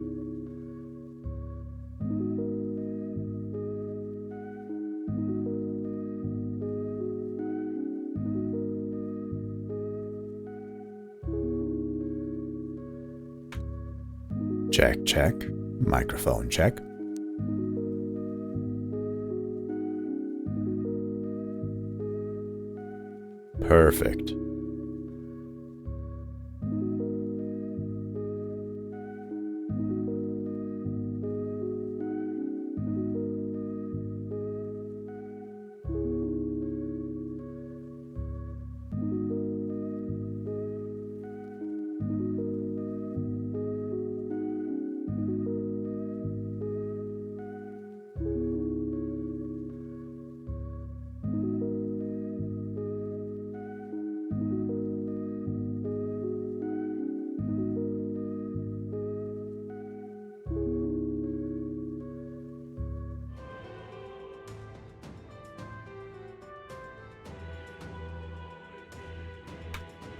Check, check. Microphone check. Perfect.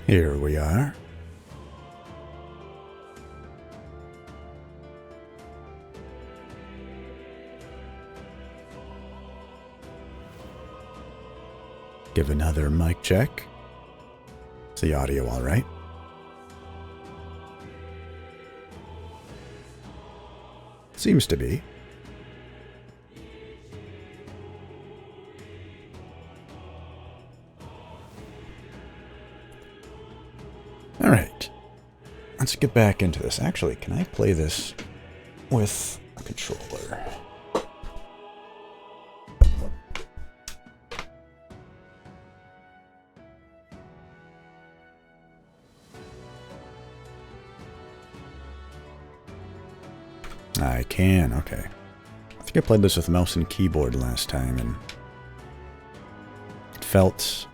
Here we are. Give another mic check. Is the audio all right? Seems to be. All right. Let's get back into this. Actually, can I play this with a controller? I can, okay. I think I played this with mouse and keyboard last time, and it felt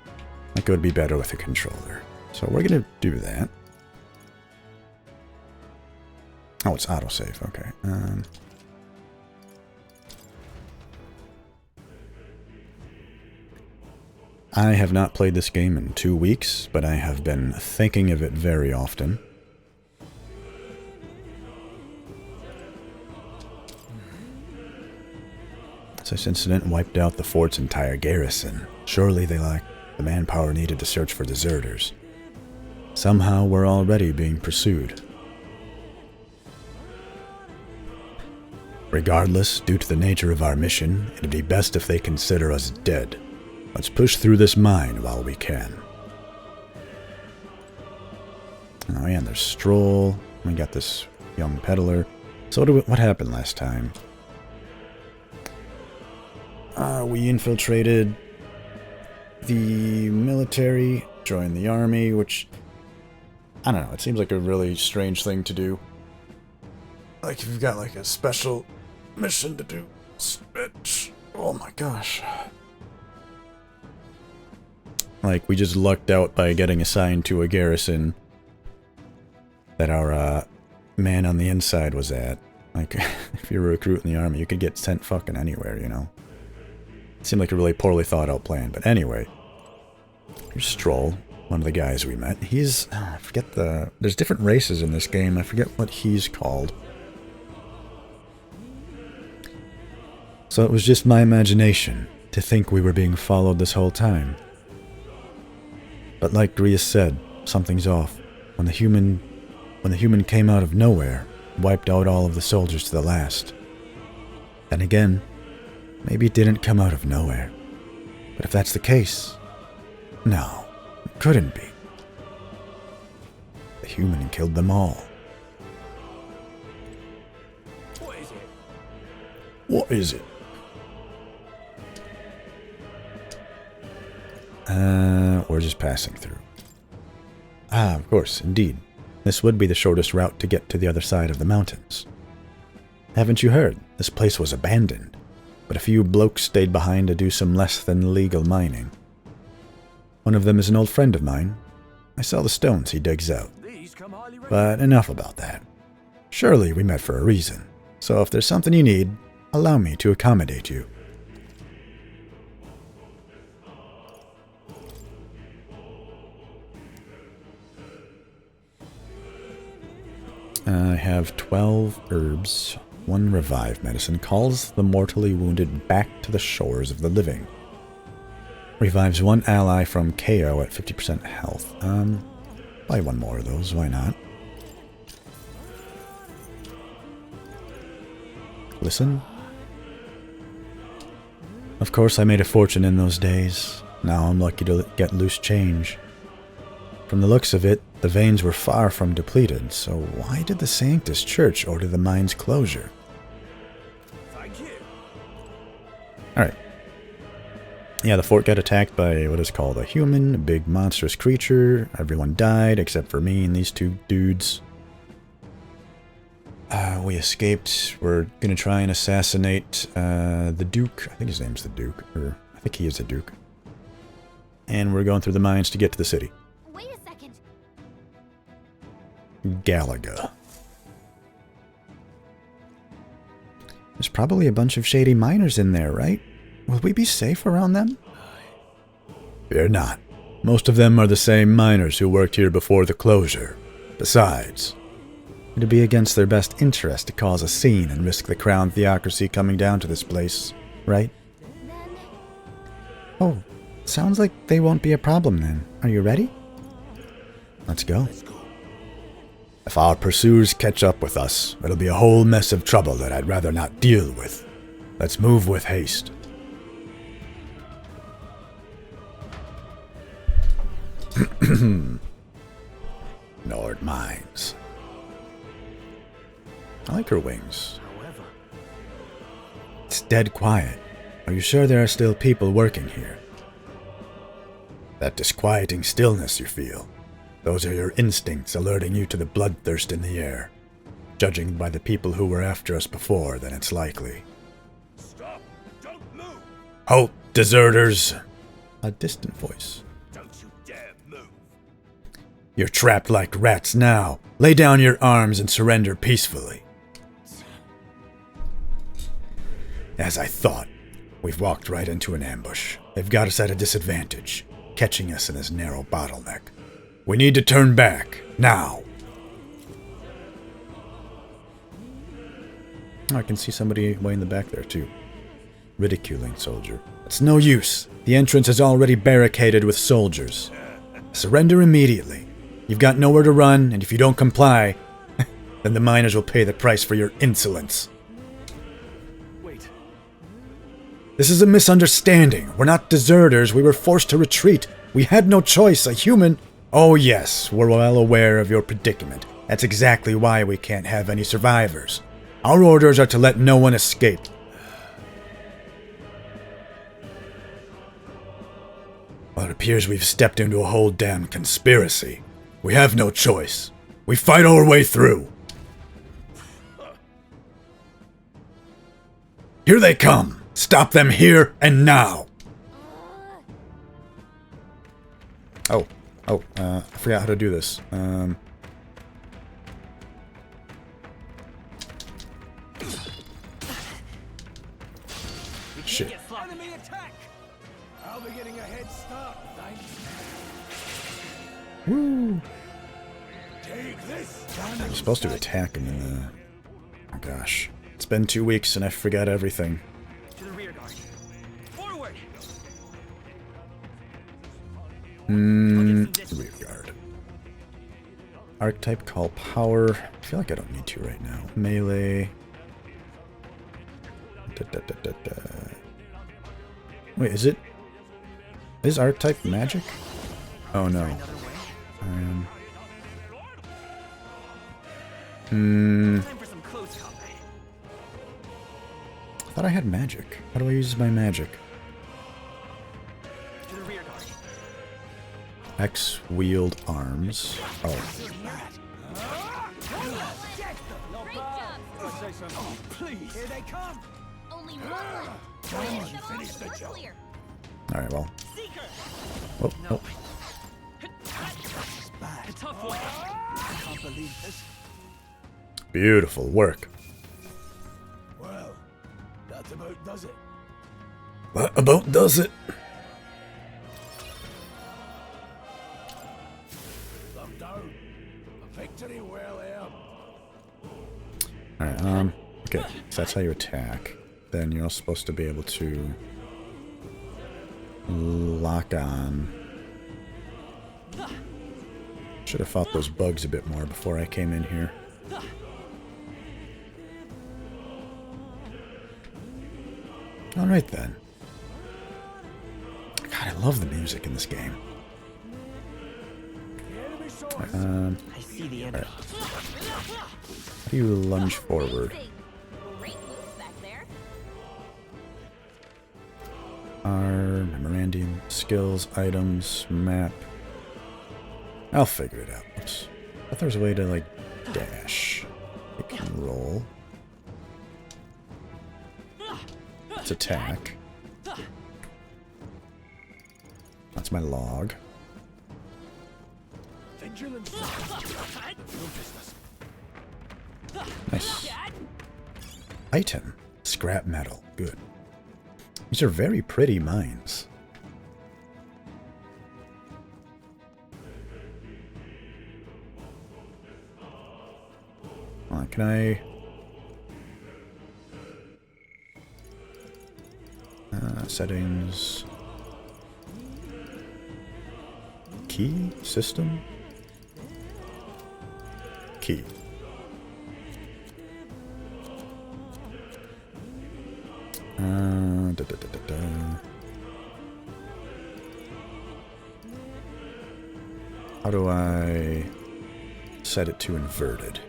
like it would be better with a controller. So we're going to do that. Oh, it's autosave, okay. I have not played this game in 2 weeks, but I have been thinking of it very often. This incident wiped out the fort's entire garrison. Surely they lacked the manpower needed to search for deserters. Somehow we're already being pursued. Regardless, due to the nature of our mission, it'd be best if they consider us dead. Let's push through this mine while we can. Oh yeah, there's Stroll. We got this young peddler. So what happened last time? We infiltrated the military, joined the army, which, I don't know, it seems like a really strange thing to do. Like, if you've got, like, a special mission to do. Oh my gosh. Like, we just lucked out by getting assigned to a garrison that our, man on the inside was at. Like, if you're a recruit in the army, you could get sent fucking anywhere, you know? It seemed like a really poorly thought out plan, but anyway. Here's Stroll, one of the guys we met. He's, I forget there's different races in this game. I forget what he's called. So it was just my imagination to think we were being followed this whole time. But like Grius said, something's off. When the human came out of nowhere, wiped out all of the soldiers to the last. Then again, maybe it didn't come out of nowhere. But if that's the case, no, it couldn't be. The human killed them all. What is it? What is it? We're just passing through. Ah, of course, indeed. This would be the shortest route to get to the other side of the mountains. Haven't you heard? This place was abandoned, but a few blokes stayed behind to do some less than legal mining. One of them is an old friend of mine. I sell the stones he digs out. But enough about that. Surely we met for a reason, so if there's something you need, allow me to accommodate you. I have 12 herbs, 1 revive medicine, calls the mortally wounded back to the shores of the living. Revives 1 ally from KO at 50% health. Buy 1 more of those, why not? Listen. Of course I made a fortune in those days. Now I'm lucky to get loose change. From the looks of it, the veins were far from depleted, so why did the Sanctus Church order the mine's closure? Thank you. Alright. Yeah, the fort got attacked by what is called a human, a big monstrous creature. Everyone died except for me and these 2 dudes. We escaped. We're gonna try and assassinate the Duke. I think his name's the Duke, or I think he is the Duke. And we're going through the mines to get to the city. Wait a second. Galaga. There's probably a bunch of shady miners in there, right? Will we be safe around them? Fear not. Most of them are the same miners who worked here before the closure. Besides, it'd be against their best interest to cause a scene and risk the crown theocracy coming down to this place, right? Then Oh, sounds like they won't be a problem then. Are you ready? Let's go. If our pursuers catch up with us, it'll be a whole mess of trouble that I'd rather not deal with. Let's move with haste. Nord Mines. I like her wings. However, It's dead quiet. Are you sure there are still people working here? That disquieting stillness you feel. Those are your instincts alerting you to the bloodthirst in the air. Judging by the people who were after us before, then it's likely. stop. Don't move. Halt, deserters! A distant voice. Don't you dare move. You're trapped like rats now. Lay down your arms and surrender peacefully. As I thought, we've walked right into an ambush. They've got us at a disadvantage, catching us in this narrow bottleneck. We need to turn back, now. Oh, I can see somebody way in the back there, too. Ridiculing soldier. It's no use. The entrance is already barricaded with soldiers. Surrender immediately. You've got nowhere to run, and if you don't comply, then the miners will pay the price for your insolence. Wait. This is a misunderstanding. We're not deserters. We were forced to retreat. We had no choice. A human... Oh yes, we're well aware of your predicament. That's exactly why we can't have any survivors. Our orders are to let no one escape. Well, it appears we've stepped into a whole damn conspiracy. We have no choice. We fight our way through. Here they come. Stop them here and now. I forgot how to do this. Shit. Enemy attack. I'll be getting a head start, thanks. Woo! Take this. I'm supposed to attack him in the... Oh gosh. It's been 2 weeks and I forgot everything. To the rear guard. Forward. Rear guard. Archetype, call power. I feel like I don't need to right now. Melee. Wait, is it? Is archetype magic? Oh no. Time for some close combat. I thought I had magic. How do I use my magic? To the rear guard. X wield arms. Oh. Great job. Oh, please. Here they come. Only one. Finish them off and we're clear. Alright, well. Seeker. Oh, oh. A tough one. I can't believe this. Beautiful work. Well, that about does it. That about does it. I'm down. A victory well earned. Alright, okay, so that's how you attack. Then you're also supposed to be able to lock on. Should have fought those bugs a bit more before I came in here. Alright then. God, I love the music in this game. I see the enemy. How do you lunge forward? Great moves back there. R, memorandum, skills, items, map. I'll figure it out. Oops. I thought there was a way to, like, dash. Pick and roll. Let's attack. That's my log. Vigilance. No business. Nice. Item. Scrap metal. Good. These are very pretty mines. Can I... settings... Key? System? Key. How do I set it to inverted?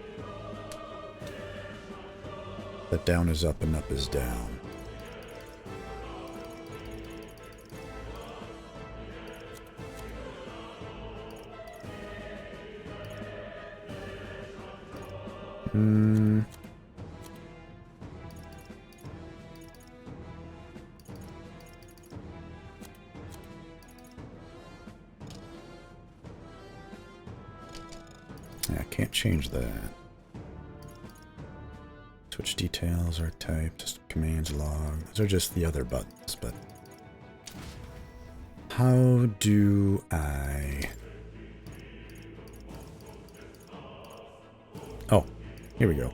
That down is up and up is down. Yeah, I can't change that. Switch details, archetype, system commands, log. Those are just the other buttons, but... How do I... Oh, here we go.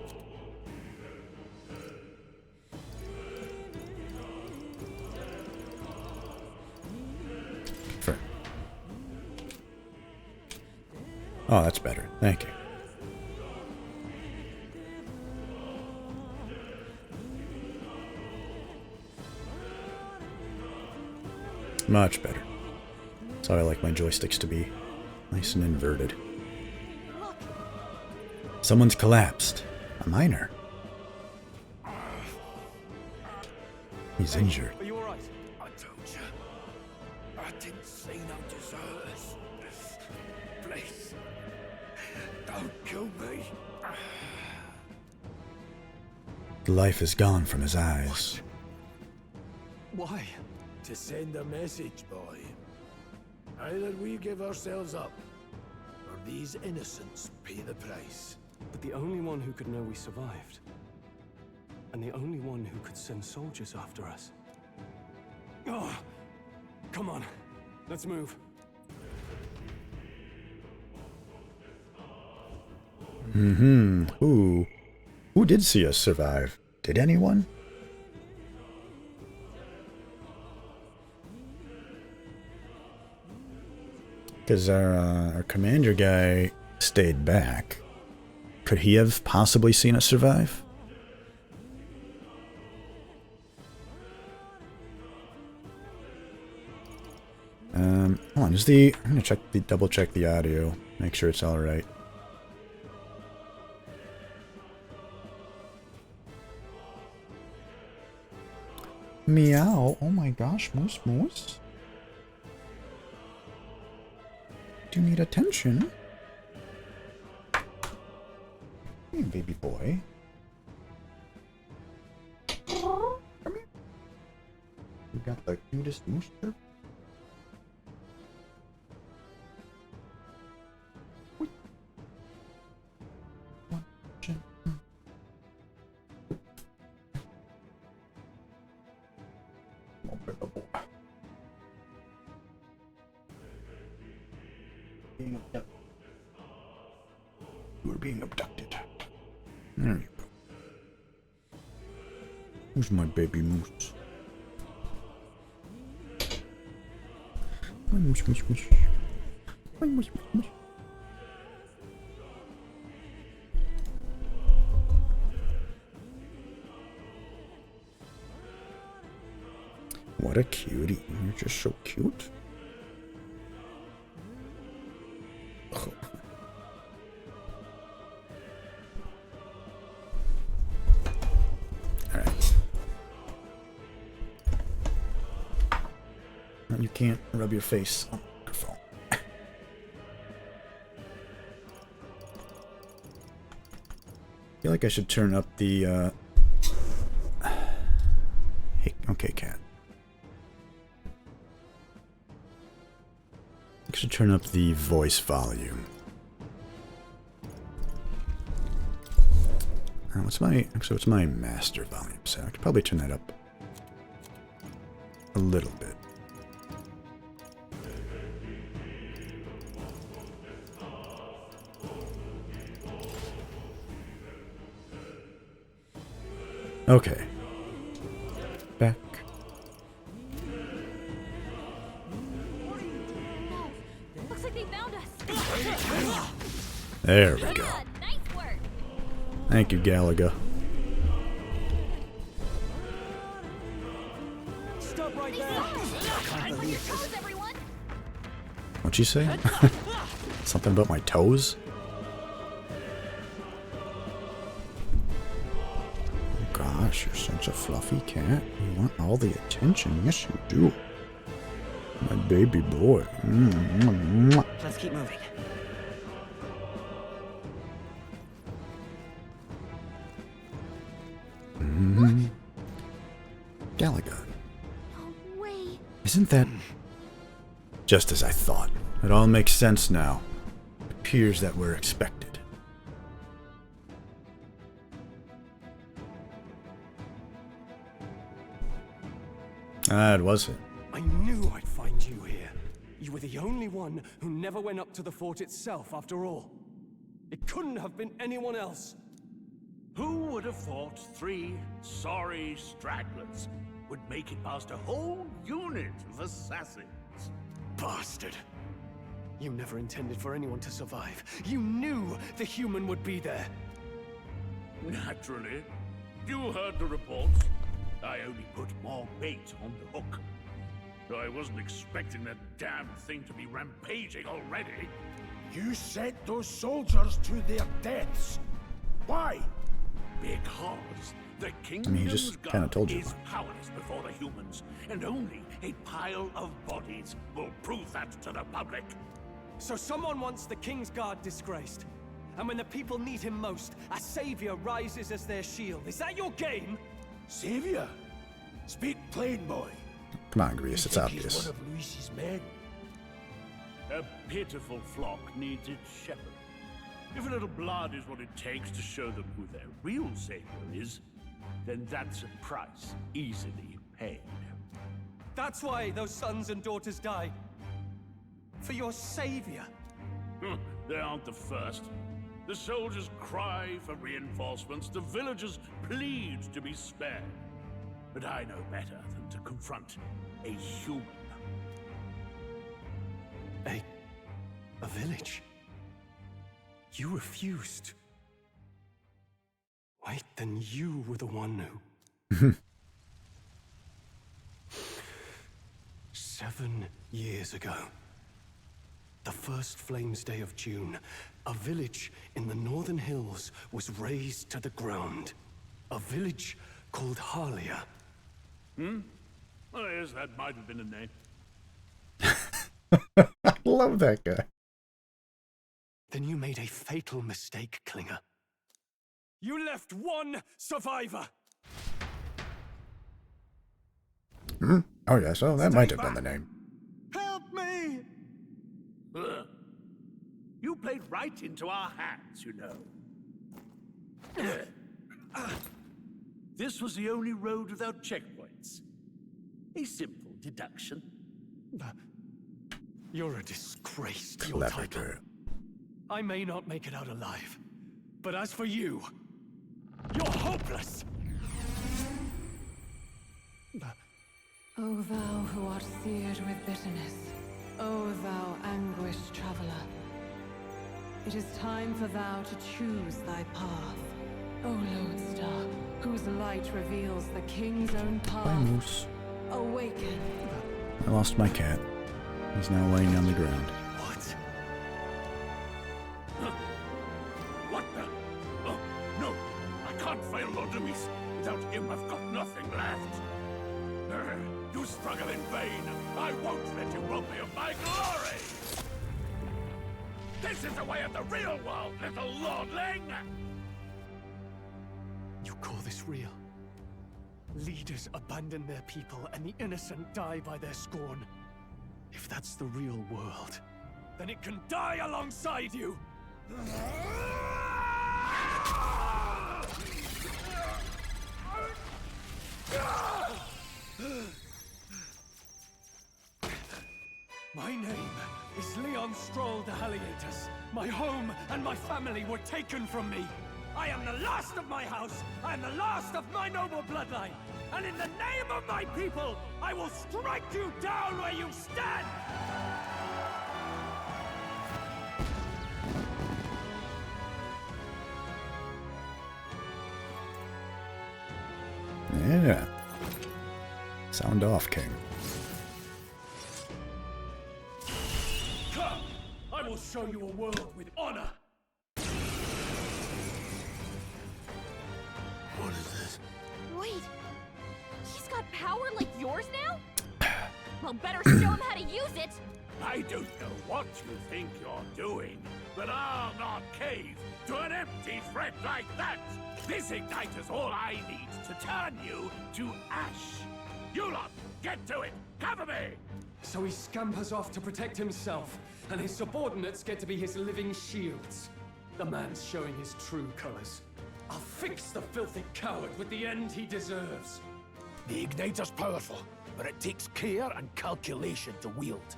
Confirm. Oh, that's better. Thank you. Much better. That's how I like my joysticks to be. Nice and inverted. Someone's collapsed. A miner. He's injured. Are you alright? I told you. I didn't see no deserters. Please. Don't kill me. The life is gone from his eyes. Why? To send a message, boy. Either we give ourselves up, or these innocents pay the price. But the only one who could know we survived. And the only one who could send soldiers after us. Oh, come on. Let's move. Who did see us survive? Did anyone? Because our commander guy stayed back. Could he have possibly seen us survive? Hold on, I'm gonna double check the audio, make sure it's alright. Meow, oh my gosh, Moose Moose. Do you need attention? Hey, baby boy. Come here. You got the cutest mooster. You are being abducted. There you go. Who's my baby moose? My moose, moose, moose. My moose, moose, moose. What a cutie. You're just so cute. Oh. Alright. You can't rub your face on the microphone. I feel like I should turn up the, Hey, okay, cat. I should turn up the voice volume. What's my master volume set? I could probably turn that up a little bit. Okay. Back. Looks like they found us. There we go. Yeah, nice work. Thank you, Galaga. Stop right They there! saw us. On your toes, everyone. What'd you say? Something about my toes? Oh gosh, you're such a fluffy cat. You want all the attention. Yes, you do. My baby boy. Let's keep moving. Galaga. No way. Isn't that just as I thought? It all makes sense now. It appears that we're expected. That was it. I knew I'd find you here. You were the only one who never went up to the fort itself, after all. It couldn't have been anyone else. Who would have thought 3 sorry stragglers would make it past a whole unit of assassins? Bastard. You never intended for anyone to survive. You knew the human would be there. Naturally. You heard the reports. I only put more bait on the hook. I wasn't expecting that damn thing to be rampaging already. You sent those soldiers to their deaths. Why? Because the he kingdom's just kinda guard told you. is powerless before the humans, and only a pile of bodies will prove that to the public. So someone wants the King's Guard disgraced. And when the people need him most, a savior rises as their shield. Is that your game? Savior? Speak plain, boy. Come on, Grease, it's Think he's obvious. one of Luis's men. A pitiful flock needs its shepherd. If a little blood is what it takes to show them who their real savior is, then that's a price easily paid. That's why those sons and daughters died. For your savior. They aren't the first. The soldiers cry for reinforcements, the villagers plead to be spared. But I know better than to confront a human. A village? You refused. Wait, then you were the one who... 7 years ago, the first Flames Day of June, a village in the northern hills was razed to the ground. A village called Harlia. Oh, yes, that might have been a name. I love that guy. Then you made a fatal mistake, Klinger. You left one survivor! Oh, yeah, so that might have been the name. Help me! Ugh. You played right into our hands, you know. This was the only road without checkpoints. A simple deduction. You're a disgrace to your Clever title. girl. I may not make it out alive, but as for you, you're hopeless! O thou who art seared with bitterness, O thou anguished traveler, it is time for thou to choose thy path. O lodestar, whose light reveals the king's own Bye, path, moose. awaken. I lost my cat. He's now laying on the ground. What? What the? Oh, no! I can't fail Lord Luis. Without him, I've got nothing left. You struggle in vain. I won't let you rob me of my glory! This is the way of the real world, little lordling! You call this real? Leaders abandon their people and the innocent die by their scorn. If that's the real world, then it can die alongside you! My name is Leon Stroll de Halietas. My home and my family were taken from me. I am the last of my house. I am the last of my noble bloodline. And in the name of my people, I will strike you down where you stand! Yeah. Sound off, King. Come! I will show you a world with honor! What is this? Wait, he's got power like yours now? Well, better show him how to use it. I don't know what you think you're doing, but I'll not cave to an empty threat like that! This igniter's all I need to turn you to ash! You lot, get to it! Cover me! So he scampers off to protect himself, and his subordinates get to be his living shields. The man's showing his true colors. I'll fix the filthy coward with the end he deserves. The igniter's powerful, but it takes care and calculation to wield.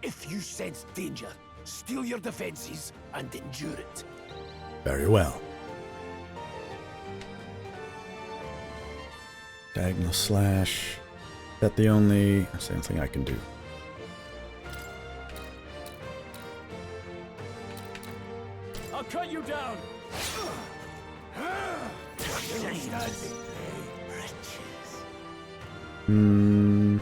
If you sense danger, steel your defenses and endure it. Very well. Diagonal slash. That the only same thing I can do. I'll cut you down! Hmm.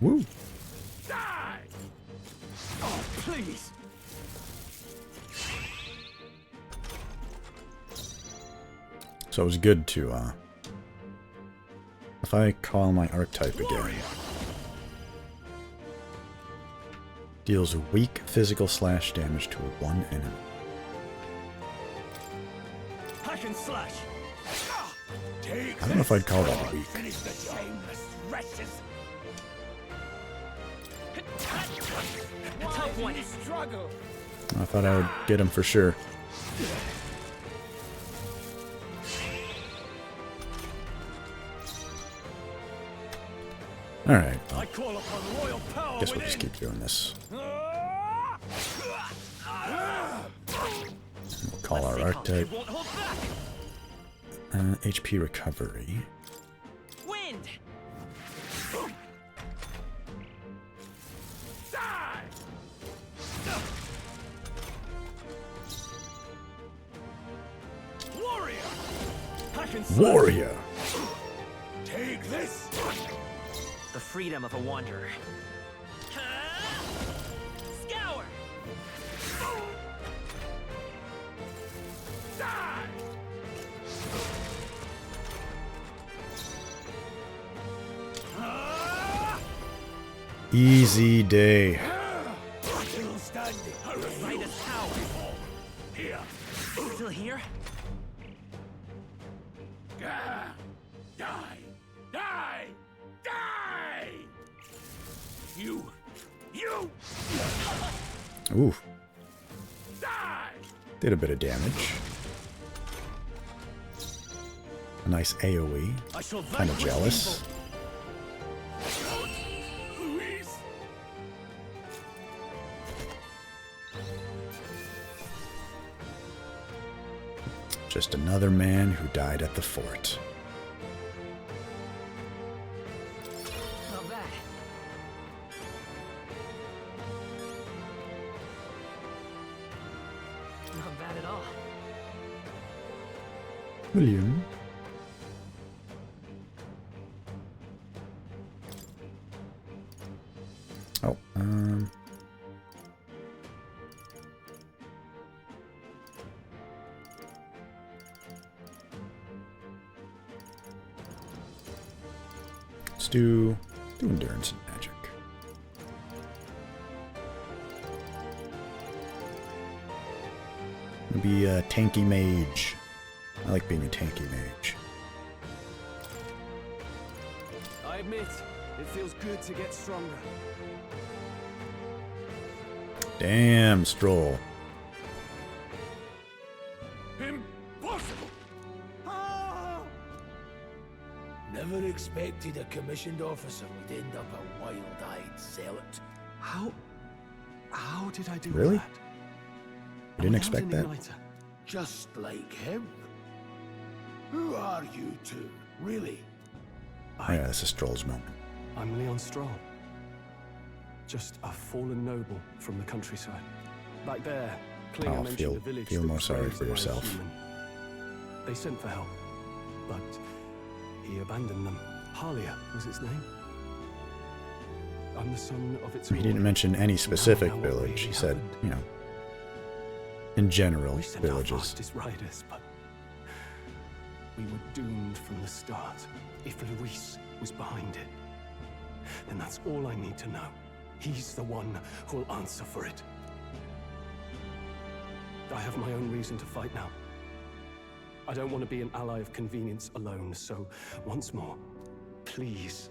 Woo. Die! Oh, please! So it was good to, if I call my archetype again. Deals weak physical slash damage to one enemy. Hack and slash! I don't know if I'd call that weak. Finish the shameless wretches! Tough one. Struggle! I thought I would get him for sure. Alright, I call upon royal power guess we'll within. just keep doing this. We'll call our archetype. Won't hold back. HP recovery. Wind. Die! Warrior! Hack and slash! Warrior! Take this! The freedom of a wanderer. Scour. Die! Easy day. Still standing. Light as power. Here. Still here? Die! Die! Die! Die! You! Ooh, Die! did a bit of damage. A nice AoE. I shall Kind of vanquish jealous. Luis! Just another man who died at the fort. Not bad. Not bad at all. William. Oh, let's do endurance and magic. I'll be a tanky mage. I like being a tanky mage. I admit, it feels good to get stronger. Damn, Stroll. Impossible! Never expected a commissioned officer would end up a wild-eyed zealot. How did I do Really? that? You didn't Without expect an that? igniter. Just like him. Who are you two, really? Oh, yeah, this is Stroll's moment. I'm Leon Stroll. Just a fallen noble from the countryside. Back there, Klinger Oh, mentioned a village feel that more was sorry raised for by a yourself. human. They sent for help, but he abandoned them. Harlia was its name. I'm the son of its He didn't lord. mention any specific Now what village. really He said, happened? you know, in general, We sent our villages. fastest riders, but we were doomed from the start. If Luis was behind it, then that's all I need to know. He's the one who'll answer for it. I have my own reason to fight now. I don't want to be an ally of convenience alone, so once more, please,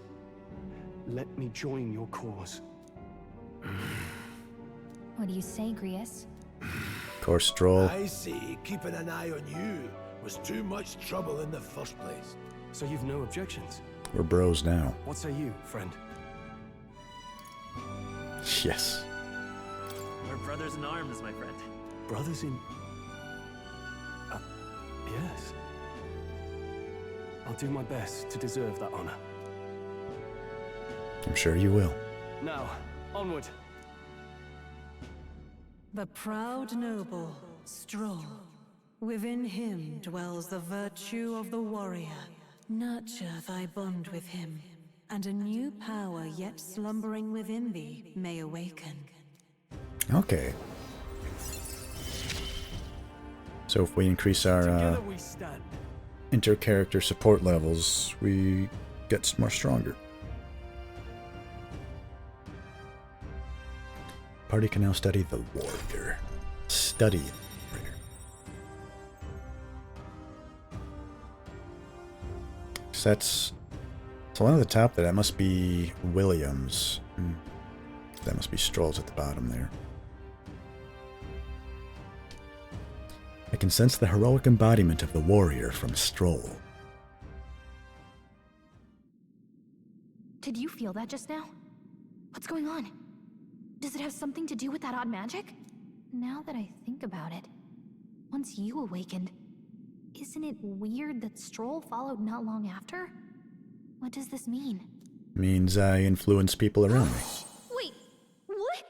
let me join your cause. What do you say, Grius? Of course, Stroll. I see keeping an eye on you was too much trouble in the first place. So you've no objections? We're bros now. What say you, friend? Yes. We're brothers in arms, my friend. Brothers in... yes. I'll do my best to deserve that honor. I'm sure you will. Now, onward. The proud noble, Stroll. Within him dwells the virtue of the warrior. Nurture thy bond with him, and a new power yet slumbering within thee may awaken. Okay. So if we increase our Together we stand. inter-character support levels, we get more stronger. Party can now study the warrior. Study the warrior. So that's... So one at the top there, that must be Williams. That must be Stroll's at the bottom there. I can sense the heroic embodiment of the warrior from Stroll. Did you feel that just now? What's going on? Does it have something to do with that odd magic? Now that I think about it, once you awakened, isn't it weird that Stroll followed not long after? What does this mean? Means I influence people around me. Wait, what?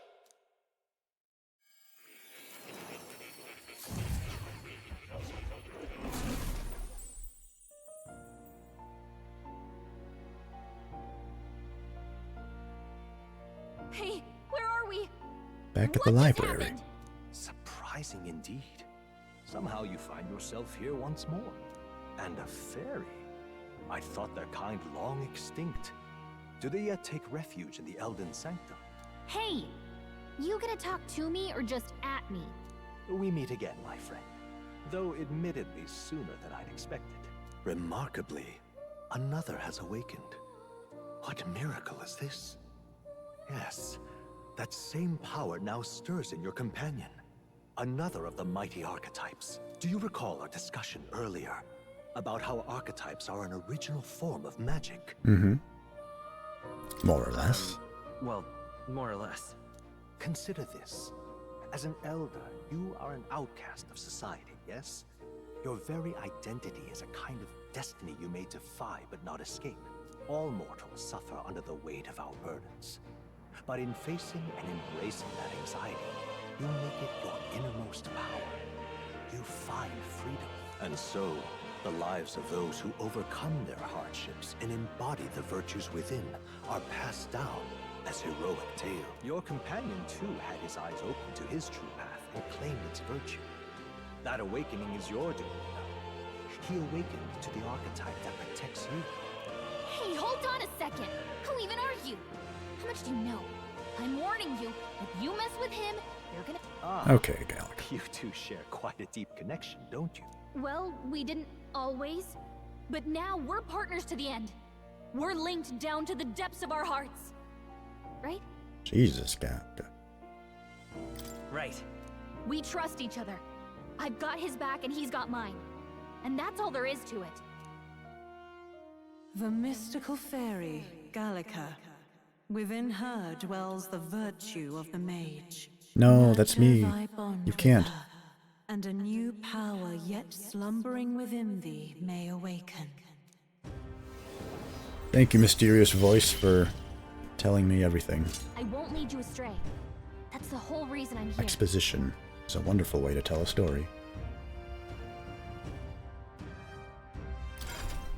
Hey, where are we? Back at the What just library. happened? Surprising indeed. Somehow you find yourself here once more. And a fairy. I thought their kind long extinct. Do they yet take refuge in the Elden Sanctum? Hey, you gonna talk to me or just at me? We meet again, my friend. Though admittedly sooner than I'd expected. Remarkably, another has awakened. What miracle is this? Yes, that same power now stirs in your companion. Another of the mighty archetypes. Do you recall our discussion earlier about how archetypes are an original form of magic? Mm-hmm. More or less. Well, more or less. Consider this. As an elder, you are an outcast of society, yes? Your very identity is a kind of destiny you may defy but not escape. All mortals suffer under the weight of our burdens. But in facing and embracing that anxiety, you make it your innermost power. You find freedom. And so, the lives of those who overcome their hardships and embody the virtues within are passed down as heroic tale. Your companion too had his eyes open to his true path and claimed its virtue. That awakening is your doing now. He awakened to the archetype that protects you. Hey, hold on a second. Who even are you? How much do you know? I'm warning you, if you mess with him, you're gonna... Okay, Gallic. You two share quite a deep connection, don't you? Well, we didn't always. But now we're partners to the end. We're linked down to the depths of our hearts. Right? Jesus, Gallic. Right. We trust each other. I've got his back and he's got mine. And that's all there is to it. The mystical fairy, Gallica. Within her dwells the virtue of the mage. No, that's me. Nurture thy bond You with can't. her, and a new power yet slumbering within thee may awaken. Thank you, mysterious voice, for telling me everything. I won't lead you astray. That's the whole reason I'm here. Exposition is a wonderful way to tell a story.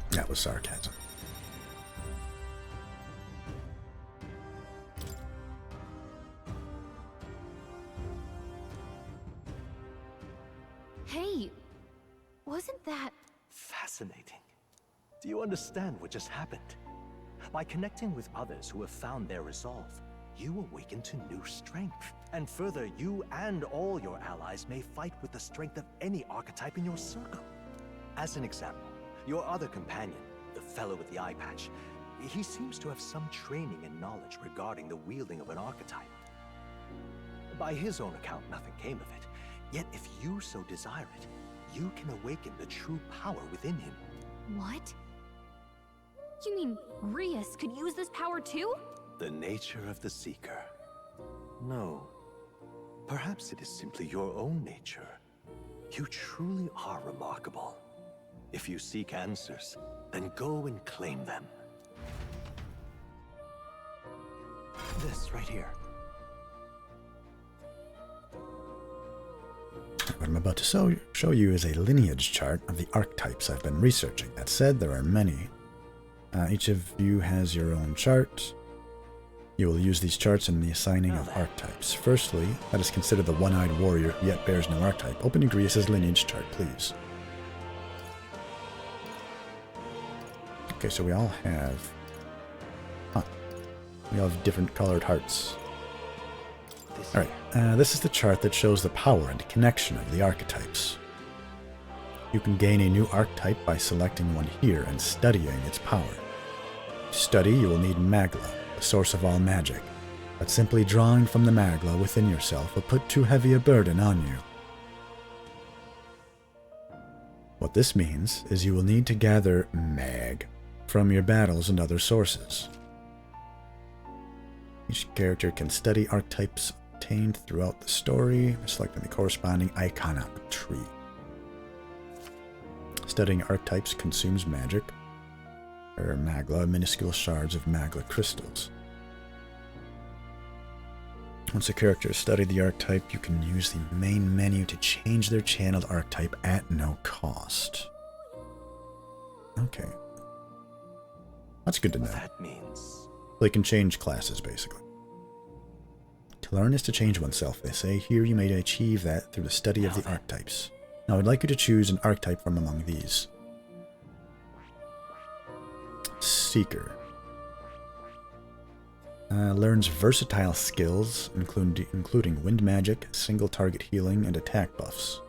That was sarcasm. Hey, wasn't that... Fascinating. Do you understand what just happened? By connecting with others who have found their resolve, you awaken to new strength. And further, you and all your allies may fight with the strength of any archetype in your circle. As an example, your other companion, the fellow with the eye patch, he seems to have some training and knowledge regarding the wielding of an archetype. By his own account, nothing came of it. Yet if you so desire it, you can awaken the true power within him. What? You mean Rias could use this power too? The nature of the Seeker. No. Perhaps it is simply your own nature. You truly are remarkable. If you seek answers, then go and claim them. This right here. What I'm about to show you is a lineage chart of the archetypes I've been researching. That said, there are many. Each of you has your own chart. You will use these charts in the assigning of archetypes. Firstly, let us consider the one-eyed warrior who yet bears no archetype. Open Agrias' lineage chart, please. Okay, so we all have... we all have different colored hearts. Alright, this is the chart that shows the power and connection of the archetypes. You can gain a new archetype by selecting one here and studying its power. To study, you will need Magla, the source of all magic, but simply drawing from the Magla within yourself will put too heavy a burden on you. What this means is you will need to gather Mag from your battles and other sources. Each character can study archetypes obtained throughout the story, selecting the corresponding iconic tree. Studying archetypes consumes magic, or Magla, minuscule shards of Magla crystals. Once a character has studied the archetype, you can use the main menu to change their channeled archetype at no cost. Okay. That's good to know. That means... They can change classes, basically. To learn is to change oneself, they say. Here you may achieve that through the study of the archetypes. Now I'd like you to choose an archetype from among these. Seeker. Learns versatile skills, including wind magic, single target healing, and attack buffs.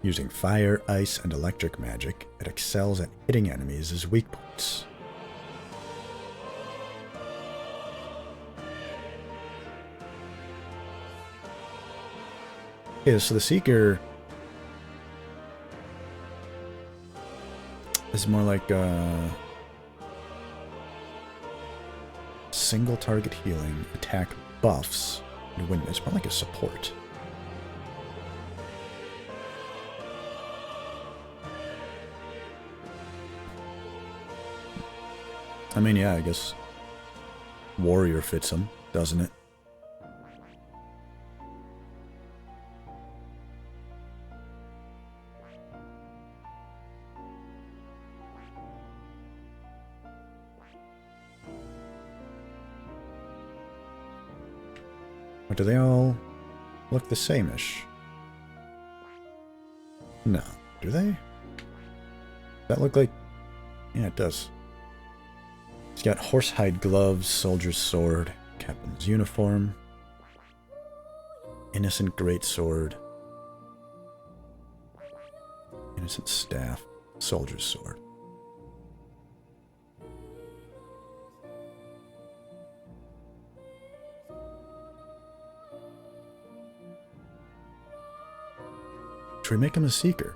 Using fire, ice, and electric magic, it excels at hitting enemies as weak points. Okay, so the Seeker is more like single target healing, attack buffs, and wind. It's more like a support. I mean, yeah, I guess warrior fits him, doesn't it? Or do they all look the same-ish? No. Do they? Does that look like... Yeah, it does. He's got horsehide gloves, soldier's sword, captain's uniform, innocent greatsword, innocent staff, soldier's sword. Should we make him a seeker?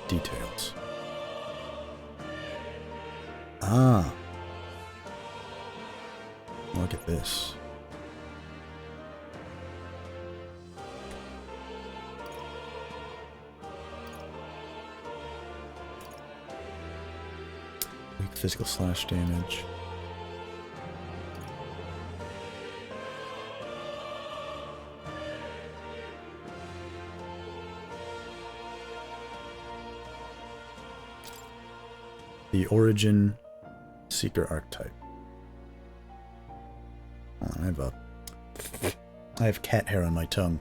Details. Ah. Look at this. Weak physical slash damage. The origin seeker archetype. Oh, I have cat hair on my tongue.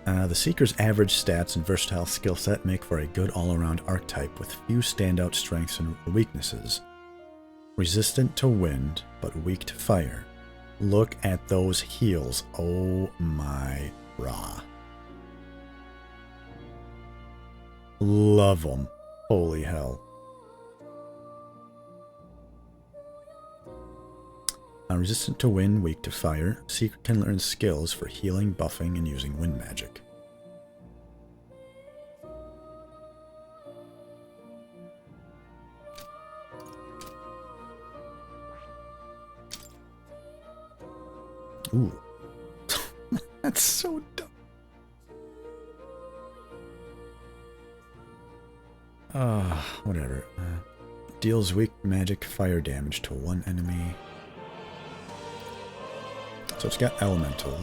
The Seeker's average stats and versatile skill set make for a good all-around archetype with few standout strengths and weaknesses. Resistant to wind, but weak to fire. Look at those heels. Oh my rah. Love them. Holy hell. Resistant to wind, weak to fire. Seeker can learn skills for healing, buffing, and using wind magic. Ooh. That's so dumb. Whatever. Deals weak magic fire damage to one enemy. So it's got elemental.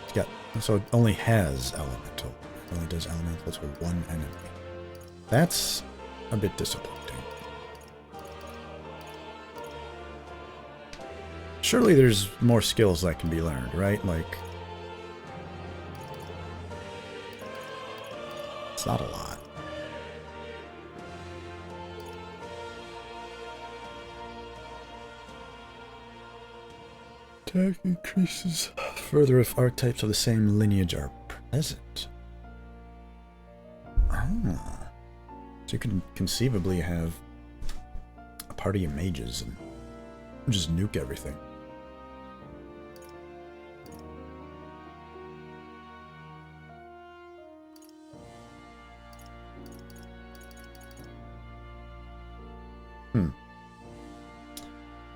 It's got, so it only has elemental. It only does elemental to one enemy. That's a bit disappointing. Surely there's more skills that can be learned, right? Like, it's not a lot. Attack increases further if archetypes of the same lineage are present. Ah. So you can conceivably have a party of mages and just nuke everything.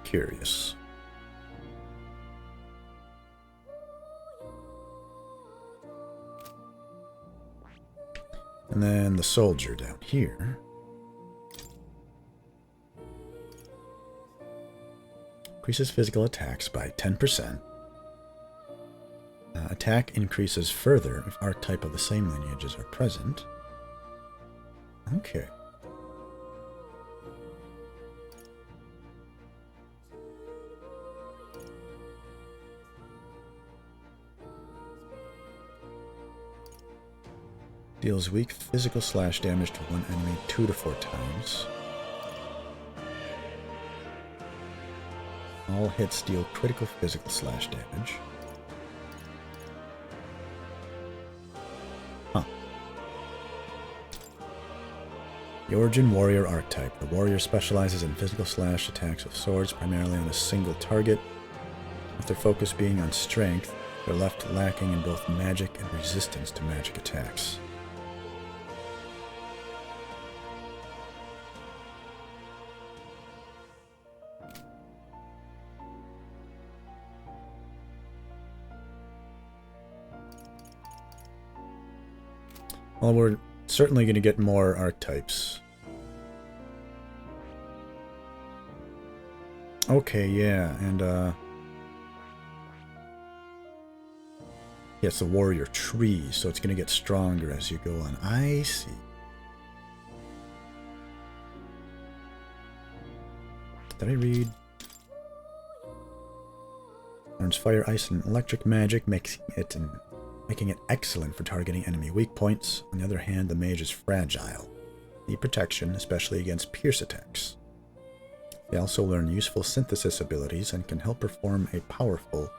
Curious. And then the soldier down here. Increases physical attacks by 10%. Attack increases further if archetype of the same lineages are present. Okay. Deals weak physical slash damage to one enemy 2 to 4 times. All hits deal critical physical slash damage. Huh. The Origin Warrior archetype. The warrior specializes in physical slash attacks with swords primarily on a single target, with their focus being on strength. They're left lacking in both magic and resistance to magic attacks. Well, we're certainly going to get more archetypes. Okay, yeah, and yeah, it's the warrior tree, so it's going to get stronger as you go on. I see. Did I read? Learns fire, ice, and electric magic, making it excellent for targeting enemy weak points. On the other hand, the mage is fragile. Need protection, especially against pierce attacks. They also learn useful synthesis abilities and can help perform a powerful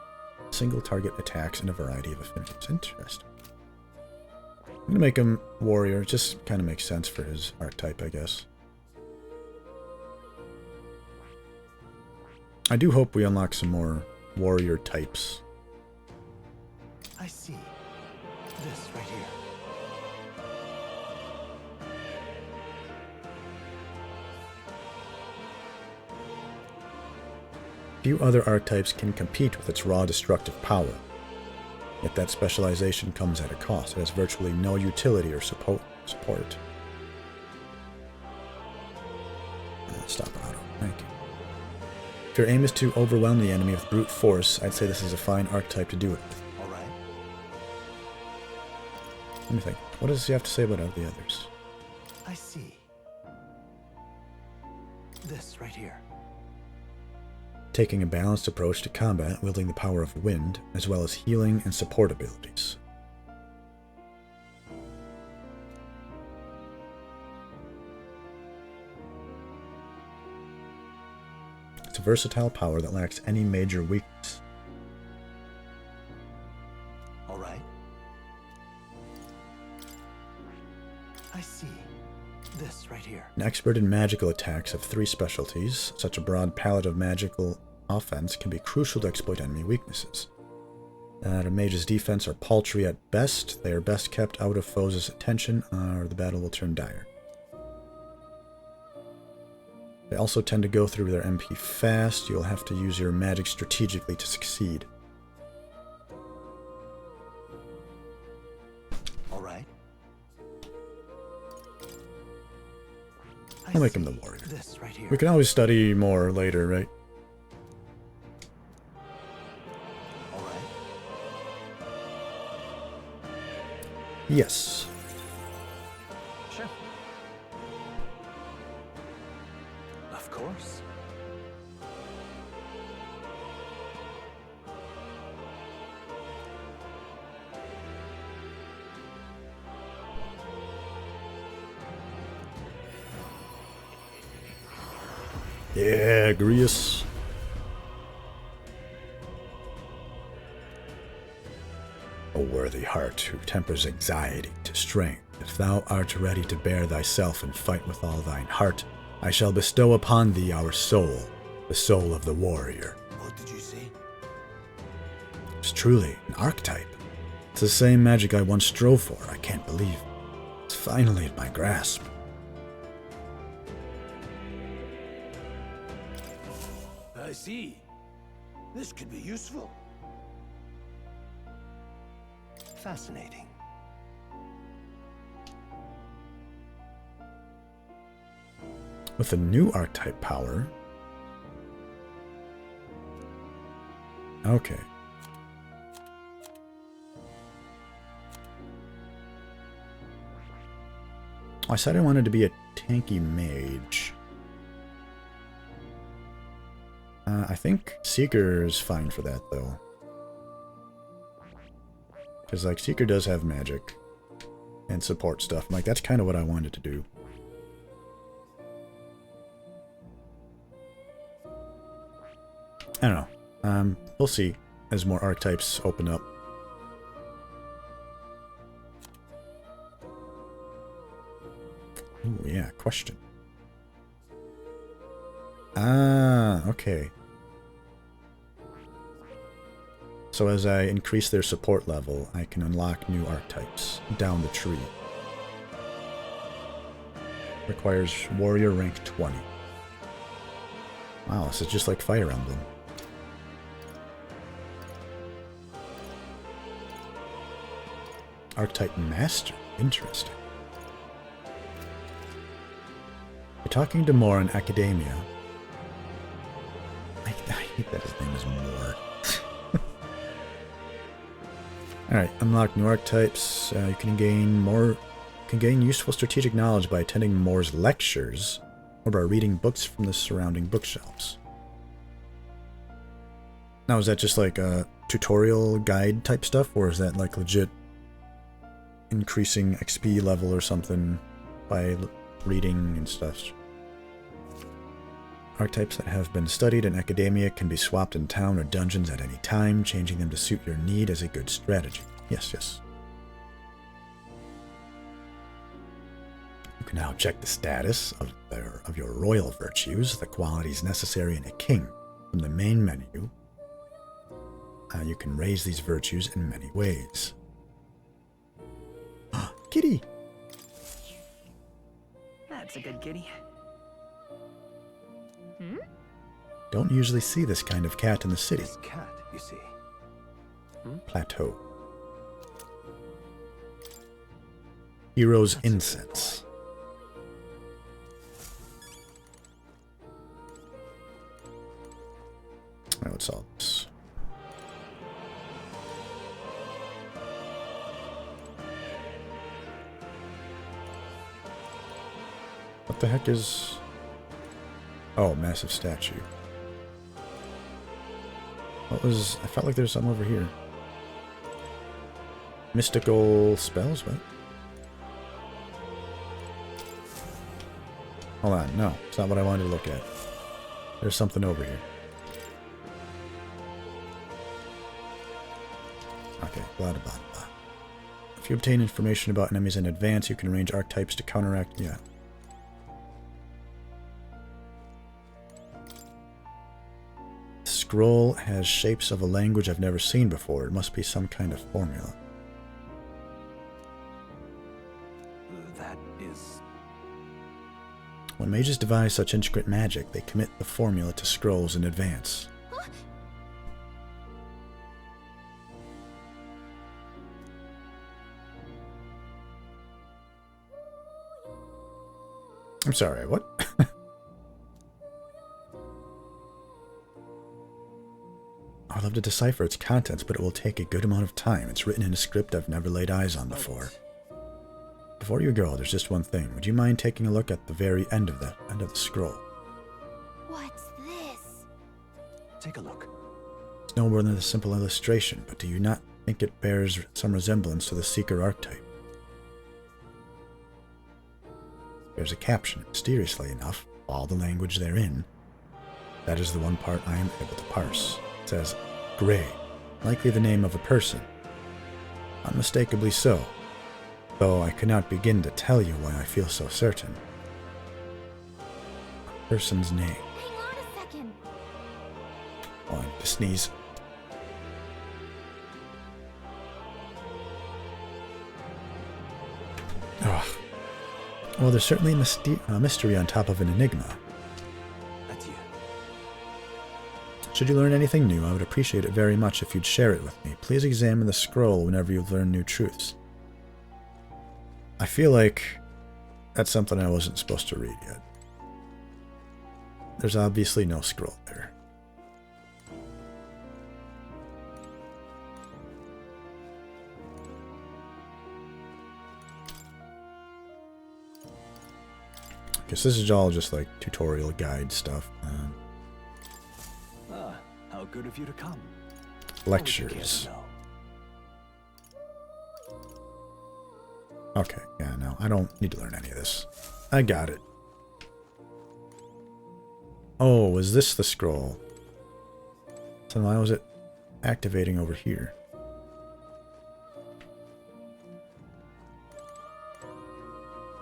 single-target attacks in a variety of affinities. Interesting. I'm going to make him warrior. It just kind of makes sense for his archetype, I guess. I do hope we unlock some more warrior types. I see. This right here. Few other archetypes can compete with its raw destructive power. Yet that specialization comes at a cost. It has virtually no utility or support. Stop auto. Thank you. If your aim is to overwhelm the enemy with brute force, I'd say this is a fine archetype to do it with. Alright. Let me think. What does he have to say about the others? I see. This right here. Taking a balanced approach to combat, wielding the power of wind, as well as healing and support abilities. It's a versatile power that lacks any major weakness. All right. I see. This right here. An expert in magical attacks of 3 specialties. Such a broad palette of magical offense can be crucial to exploit enemy weaknesses. A mage's defense are paltry at best. They are best kept out of foes' attention, or the battle will turn dire. They also tend to go through their MP fast. You'll have to use your magic strategically to succeed. All right. I'll make him the warrior. This right here. We can always study more later, right? All right. Yes. Sure. Of course. Yeah, Grius. A worthy heart who tempers anxiety to strength. If thou art ready to bear thyself and fight with all thine heart, I shall bestow upon thee our soul, the soul of the warrior. What did you say? It's truly an archetype. It's the same magic I once strove for, I can't believe. It's finally at my grasp. I see. This could be useful. Fascinating. With a new archetype power. Okay. I said I wanted to be a tanky mage. I think Seeker is fine for that, though. Because, like, Seeker does have magic and support stuff. Like, that's kind of what I wanted to do. I don't know. We'll see as more archetypes open up. Ooh, yeah, question. Ah, okay. So as I increase their support level, I can unlock new archetypes down the tree. Requires warrior rank 20. Wow, this is just like Fire Emblem. Archetype Master. Interesting. You're talking to Moore in Academia. I hate that his name is Moore. Alright, unlock new archetypes. You can gain useful strategic knowledge by attending Moore's lectures or by reading books from the surrounding bookshelves. Now, is that just like a tutorial guide type stuff, or is that like legit increasing XP level or something by reading and stuff? Archetypes that have been studied in academia can be swapped in town or dungeons at any time. Changing them to suit your need is a good strategy. Yes, yes. You can now check the status of your royal virtues, the qualities necessary in a king. From the main menu, you can raise these virtues in many ways. Kitty! That's a good kitty. Don't usually see this kind of cat in the city. This cat, you see. Plateau. Hero's Incense. Alright, what's all this? What the heck is... Oh, massive statue. What was... I felt like there's something over here. Mystical spells? What? Hold on, no. It's not what I wanted to look at. There's something over here. Okay, blah blah blah. If you obtain information about enemies in advance, you can arrange archetypes to counteract... Yeah. The scroll has shapes of a language I've never seen before. It must be some kind of formula. That is... When mages devise such intricate magic, they commit the formula to scrolls in advance. I'm sorry, what? I'd love to decipher its contents, but it will take a good amount of time. It's written in a script I've never laid eyes on before. Before you go, there's just one thing. Would you mind taking a look at the very end of the scroll? What's this? Take a look. It's no more than a simple illustration, but do you not think it bears some resemblance to the Seeker archetype? There's a caption, mysteriously enough, all the language therein. That is the one part I am able to parse. It says, Gray, likely the name of a person. Unmistakably so, though I could not begin to tell you why I feel so certain. A person's name. Hang on a second. Oh, I need to sneeze. Ugh. Well, there's certainly a mystery on top of an enigma. Adieu. Should you learn anything new, I would appreciate it very much if you'd share it with me. Please examine the scroll whenever you learn new truths. I feel like that's something I wasn't supposed to read yet. There's obviously no scroll there. Guess this is all just like tutorial guide stuff. How good of you to come. Lectures. Okay, yeah, no, I don't need to learn any of this. I got it. Oh, was this the scroll? So why was it activating over here?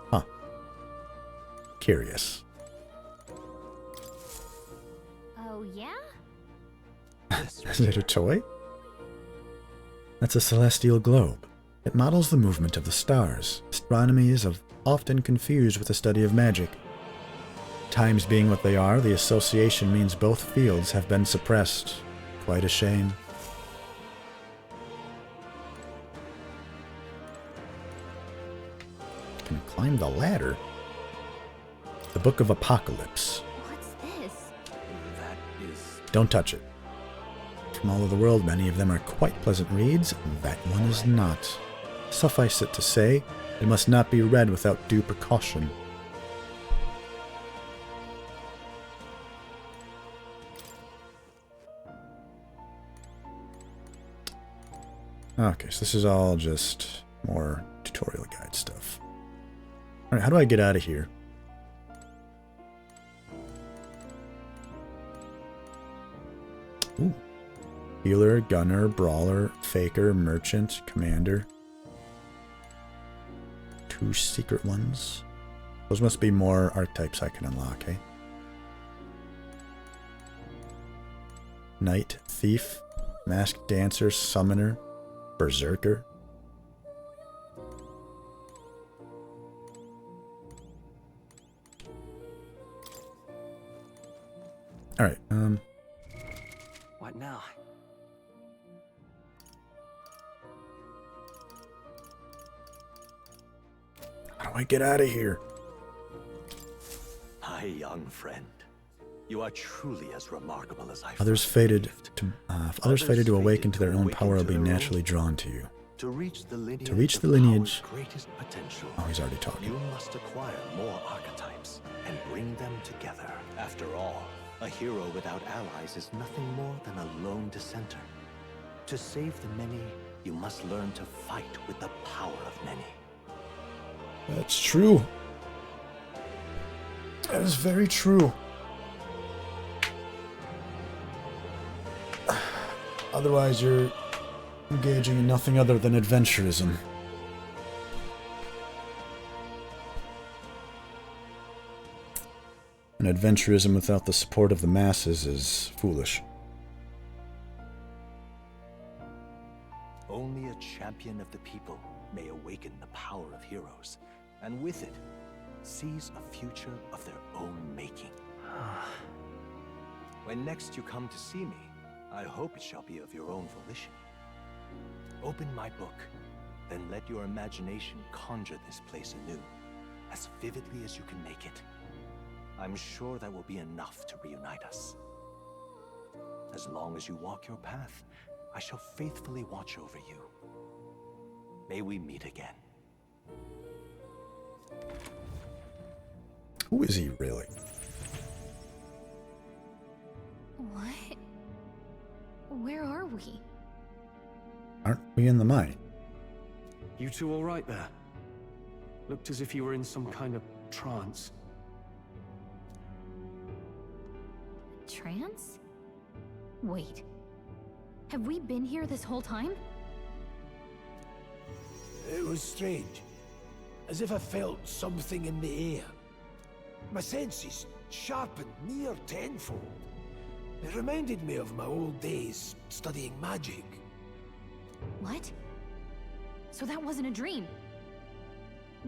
Huh. Curious. Oh, yeah? Is it a toy? That's a celestial globe. It models the movement of the stars. Astronomy is often confused with the study of magic. Times being what they are, the association means both fields have been suppressed. Quite a shame. Can climb the ladder. The Book of Apocalypse. What's this? That is... Don't touch it. From all over the world, many of them are quite pleasant reads. That one is not. Suffice it to say, it must not be read without due precaution. Okay, so this is all just more tutorial guide stuff. Alright, how do I get out of here? Ooh. Healer, gunner, brawler, faker, merchant, commander. 2 secret ones. Those must be more archetypes I can unlock, eh? Knight, thief, masked dancer, summoner, berserker. Alright, What now? how do I get out of here? My young friend, you are truly as remarkable as I Others first fated believed. others fated to awaken to their own awaken power to will be their own- naturally drawn to you. To reach the lineage, reach of the lineage- power's greatest potential, Oh, he's already talking. you must acquire more archetypes and bring them together. After all, a hero without allies is nothing more than a lone dissenter. To save the many, you must learn to fight with the power of many. That's true. That is very true. Otherwise, you're engaging in nothing other than adventurism. And adventurism without the support of the masses is foolish. Only a champion of the people may awaken the power of heroes, and with it, seize a future of their own making. When next you come to see me, I hope it shall be of your own volition. Open my book, then let your imagination conjure this place anew, as vividly as you can make it. I'm sure that will be enough to reunite us. As long as you walk your path, I shall faithfully watch over you. May we meet again. Who is he really? What? Where are we? Aren't we in the mine? You two all right there? Looked as if you were in some kind of trance. Trance? Wait. Have we been here this whole time? It was strange. As if I felt something in the air. My senses sharpened near tenfold. It reminded me of my old days studying magic. What? So that wasn't a dream.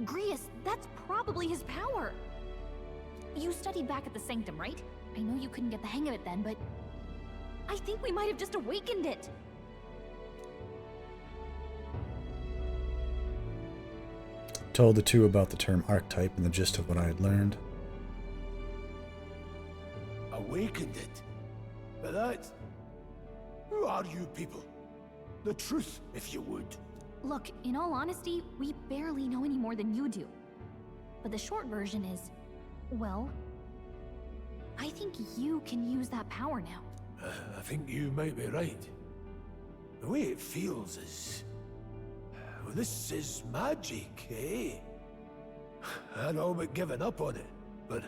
Grius, that's probably his power. You studied back at the Sanctum, right? I know you couldn't get the hang of it then, but I think we might have just awakened it. Told the two about the term archetype and the gist of what I had learned. Awakened it? But that... Who are you people? The truth, if you would. Look, in all honesty, we barely know any more than you do. But the short version is, well, I think you can use that power now. I think you might be right. The way it feels is... Well, this is magic, eh? I'd all but given up on it, but...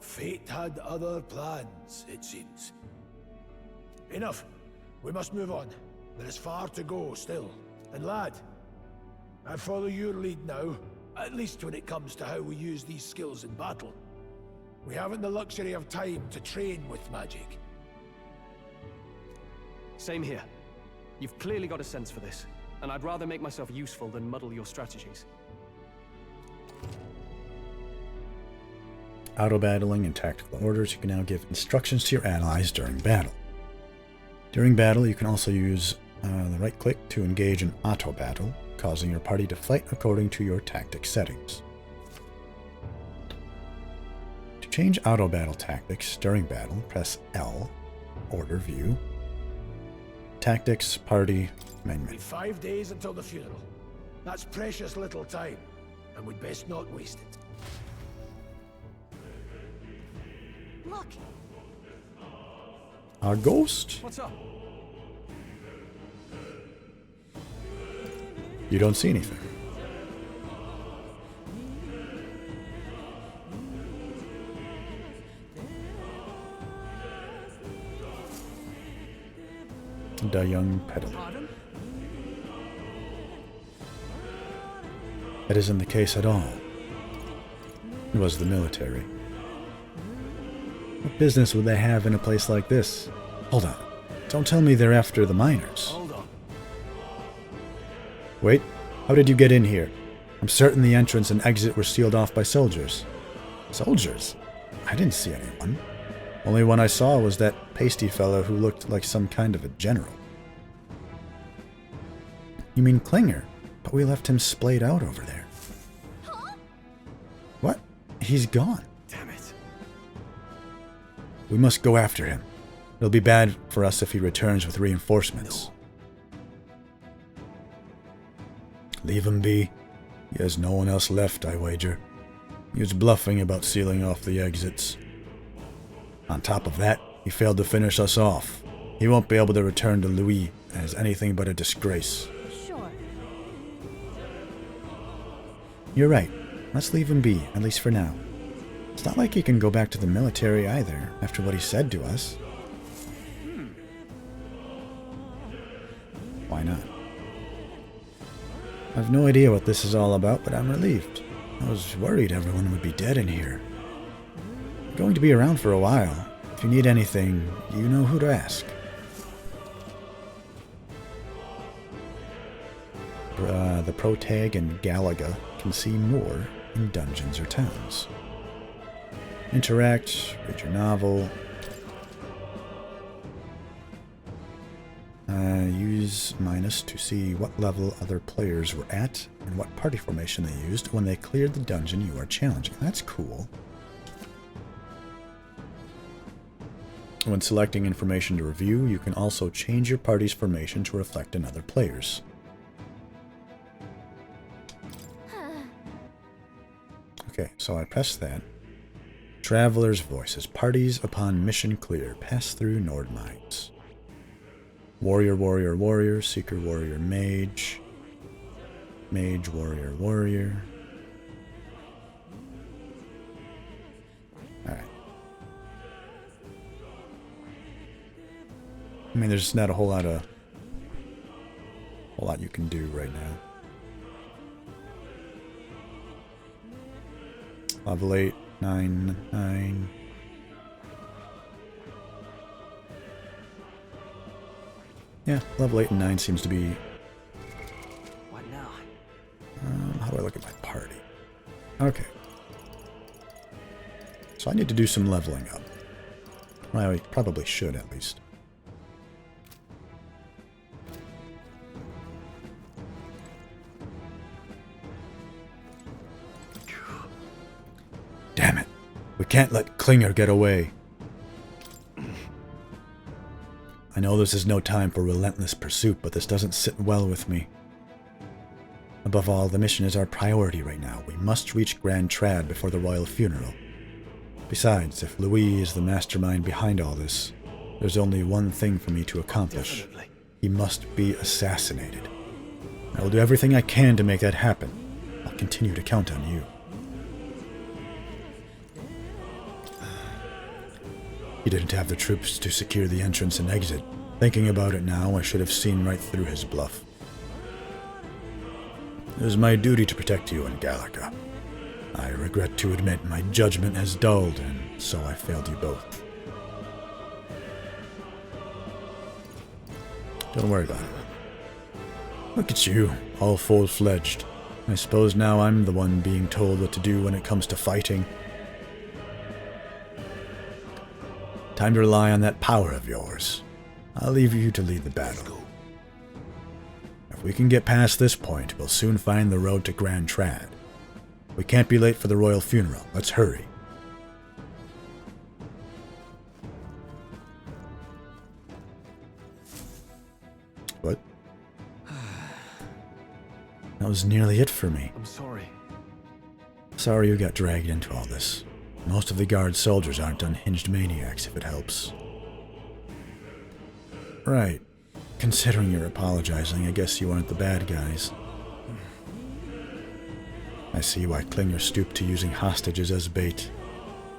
Fate had other plans, it seems. Enough. We must move on. There is far to go still. And lad, I follow your lead now, at least when it comes to how we use these skills in battle. We haven't the luxury of time to train with magic. Same here. You've clearly got a sense for this, and I'd rather make myself useful than muddle your strategies. Auto-battling and tactical orders. You can now give instructions to your allies during battle. During battle, you can also use the right-click to engage in auto-battle, causing your party to fight according to your tactic settings. To change auto-battle tactics during battle, press L, Order View, Tactics, Party, Main menu. 5 days until the funeral. That's precious little time, and we'd best not waste it. Look, A ghost? What's up? You don't see anything. The young peddler. Pardon? That isn't the case at all. It was the military. What business would they have in a place like this? Hold on. Don't tell me they're after the miners. Hold on. Wait, how did you get in here? I'm certain the entrance and exit were sealed off by soldiers. Soldiers? I didn't see anyone. Only one I saw was that pasty fellow who looked like some kind of a general. You mean Klinger? But we left him splayed out over there. What? He's gone. Damn it. We must go after him. It'll be bad for us if he returns with reinforcements. Leave him be. He has no one else left, I wager. He was bluffing about sealing off the exits. On top of that, he failed to finish us off. He won't be able to return to Louis as anything but a disgrace. sure. You're right. Let's leave him be, at least for now. It's not like he can go back to the military either, after what he said to us. Why not? I have no idea what this is all about, but I'm relieved. I was worried everyone would be dead in here. I'm going to be around for a while. If you need anything, you know who to ask. The Protag and Galaga can see more in dungeons or towns. Interact, read your novel. Use minus to see what level other players were at and what party formation they used when they cleared the dungeon you are challenging. That's cool. When selecting information to review, you can also change your party's formation to reflect another player's. Okay, so I press that. Traveler's Voices. Parties upon mission clear. Pass through Nord Mines. Warrior, warrior, warrior. Seeker, warrior, mage. Mage, warrior, warrior. Alright. I mean, there's not a whole lot you can do right now. Level 8, 9, 9. Yeah, level 8 and 9 seems to be... What now? how do I look at my party? Okay. So I need to do some leveling up. Well, I probably should, at least. Damn it. We can't let Klinger get away. I know this is no time for relentless pursuit, but this doesn't sit well with me. Above all, the mission is our priority right now. We must reach Grand Trad before the royal funeral. Besides, if Louis is the mastermind behind all this, there's only one thing for me to accomplish. Definitely. He must be assassinated. I will do everything I can to make that happen. I'll continue to count on you. He didn't have the troops to secure the entrance and exit. Thinking about it now, I should have seen right through his bluff. It was my duty to protect you and Galaga. I regret to admit my judgment has dulled, and so I failed you both. Don't worry about it. Look at you, all full-fledged. I suppose now I'm the one being told what to do when it comes to fighting. Time to rely on that power of yours. I'll leave you to lead the battle. If we can get past this point, we'll soon find the road to Grand Trad. We can't be late for the royal funeral. Let's hurry. What? That was nearly it for me. I'm sorry. Sorry you got dragged into all this. Most of the guard soldiers aren't unhinged maniacs, if it helps. Right. Considering you're apologizing, I guess you aren't the bad guys. I see why Klinger stooped to using hostages as bait.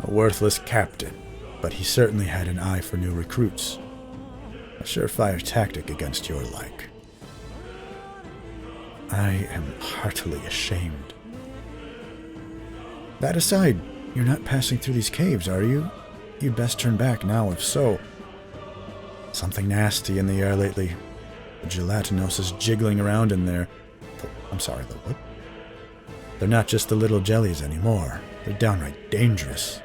A worthless captain, but he certainly had an eye for new recruits. A surefire tactic against your like. I am heartily ashamed. That aside, you're not passing through these caves, are you? You'd best turn back now, if so. Something nasty in the air lately. The gelatinos is jiggling around in there. I'm sorry, the what? They're not just the little jellies anymore. They're downright dangerous.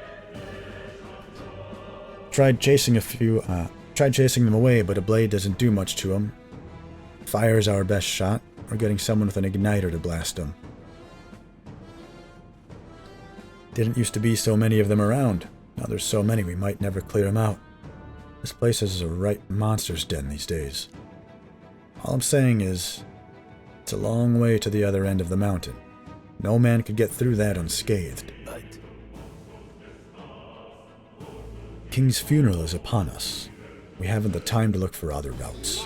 Tried chasing them away, but a blade doesn't do much to them. Fire is our best shot, or getting someone with an igniter to blast them. Didn't used to be so many of them around. Now there's so many we might never clear them out. This place is a right monster's den these days. All I'm saying is, it's a long way to the other end of the mountain. No man could get through that unscathed. Right. King's funeral is upon us. We haven't the time to look for other routes.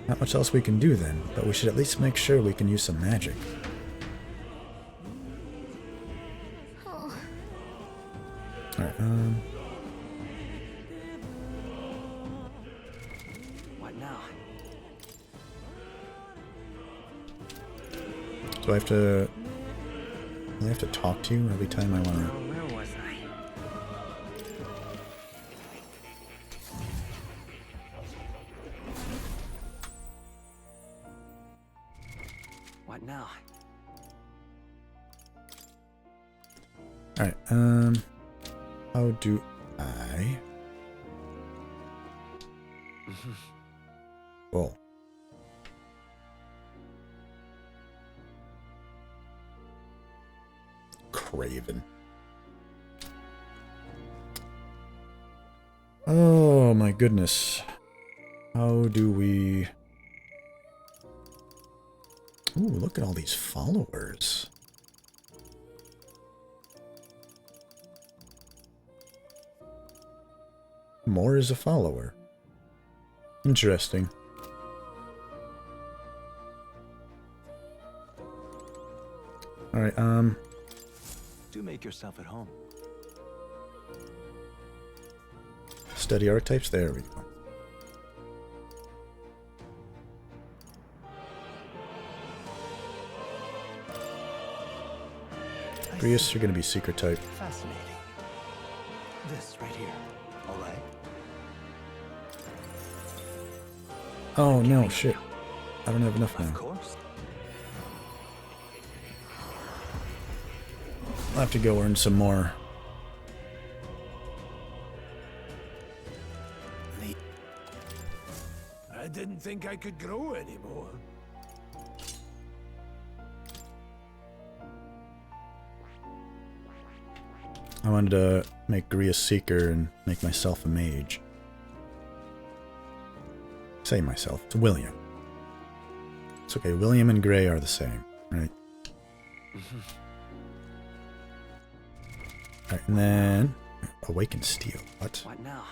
Not much else we can do then, but we should at least make sure we can use some magic. Alright, What now? do I have to... Do I have to talk to you every time I want to... Where was I? What now? Alright, how do I... Whoa. Craven. Oh my goodness. How do we... Ooh, look at all these followers. More is a follower. Interesting. Alright, Do make yourself at home. study archetypes, there we go. Grius, you're gonna be secret type. Fascinating. This right here. All right. Oh no, shit. I don't have enough Of now. course. I'll have to go earn some more. I didn't think I could grow anymore. I wanted to make Grius Seeker and make myself a mage. Say myself, it's William. It's okay, William and Gray are the same, right? Alright, and then... Awaken Steel, what? What now?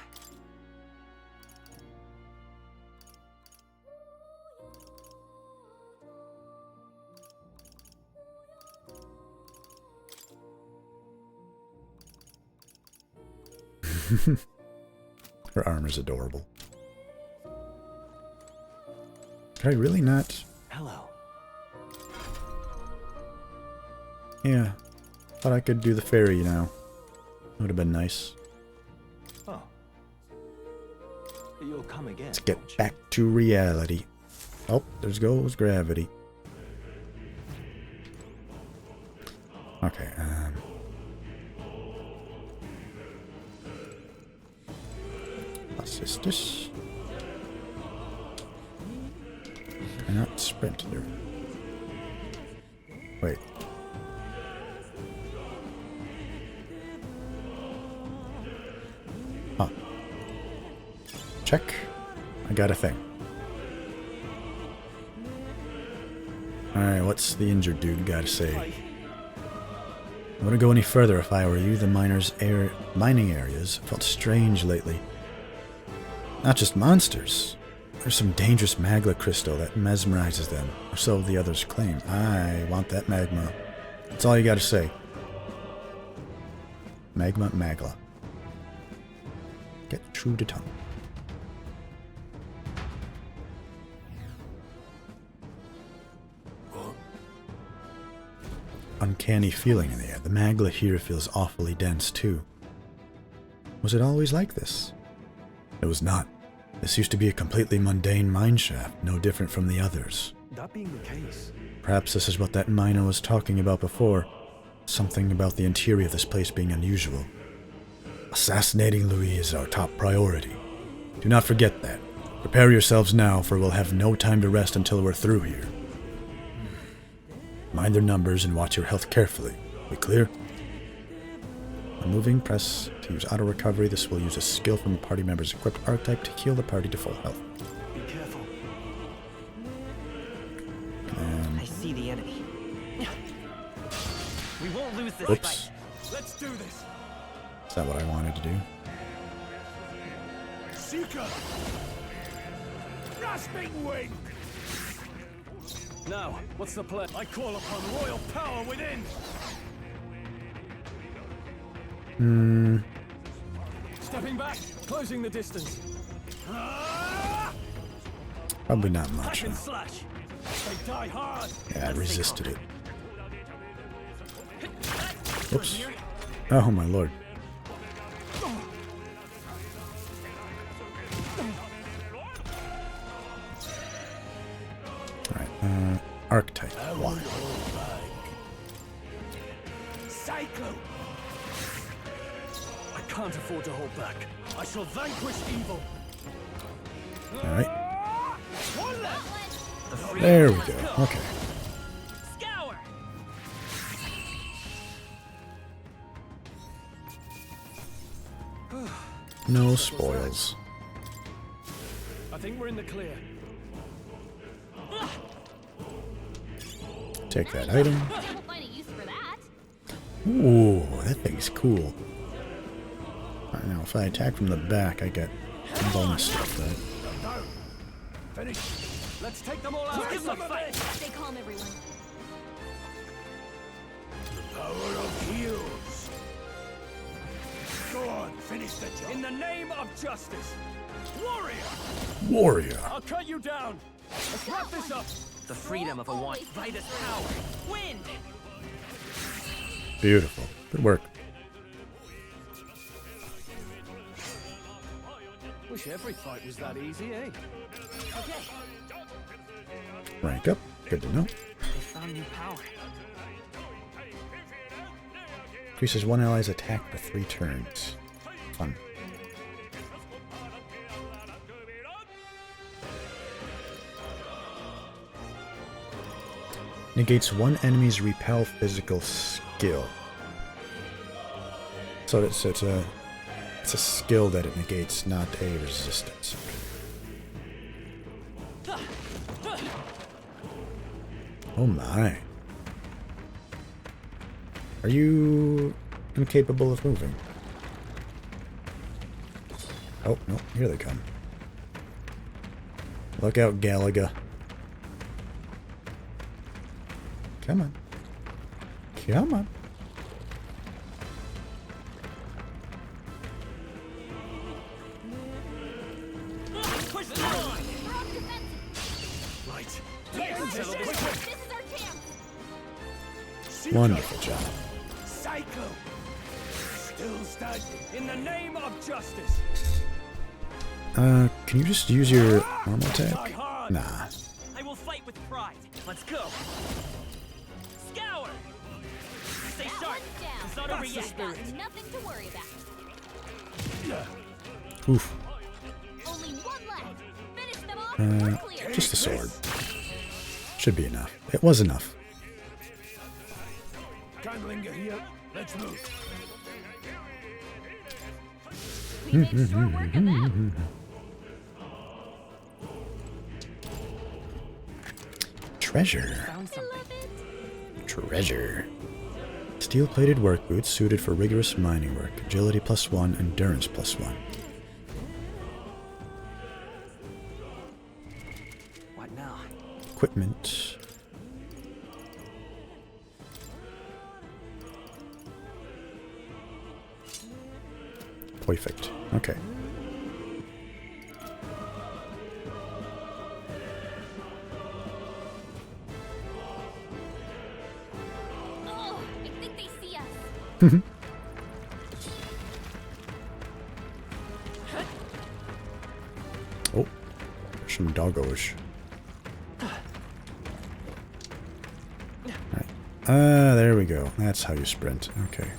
Her armor's adorable. Could I really not? Hello. Yeah. Thought I could do the fairy now. Would have been nice. Oh. You'll come again. Let's won't get you? back to reality. Oh, there goes gravity. Okay, what's this? Cannot sprint through. Wait. Huh. Check. I got a thing. Alright, what's the injured dude gotta say? I wouldn't go any further if I were you. The mining areas felt strange lately. Not just monsters. There's some dangerous magma crystal that mesmerizes them, or so the others claim. I want that magma. That's all you gotta say. Magla. Get true to tongue. Uncanny feeling in the air. The magla here feels awfully dense too. Was it always like this? It was not. This used to be a completely mundane mine shaft, no different from the others. That being the case, Perhaps this is what that miner was talking about before. Something about the interior of this place being unusual. Assassinating Louis is our top priority. Do not forget that. Prepare yourselves now, for we'll have no time to rest until we're through here. Mind their numbers and watch your health carefully. We clear? When moving, press to use auto recovery. This will use a skill from a party member's equipped archetype to heal the party to full health. be careful. I see the enemy. We won't lose this Oops. fight. Let's do this. Is that what I wanted to do? Seeker! Grasping wing! Now, what's the plan? I call upon royal power within. Stepping back, closing the distance. Probably not much. Hack and slash. They die hard. Yeah, I resisted it. Oops. Oh my lord. Alright, archetype. Why? Cyclone! I can't afford to hold back. I shall vanquish evil. Alright. One left! There we go. Okay. Scour! No spoils. I think we're in the clear. Take that item. We'll find a use for that. Ooh, that thing's cool. Alright, now if I attack from the back, I get bonus stuff, right? Finish! Let's take them all out. Give them a fight! Stay calm, everyone. Power of heals! Go on, finish the job! In the name of justice. Warrior! Warrior! I'll cut you down. Let's wrap this up. The freedom of a want. Vitus power. Wind! Beautiful. Good work. Wish every fight was that easy, eh? Okay, Rank up. Good to know. they found new power. Increases one ally's attack for 3 turns. Fun. Negates one enemy's repel physical skill. So it's a skill that it negates, not a resistance. Oh my. Are you incapable of moving? Oh, no, here they come. Look out, Galaga. Come on. Come on. Push them on! Right. This is our chance. Wonderful job. Cyclone! Still standing. In the name of justice. Can you just use your normal Die attack? hard. Nah. I Let's go. Scour. Stay That sharp. one's down. It's not over That's the yet. spirit. Got nothing to worry about. Oof. Only one left. Finish them off. We're clear. Just a sword. Should be enough. It was enough. Can't linger here. Let's move. We make short work of them. Treasure. Found something. Treasure. Steel-plated work boots suited for rigorous mining work. Agility +1, endurance +1. What now? Equipment. Perfect. Okay. Oh, I think they see us. Oh, there's some doggos. Right. There we go. That's how you sprint. Okay.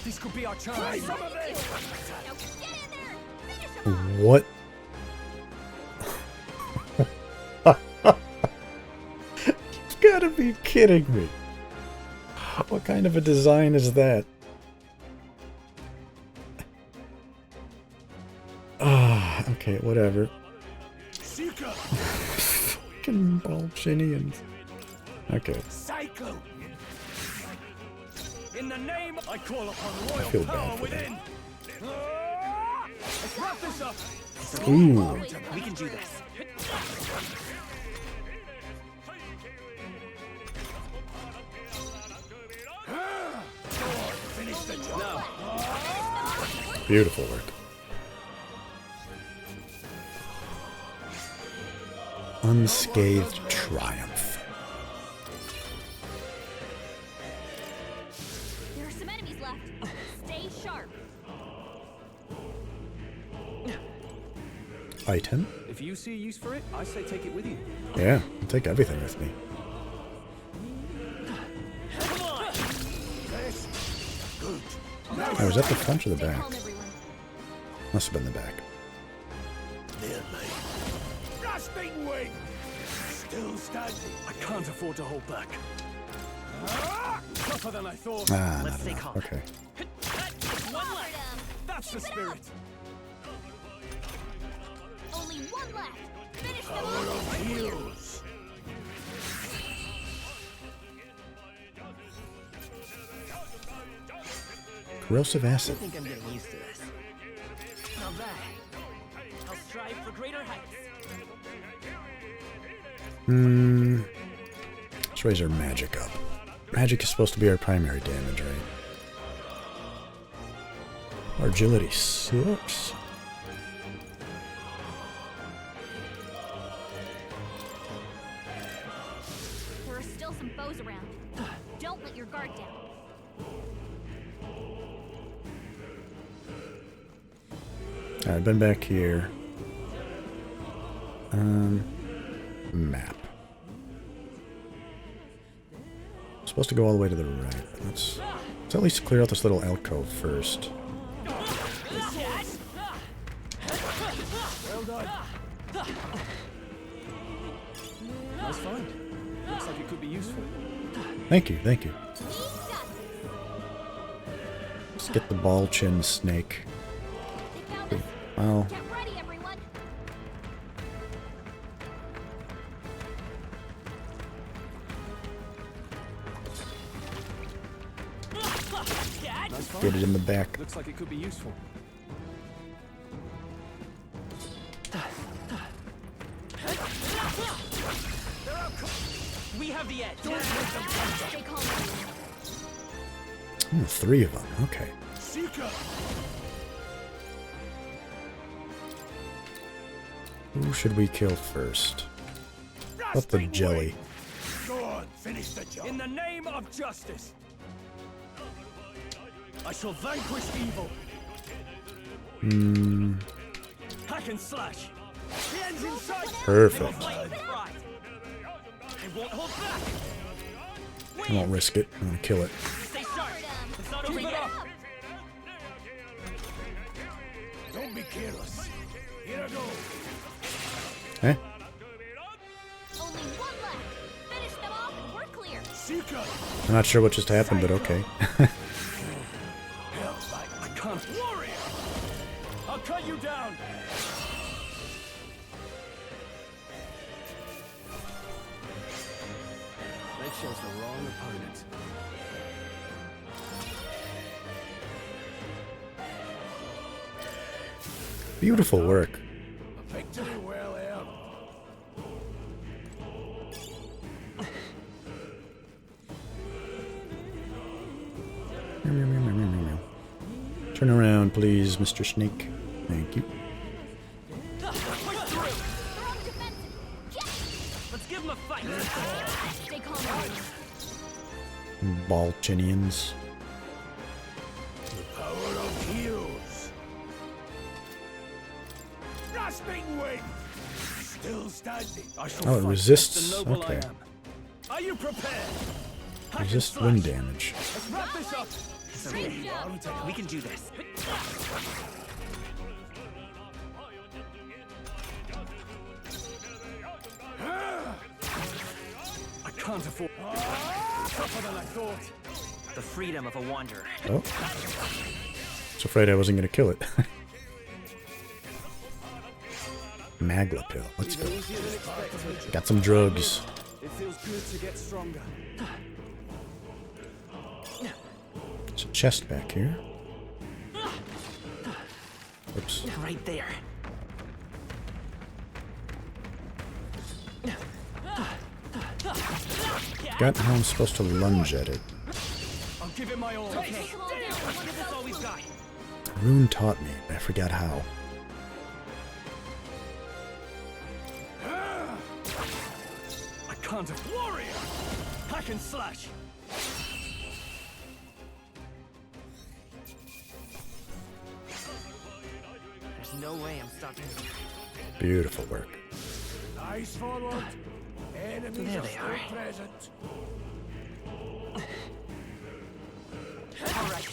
This could be our chance. Now get in there. Finish them off. What? You gotta be kidding me. What kind of a design is that? Ah, okay, whatever. Seeker. Fucking Balchinians. Okay, Cycle. In the name, I call upon I royal feel power bad for within. Let's wrap this up. them. Ooh. We can do this. Finish the job. No. Beautiful work. Unscathed triumph. There are some enemies left. Stay sharp. Item? If you see a use for it, I say take it with you. Yeah, I'll take everything with me. Come on. This. Good. I was at the front or the Stay back? calm, everyone. Must have been the back. There, mate. Grasping wing. Still standing. I can't afford to hold back. Tougher than I thought. Ah, Let's not stay enough. calm. Okay. One left. That's the spirit. Only one left. Finish them off. Heals. Corrosive I acid. think I'm getting used to this. Not bad. I'll strive for greater heights. Let's raise our magic up. Magic is supposed to be our primary damage, right? Our agility sucks. There are still some foes around. Don't let your guard down. Alright, been back here. Map. Supposed to go all the way to the right. Let's at least clear out this little alcove first. Well done. Nice find. Looks like it could be useful. Thank you, thank you. We got this. Let's get the ball chin snake. They found us. Well, Get ready, everyone. Nice find. get it in the back. Looks like it could be useful. We have the edge. Stay calm, everyone. Ooh, 3 of them. Okay. Seeker. Who should we kill first? What the Grasping jelly? wing. Go on. Finish the job. In the name of justice, I shall vanquish evil. Hack and slash. The end's in sight. Perfect. Fight with pride. I won't hold back. I won't risk it. I'm gonna kill it. Stay sharp. It's not over yet. Don't be careless. Here I go. Eh? Only one left. Finish them off and we're clear. Seeker. I'm not sure what just happened, but okay. I can't. Warrior! I'll cut you down. They chose the wrong opponent. Beautiful work. A victory well earned. Turn around, please, Mr. Snake. Thank you. Let's give him a fight. Stay calm. Balchinians. The power of heroes. Grasping wind. Still standing. I shall Oh, it fight resists. as the noble Okay. I am. Are you prepared? Hack and Resist slash. wind damage. Let's wrap this up. We can do this. I can't afford. Tougher than I thought. The freedom of a wanderer. Oh. Was afraid I wasn't gonna kill it. Magla pill. Let's go. Got some drugs. It feels good to get stronger. There's a chest back here. Oops. Right there. Got how I'm supposed to lunge at it. I'll give it my all. Okay. Give this all we've got. Rune taught me, but I forgot how. I can't. Warrior! Hack and slash. There's no way I'm stopping. Beautiful work. Eyes forward. Enemies There are they still are. present. All right.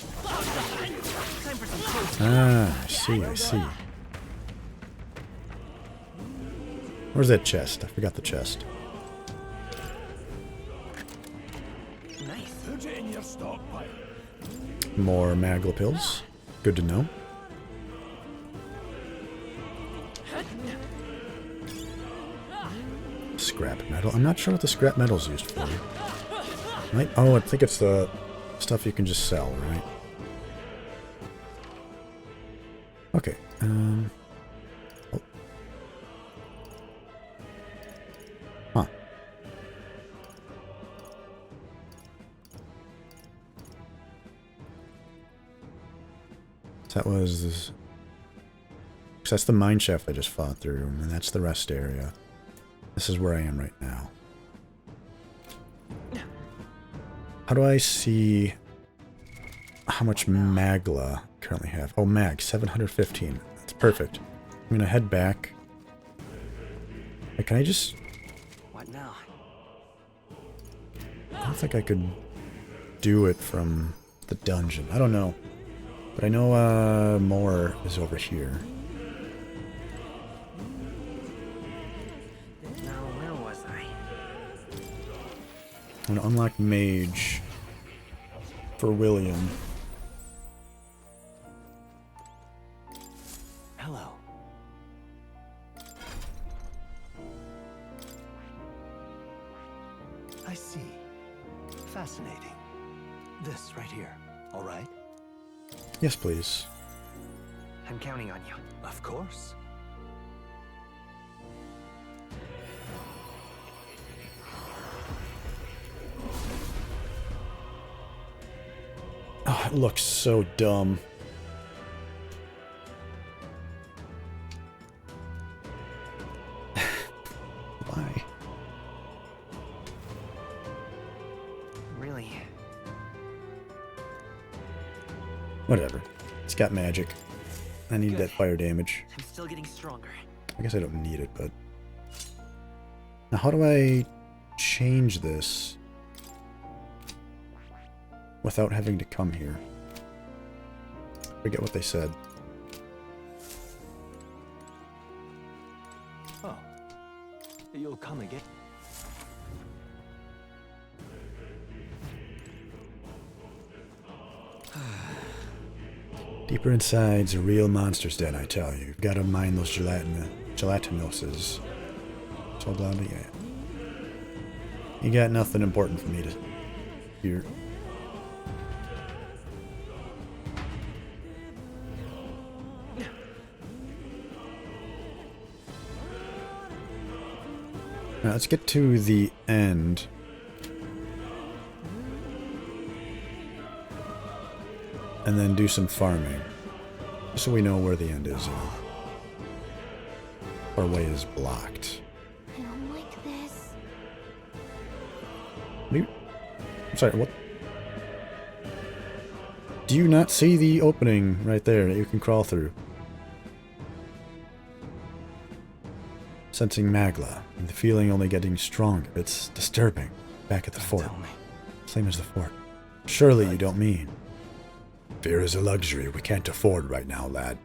Time for some close. Ah, I see, I see. Where's that chest? I forgot the chest. Nice. Put it in your stockpile. More Magla pills. Good to know. Scrap metal. I'm not sure what the scrap metal's used for. Right? Oh, I think it's the stuff you can just sell, right? Okay. Oh. Huh. That was this. 'Cause that's the mine shaft I just fought through, and that's the rest area. This is where I am right now. How do I see how much Magla I currently have? Oh, Mag, 715. That's perfect. I'm gonna head back. Wait, can I just... What now? I don't think I could do it from the dungeon. I don't know. But I know more is over here. Now, where was I? I'm gonna unlock Mage for William. Hello. I see. Fascinating. This right here, all right? Yes, please. I'm counting on you. Of course. Oh, it looks so dumb. Why? Really? Whatever. It's got magic. I need that fire damage. I'm still getting stronger. I guess I don't need it, but... Now, how do I change this without having to come here? Forget what they said. Oh. You'll come again. Deeper inside's a real monster's den, I tell you. You've got to mind those gelatinoses. So blah blah, yeah. You got nothing important for me to hear. Now let's get to the end. And then do some farming. Just so we know where the end is. You know. Our way is blocked. I don't like this. I'm sorry, what? Do you not see the opening right there that you can crawl through? Sensing Magla, and the feeling only getting stronger. It's disturbing. Back at the fort. Same as the fort. Surely you don't mean. Fear is a luxury we can't afford right now, lad.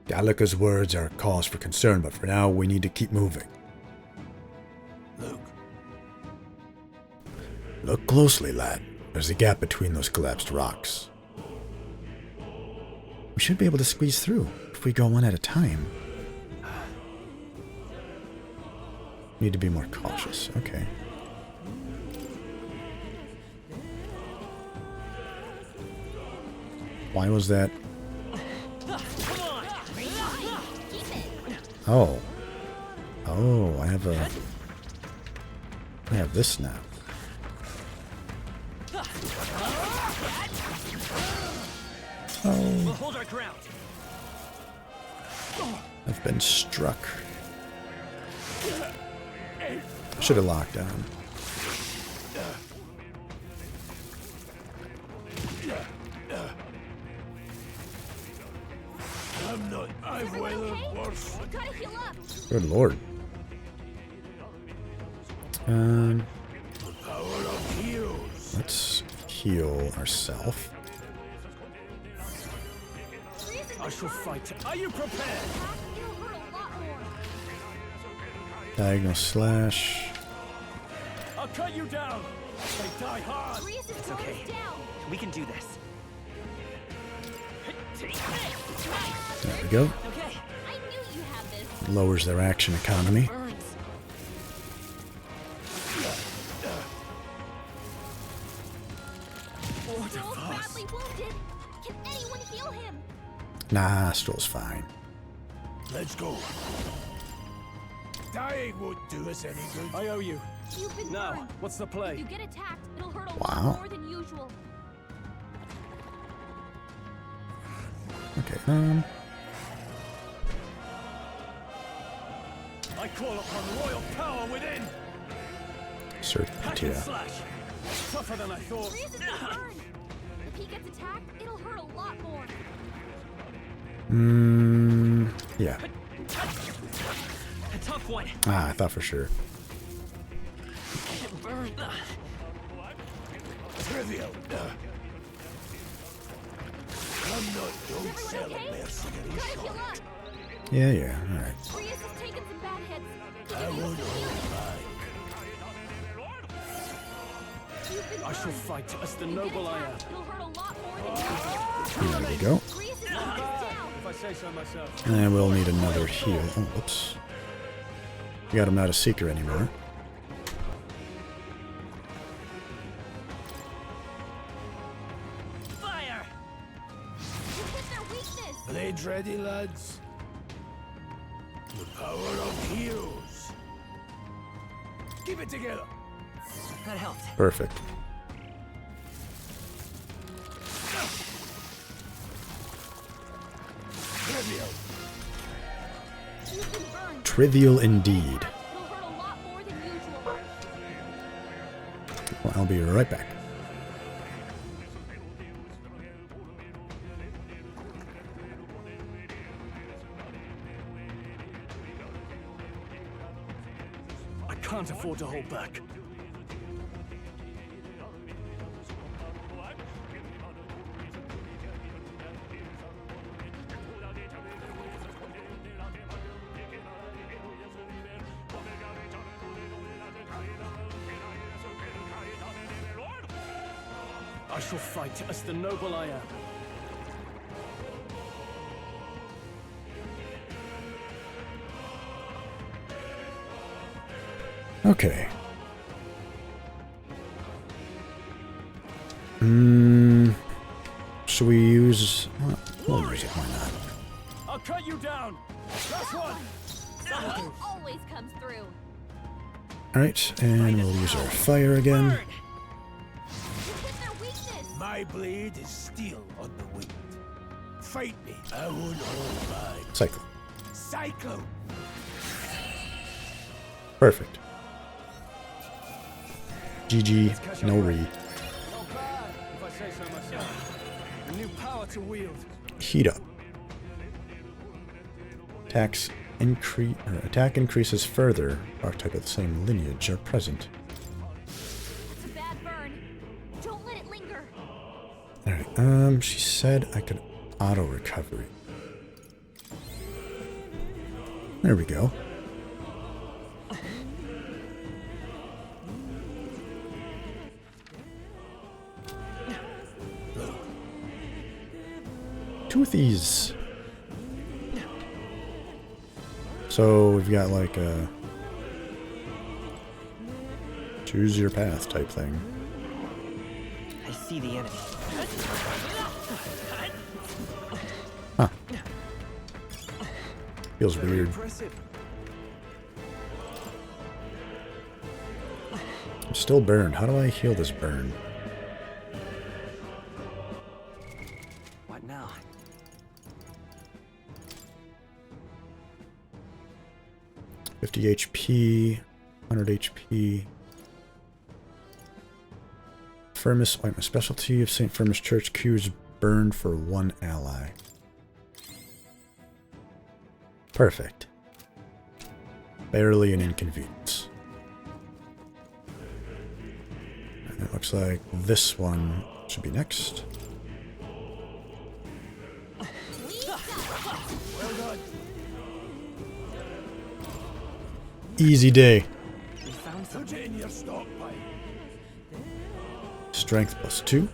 Gallica's words are a cause for concern, but for now we need to keep moving. Look closely, lad. There's a gap between those collapsed rocks. We should be able to squeeze through if we go one at a time. Need to be more cautious. Okay. Why was that? Oh. Oh, I have this now. Oh. Hold our ground. I've been struck. Should have locked down. I've weathered worse. Gotta heal up. Good lord. Let's heal ourselves. I shall fight. Are you prepared? It'll hurt a lot more. Diagonal slash. I'll cut you down. They die hard. It's okay. We can do this. There we go. Okay. I knew you had this. Lowers their action economy. Stroll's badly wounded. Can anyone heal him? Nah, Stroll's fine. Let's go. Dying won't do us any good. I owe you. You've been Now, burned. what's the If play? you get attacked, it'll hurt a Wow. lot more than usual. Okay, I call upon royal power within. Hack and Serpentia. slash. Tougher than I thought. Breeze is burned. If he gets attacked, it'll hurt a lot more. Yeah. A tough one. Ah, I thought for sure. Burn. Trivial. I'm not don't sell a mercenary Gotta shot. heal up. Yeah, yeah, alright. Breeze has taken some bad hits. I won't hold back. You've been I shall burned. fight as the If you get noble I am. attacked, it'll hurt a lot more than usual. There we go. Breeze is down. If I say so myself. And we'll need another heal. Oh, whoops. We got him not a seeker anymore. Fire! You hit their weakness. Blades ready, lads. The power of heroes. Keep it together. That helped. Perfect. Trivial. You've been burned. Trivial indeed. It'll hurt a lot more than usual. Well, I'll be right back. can't afford to hold back. I shall fight as the noble I am. Okay. Should we use... We'll use it, why not? I'll cut you down! Last one! It always comes through. Alright, and we'll use our fire again. You hit their weakness. My blade is steel on the wind. Fight me. I won't hold back. Cycle. Cyclone. Perfect. GG, no re. Not bad, if I say so myself. A new power to wield. Heat up. Attack increases further. Archetype of the same lineage are present. It's a bad burn. Don't let it linger. Alright, she said I could auto recovery. There we go. Toothies. So we've got like a choose your path type thing. I see the enemy. Huh. Feels Very weird. impressive. I'm still burned. How do I heal this burn? What now? $50 HP, 100 HP. Firmus, my specialty of St. Firmus Church cures burn for one ally. Perfect. Barely an inconvenience. And it looks like this one should be next. Easy day. We found Put it in your stockpile. Strength +2.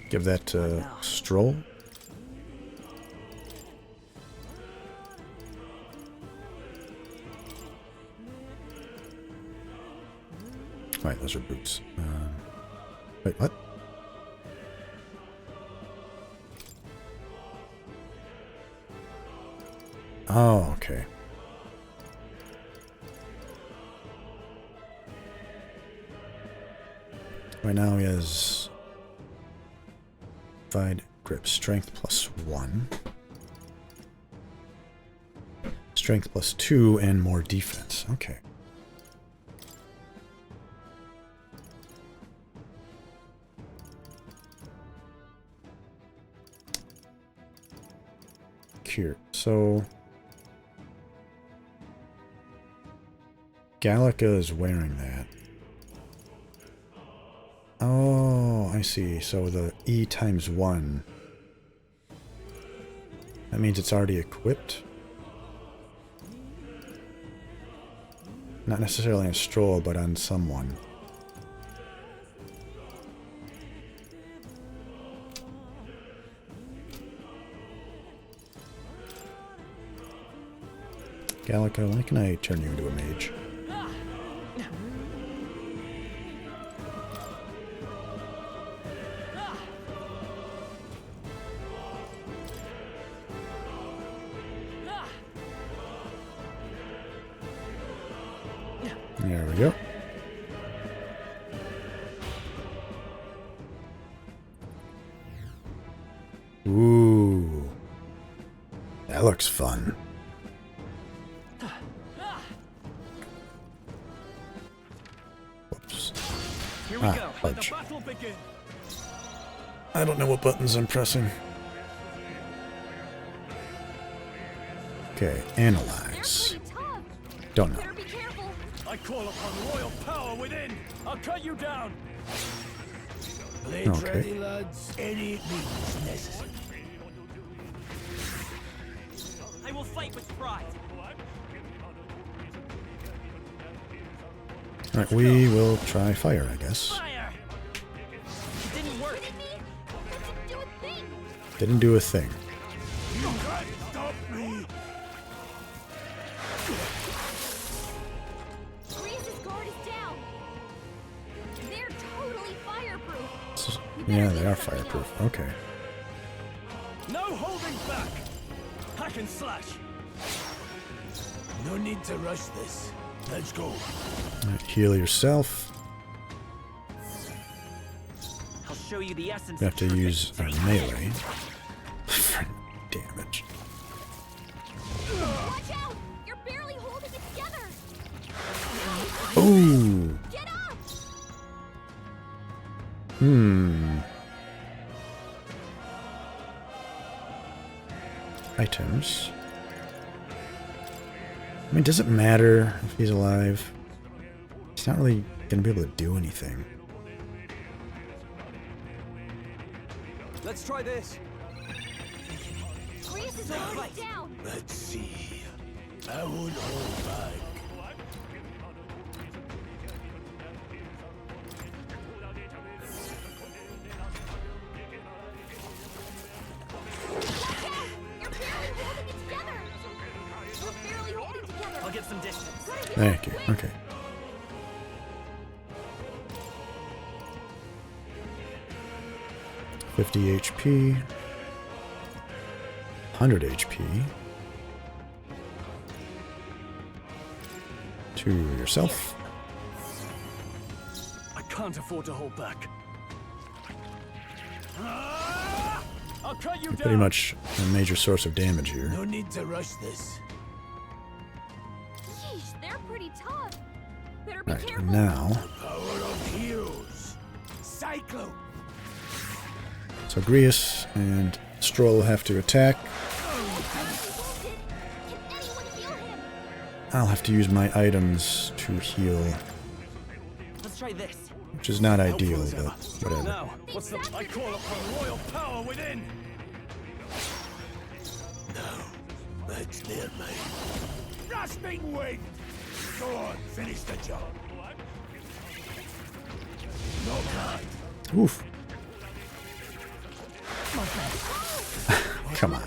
Give that to Stroll. Right, those are boots. Wait, what? Oh, okay. Right now he has Fide grip, strength +1, strength +2, and more defense. Okay. Cure. So Gallica is wearing that. Oh, I see. So the E times 1. That means it's already equipped. Not necessarily on Stroll, but on someone. Gallica, when can I turn you into a mage? There we go. Ooh. That looks fun. Whoops. Here we go. Let the fudge. battle begin. I don't know what buttons I'm pressing. Okay, They're analyze. pretty tough. Don't know. Better be careful. I call upon royal power within. I'll cut you down. Blades Okay. ready, lads. Any means necessary. I will fight with pride. Alright, we will try fire, I guess. Fire! It didn't work. Didn't do a thing. You can't stop me. Grease's guard is down. They're totally fireproof. Yeah, they are fireproof. Okay. No holding back. Hack and slash. No need to rush this. Let's go. Alright, heal yourself. I'll show you the essence. We have to of use our perfect melee for damage. Watch out! You're barely holding it together. Ooh. Get up! Items. I mean, does it matter if he's alive? He's not really gonna be able to do anything. Let's try this. Grease's guard is down. Let's see. I won't hold back. You're barely holding it together. We're barely holding together. I'll get some distance. Thank you. Okay. $50 HP. 100 HP. To yourself. I can't afford to hold back. I'll cut you down. Pretty much a major source of damage here. No need to rush this. Yeesh, they're pretty tough. Better be Alright, careful. now. Power of heroes. Cyclone. So Grius and Stroll have to attack. I'll have to use my items to heal, Let's try this. which is not ideal, but whatever. Now, what's the... I call upon royal power within. That's their mate. Rasping wind. Go on, finish the job. No hard. Oof. Come on.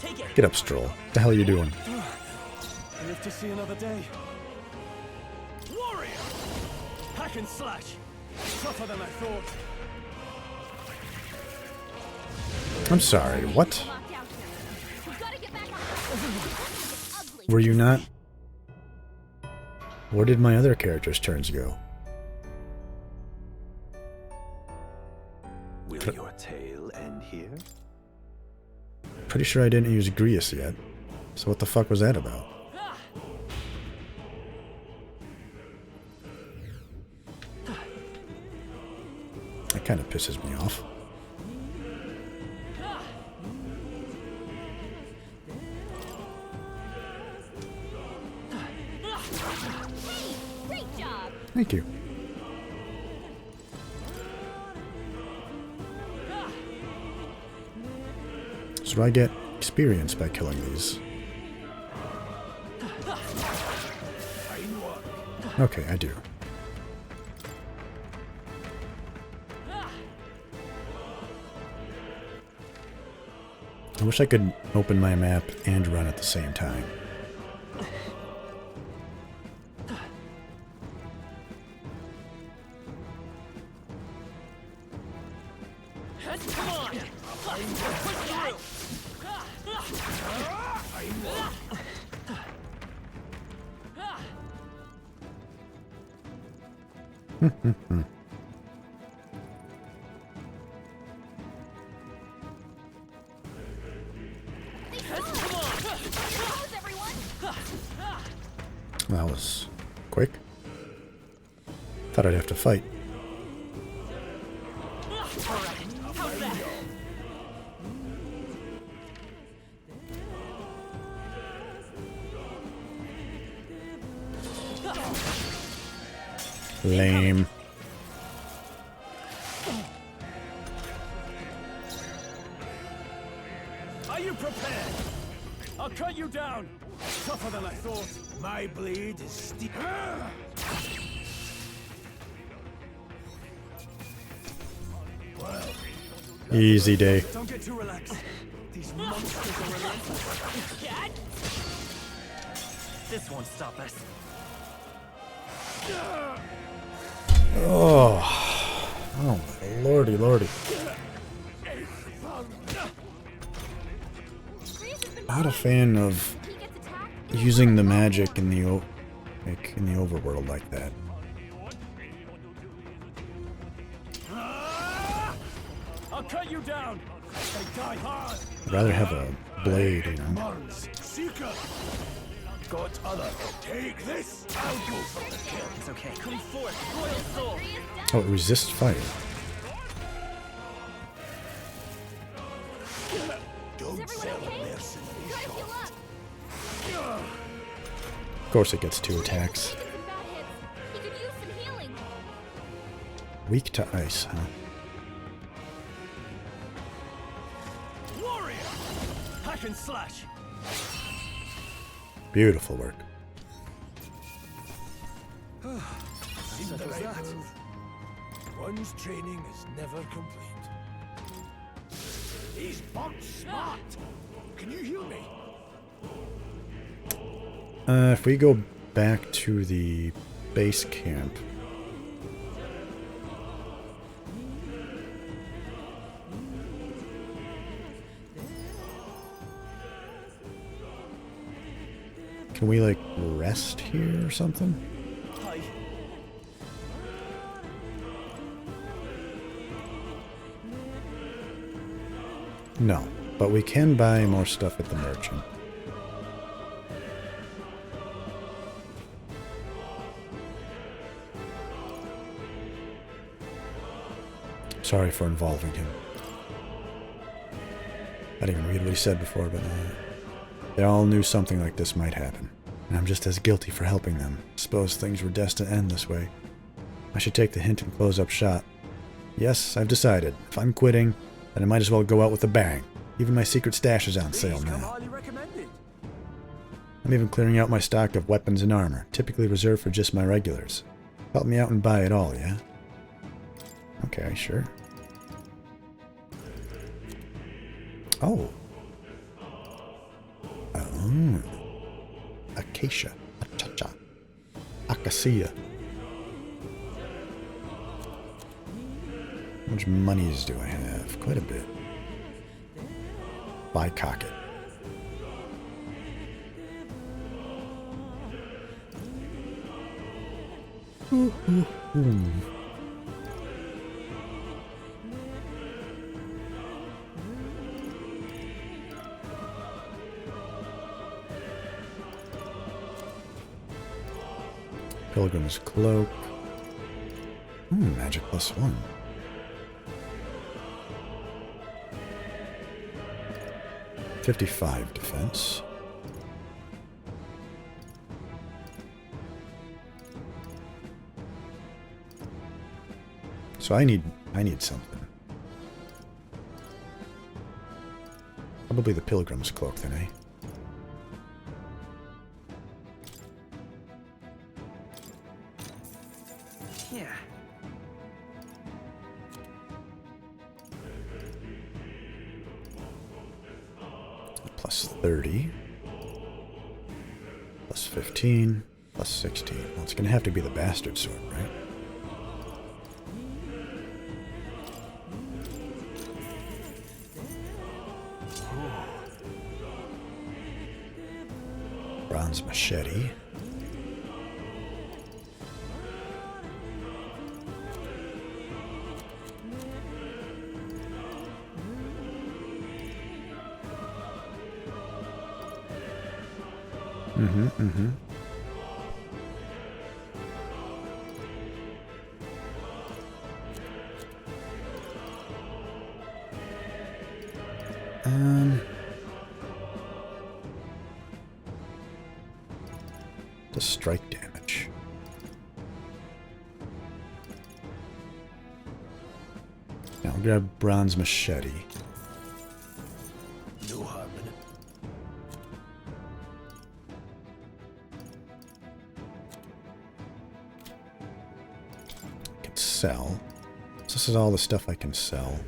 Take it. Get up, Stroll. What the hell are you doing? I live to see another day. Warrior! Hack and slash. Tougher than I thought. I'm sorry, what? Locked out here. We've got to get back on track. Ugly. Were you not? Where did my other characters' turns go? Will your tale end here? Pretty sure I didn't use Grius yet. So what the fuck was that about? That kind of pisses me off. Great job. Thank you. So do I get experience by killing these? Okay, I do. I wish I could open my map and run at the same time. Come on. Push through. Close, everyone. That was quick. Thought I'd have to fight. How's that? Lame. Are you prepared? I'll cut you down. Tougher than I thought. My blade is steep. Easy day. Don't get too relaxed. These monsters are relentless. Cat? This won't stop us. Oh. Oh, my lordy, lordy. Not a fan of using the magic in the overworld like that. I'll cut you down. They die hard. I'd rather have a blade, you know. Mons, Seeker. Got other. Take this. I'll go for the kill. It's okay. Come forth, royal soul. Oh, it resists fire. Don't sell a mercenary shot. Of course it gets 2 attacks. He could use some healing. Weak to ice, huh? Warrior! Hack and slash. Beautiful work. Seemed the right move. One's training is never complete. These bombs smart. Can you heal me? If we go back to the base camp. Can we, like, rest here or something? Hi. No, but we can buy more stuff at the merchant. Sorry for involving him. I didn't even read what he said before, but they all knew something like this might happen. And I'm just as guilty for helping them. Suppose things were destined to end this way. I should take the hint and close up shop. Yes, I've decided. If I'm quitting, then I might as well go out with a bang. Even my secret stash is on sale now. Highly recommended. I'm even clearing out my stock of weapons and armor, typically reserved for just my regulars. Help me out and buy it all, yeah? Okay, sure. Oh. Oh. Acacia. Achacha. Acacia. How much monies do I have? Quite a bit. Buy cocket. Pilgrim's Cloak. Magic +1. $55 defense. So I need something. Probably the Pilgrim's Cloak then, eh? Yeah. +30. +15. +16. Well, it's gonna have to be the Bastard Sword, right? Bronze Machete. Mm-hmm. The strike damage. I'll grab bronze machete. No harm in it. I can sell. So this is all the stuff I can sell.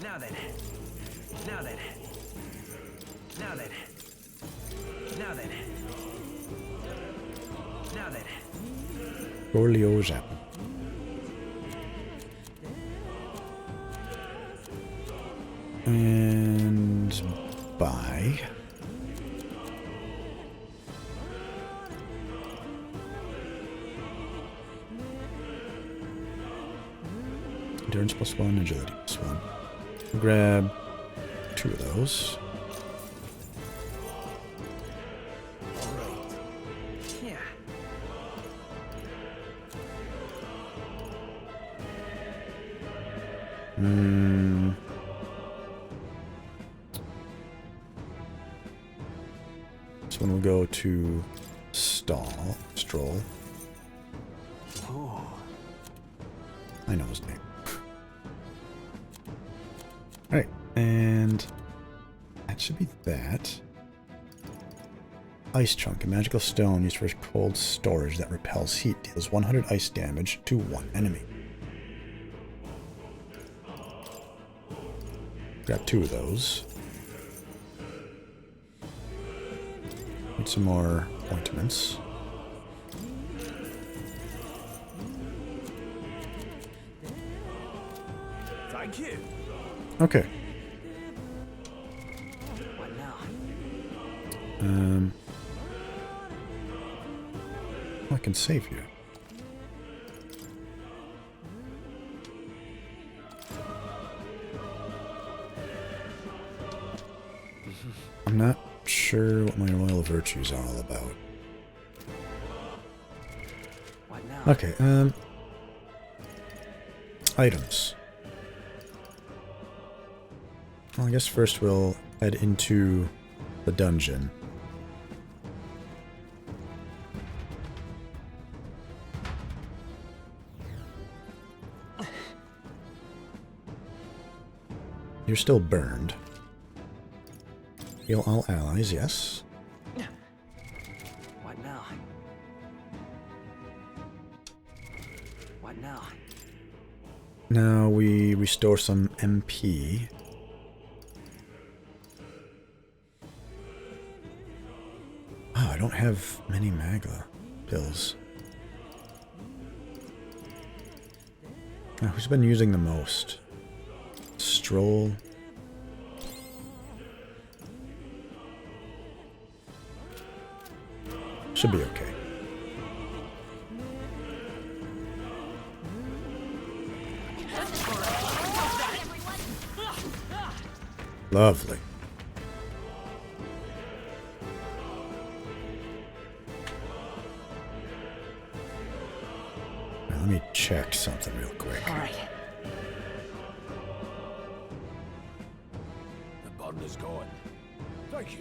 Now then. Now then. Now then. Now then. Now then. Gorlio's apple. And buy. Endurance +1, agility +1. I'll grab 2 of those. Yeah. This one will go to Stroll. Oh, I know his name. Alright, and that should be that. Ice Chunk, a magical stone used for cold storage that repels heat, deals 100 ice damage to one enemy. Grab 2 of those. Need some more ointments. Thank you. Okay. What now? I can save here. I'm not sure what my royal virtues are all about. What now? Okay, items. Well, I guess first we'll head into the dungeon. You're still burned. Heal all allies, yes. What now? What now? Now we restore some MP. Oh, I don't have many Magla pills. Now, who's been using the most? Stroll. Should be okay. Lovely. Now, let me check something real quick. All right. The burn is gone. Thank you.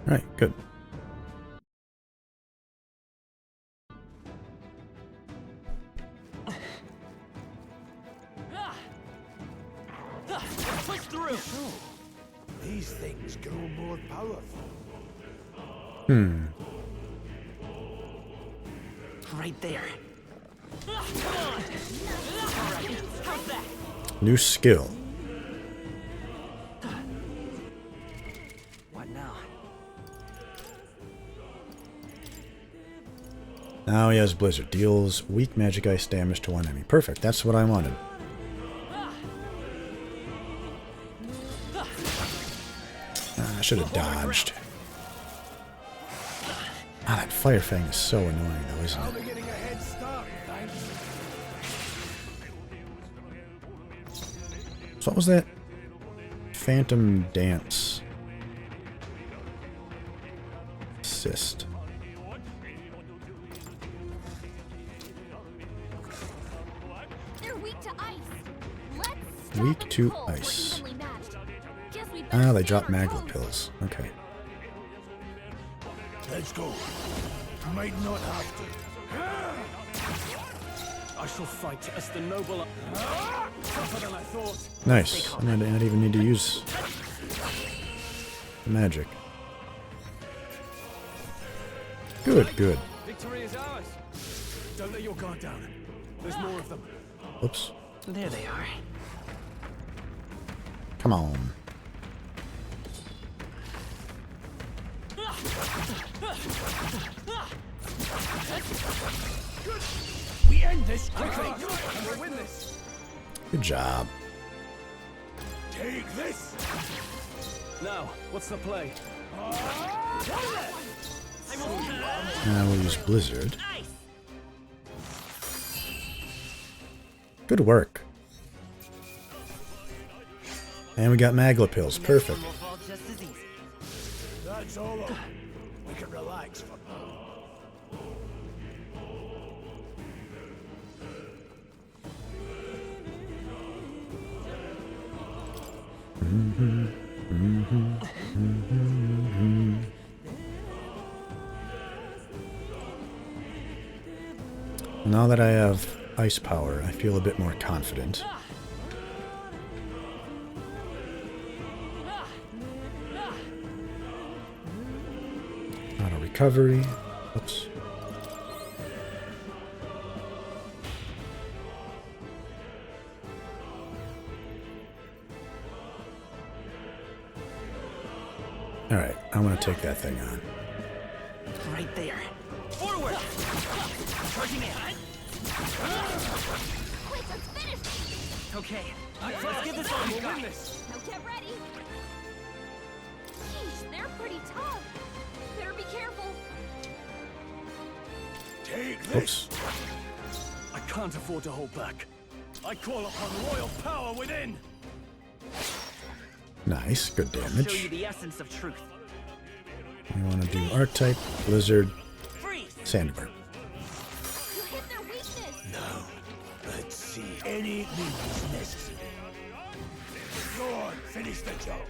Right, good. Push through. These things grow more powerful. Right there. All right. How's that? New skill. What now? Now he has Blizzard. Deals weak magic ice damage to one enemy. Perfect, that's what I wanted. I should have dodged. Ah, that Fire Fang is so annoying though, isn't it? Getting a head start, thanks. So what was that? Phantom Dance. Assist. They're weak to ice. Let's stop Weak them to cold or ice. evenly matched. Just Ah, they drop Magla pills. Okay. Let's go. Might not have to. I shall fight as the noble. Tougher than I thought. Nice. I not even need to use magic. Good, good. Victory is ours. Don't let your guard down. There's more of them. Oops. There they are. Come on. We end this quickly. And we'll win this. Good job. Take this. Now, what's the play? Now we'll use Blizzard. Good work. And we got Magla pills. Perfect. That's all over. We can relax for now. Now that I have ice power, I feel a bit more confident. Auto recovery. Oops. Alright, I want to take that thing on. Right there. Forward! Charging in. Quick, let's finish! Okay, let's get this on. We'll win this. Now get ready! Sheesh, they're pretty tough. Better be careful. Take this. Oops. I can't afford to hold back. I call upon royal power within. Nice, good Show you damage. the essence of truth. We want to do Archetype, Blizzard, Freeze! Sandworm. You hit their weakness! Now, let's see. Any means necessary. Go on, finish the job.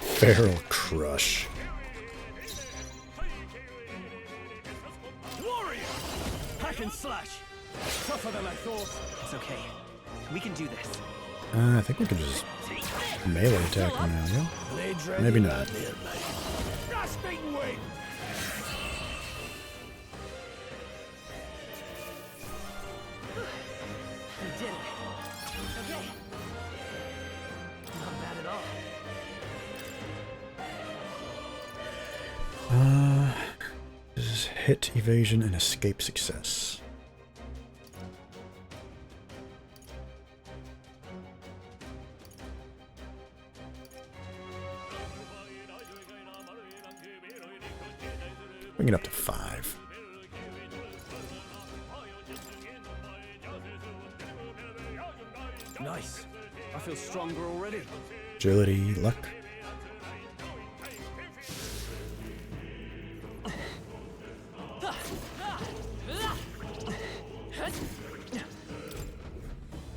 Feral Crush. Warrior! Hack and slash. Tougher than I thought. It's okay. We can do this. I think we could just melee attack him now, yeah? Blades ready. Maybe not. Right there, mate. Grasping wing. We did it. Okay. Not bad at all. This is hit, evasion, and escape success. Bring it up to 5. Nice. I feel stronger already. Agility, luck.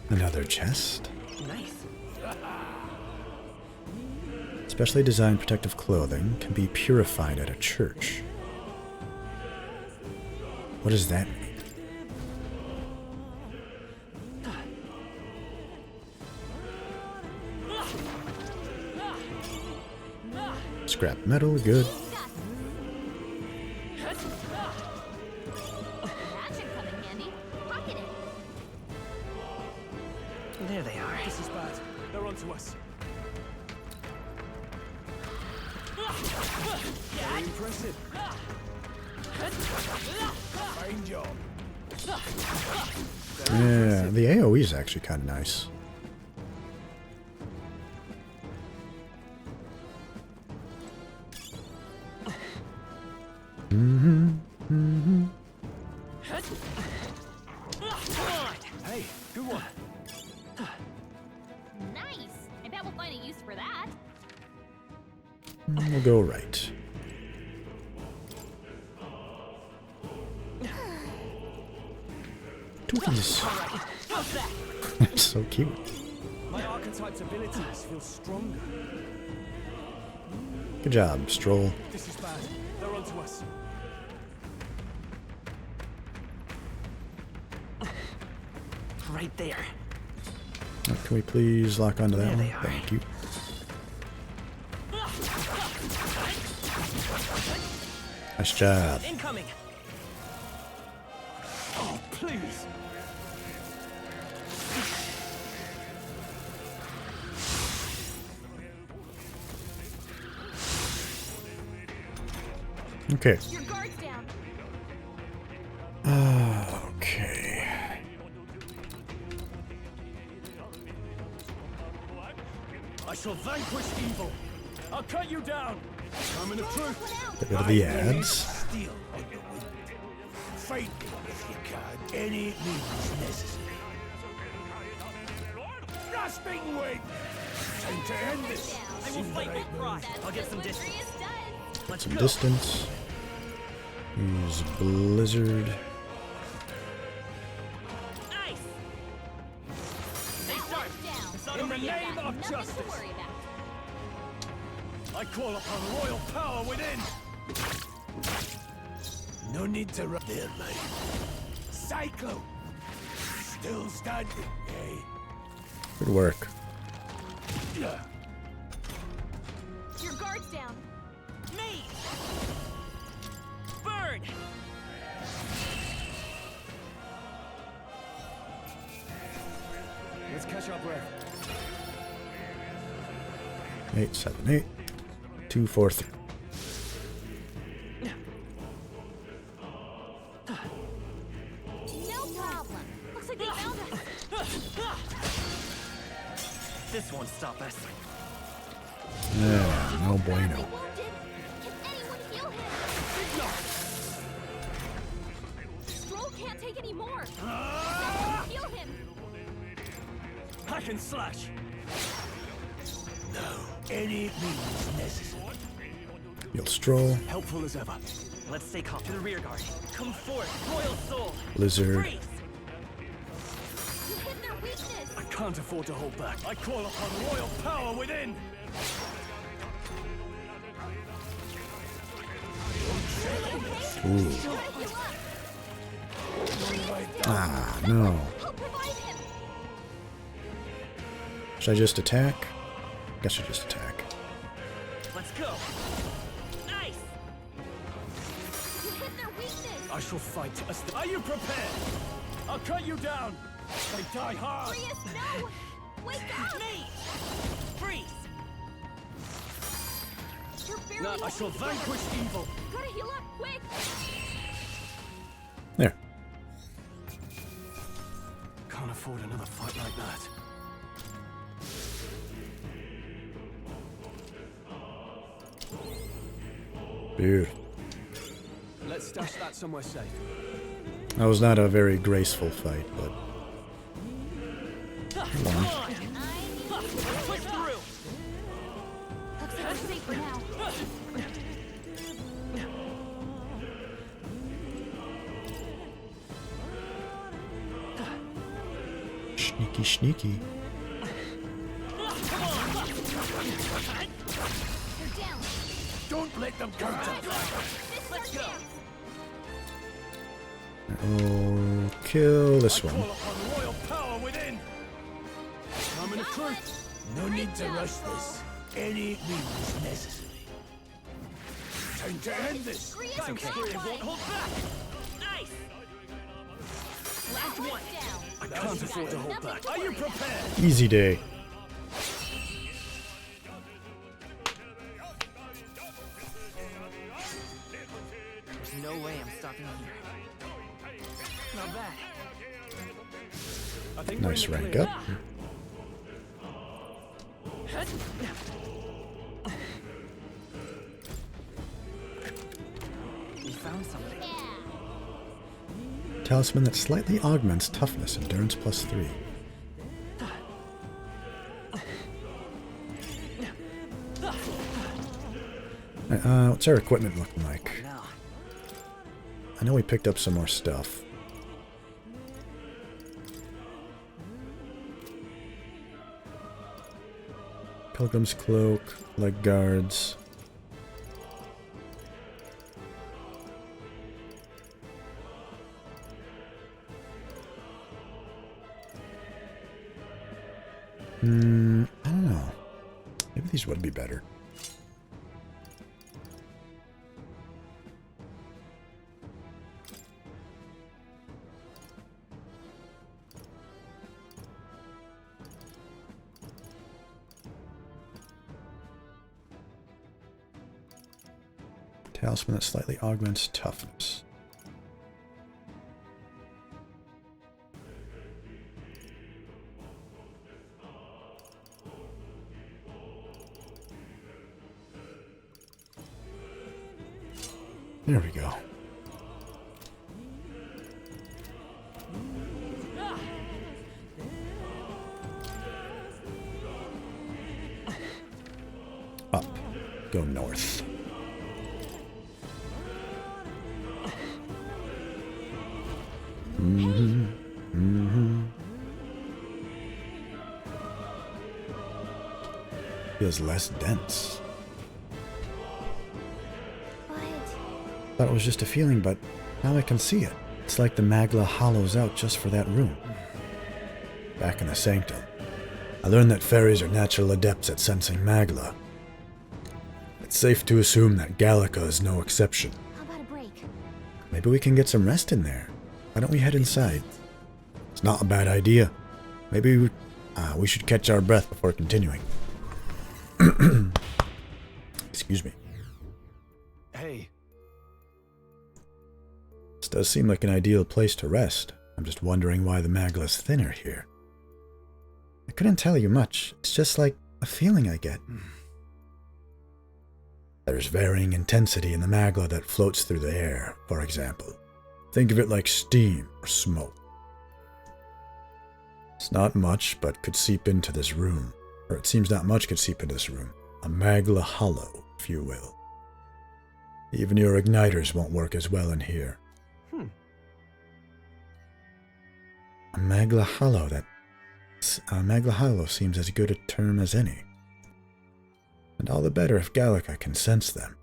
Another chest. Nice. Specially designed protective clothing can be purified at a church. What does that mean? Scrap metal, good. That should come in handy. Pocket it. There they are. This is bad. They're onto us. Very impressive. Fine job. Yeah, the AoE is actually kind of nice. Hey, good one. Nice. I bet we'll find a use for that. We'll go right. Toofies. It's so cute. My archetype's abilities feel stronger. Good job, Stroll. This is bad. They're onto us. Right there. Can we please lock onto that one? Thank you. Nice job. Incoming. Oh, please. Okay. Your guard's down. Okay. I shall vanquish evil. I'll cut you down. Moment of truth. Get rid of the ads. Steel on the wind. Fight me if you can. Any means necessary. Grasping wind. Time to end this. I will fight with pride. I'll get some distance. Let's Some go. distance. Use Blizzard. Nice. They start. It's not In over the yet. name of Nothing to justice, worry about. I call upon royal power within. No need to run there, mate. Cyclone. Still standing, eh? Good work. Yeah. Your guard's down. Me. Burn. Let's catch our breath. 8, 7, 8. 2, 4, 3. No problem. Looks like they found us. This won't stop us. Yeah, no bueno. Wounded. Can anyone heal him? Stroll can't take any more. Someone heal him. I can slash. No. Any means necessary. You'll Stroll. Helpful as ever. Let's stay calm. To the rear guard. Come forth, royal soul. Blizzard. Freeze. You hit their weakness. I can't afford to hold back. I call upon royal power within. Ooh. Gotta heal up. Ah, no. Help revive him. Should I just attack? Guess I just attack. Let's go. Nice. You hit their weakness. I shall fight. Are you prepared? I'll cut you down. They die hard. Prius, no. Wake up. Me. Freeze. You're barely No, I shall holding together. vanquish evil. Gotta heal up quick. There. Can't afford another fight like that. Beautiful. Let's stash that somewhere safe. That was not a very graceful fight, but Come on. on. Push through. Looks like we're safe for now. sneaky, sneaky. You're down. Don't let them counter. This is our chance. Oh, kill this I one. call upon royal power within. Moment of truth. No need to rush this. Any means necessary. Time to end this. Prius, It's okay. that It way. won't hold back. Nice. Last one. Down. I can't afford to hold back. Are you prepared? Easy day. There's no way I'm stopping here. Not bad. I think we're Nice in the rank clear. up. We found something. Talisman that slightly augments toughness, endurance +3. What's our equipment looking like? Now, I know we picked up some more stuff. Pilgrim's Cloak, leg guards. I don't know. Maybe these would be better. Talisman that slightly augments toughness. There we go. Up. Go north. Feels less dense. Thought it was just a feeling, but now I can see it. It's like the Magla hollows out just for that room. Back in the Sanctum, I learned that fairies are natural adepts at sensing Magla. It's safe to assume that Gallica is no exception. How about a break? Maybe we can get some rest in there. Why don't we head inside? It's not a bad idea. Maybe we should catch our breath before continuing. Excuse me. Hey. This does seem like an ideal place to rest. I'm just wondering why the Magla's thinner here. I couldn't tell you much. It's just like a feeling I get. There's varying intensity in the Magla that floats through the air, for example. Think of it like steam or smoke. It's not much, but could seep into this room. Or it seems not much could seep into this room. A Magla hollow, if you will. Even your igniters won't work as well in here. A Magla hollow Magla hollow seems as good a term as any. And all the better if Gallica can sense them.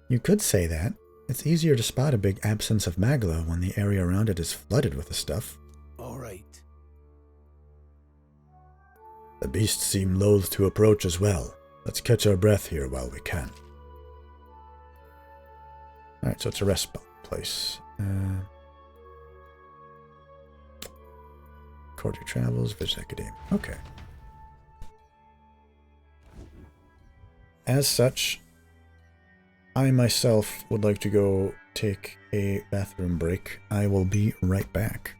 You could say that. It's easier to spot a big absence of Magla when the area around it is flooded with the stuff. All right. The beasts seem loath to approach as well. Let's catch our breath here while we can. Alright, so it's a rest place. Record your travels, visit Academia. Okay. As such, I myself would like to go take a bathroom break. I will be right back.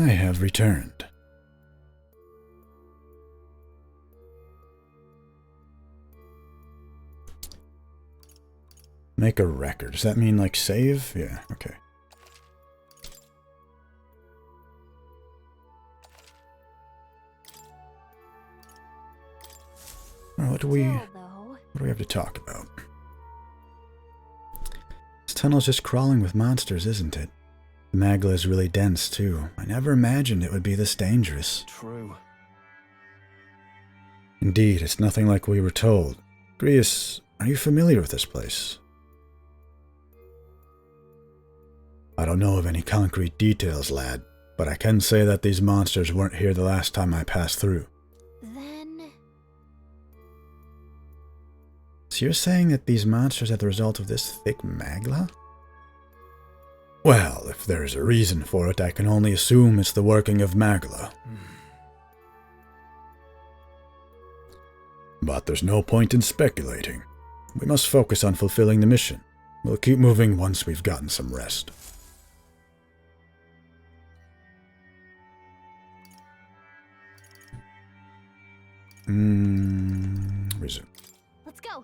I have returned. Make a record. Does that mean like save? Yeah, okay. Well, what do we have to talk about? This tunnel's just crawling with monsters, isn't it? The Magla is really dense, too. I never imagined it would be this dangerous. True. Indeed, it's nothing like we were told. Grius, are you familiar with this place? I don't know of any concrete details, lad, but I can say that these monsters weren't here the last time I passed through. Then... So you're saying that these monsters are the result of this thick Magla? Well, if there's a reason for it, I can only assume it's the working of Magla. But there's no point in speculating. We must focus on fulfilling the mission. We'll keep moving once we've gotten some rest. Resume. Let's go.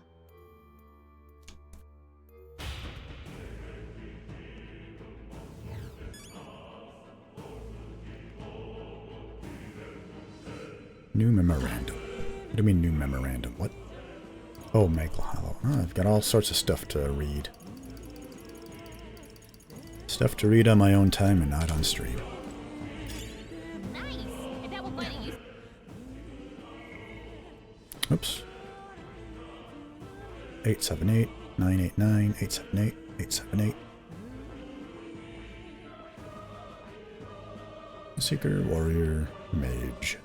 New memorandum. What do you mean new memorandum? What? Oh, Magla Hollow. Oh, I've got all sorts of stuff to read. Stuff to read on my own time and not on stream. Nice. And that will find you. Oops. 878, 989, 878, 878. Seeker, warrior, mage.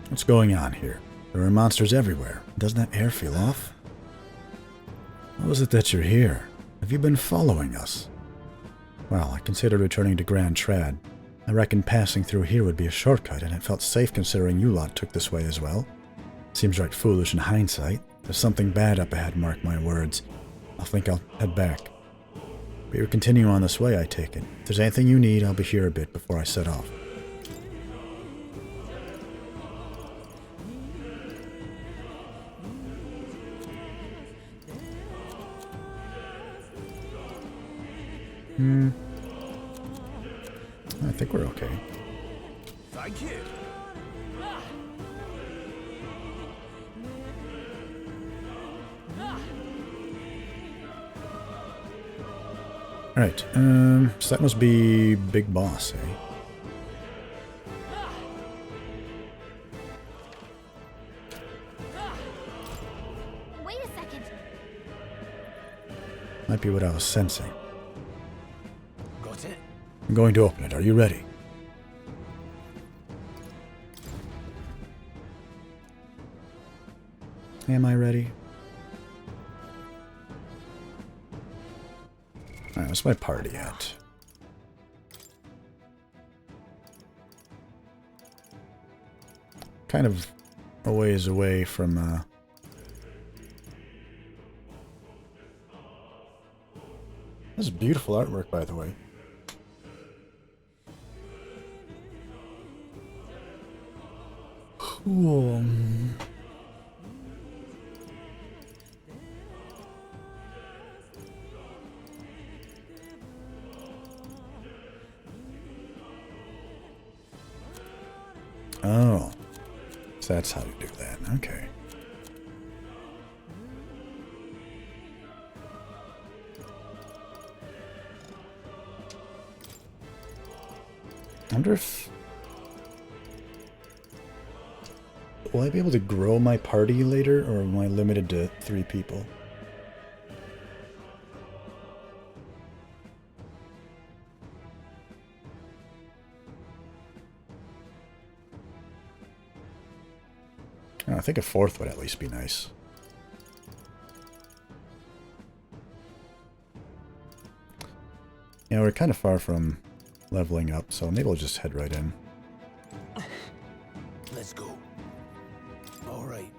What's going on here? There are monsters everywhere. Doesn't that air feel off? How is it that you're here? Have you been following us? Well, I considered returning to Grand Trad. I reckoned passing through here would be a shortcut, and it felt safe considering you lot took this way as well. Seems right foolish in hindsight. There's something bad up ahead, mark my words. I think I'll head back. But you'll continue on this way, I take it. If there's anything you need, I'll be here a bit before I set off. I think we're okay. Thank you. Alright, so that must be Big Boss, eh? Wait a second. Might be what I was sensing. Got it. I'm going to open it. Are you ready? Am I ready? Alright, what's my party at? Kind of a ways away from, This is beautiful artwork, by the way. Cool. Oh. So that's how you do that. Okay. I wonder if... Will I be able to grow my party later, or am I limited to 3 people? Oh, I think a 4th would at least be nice. Yeah, we're kind of far from leveling up, so maybe we'll just head right in. Let's go. All right.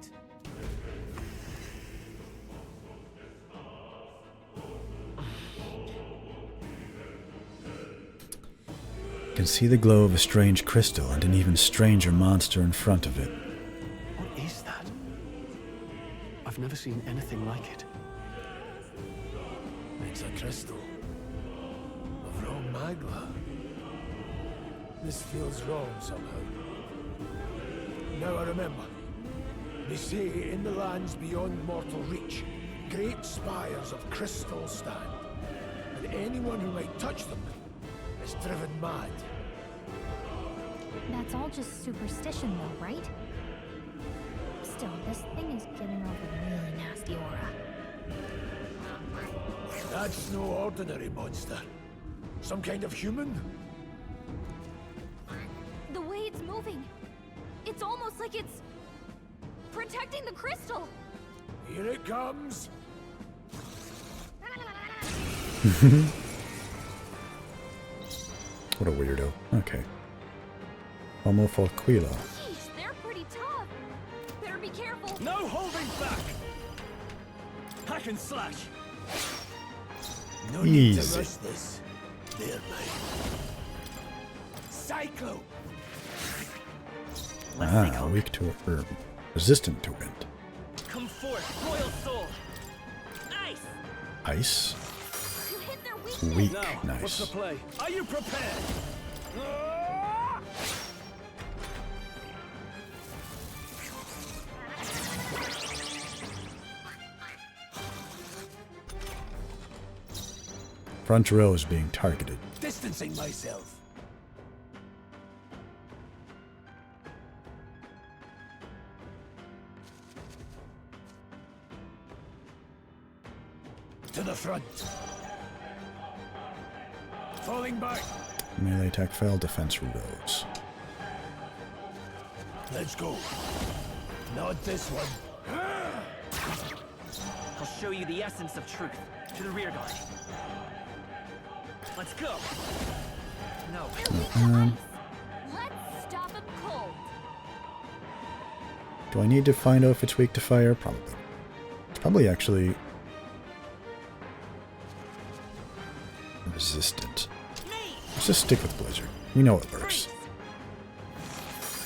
You can see the glow of a strange crystal and an even stranger monster in front of it. What is that? I've never seen anything like it. It's a crystal. Of raw magma. This feels wrong somehow. Now I remember. They say in the lands beyond mortal reach, great spires of crystal stand. And anyone who might touch them is driven mad. That's all just superstition though, right? Still, this thing is giving off a really nasty aura. That's no ordinary monster. Some kind of human? The way it's moving, it's almost like it's protecting the crystal. Here it comes. What a weirdo. Okay. Homo Folquila. Jeez, they're pretty tough. Better be careful. No holding back! Hack and slash! No need to Easy. rush this. They're mine. Cyclo! Ah, weak to or resistant to wind. Come forth, royal soul. Ice. Ice. You hit their weakness. Weak. Now, what's the Nice. play? Are you prepared? Front row is being targeted. Distancing myself. To the front. Falling back. Melee attack failed, defense rose. Let's go. Not this one. I'll show you the essence of truth. To the rear guard. Let's go. No. They're weak to ice. Let's stop them cold. Do I need to find out if it's weak to fire? Probably. It's probably actually resistant. Let's just stick with Blizzard. We know it works.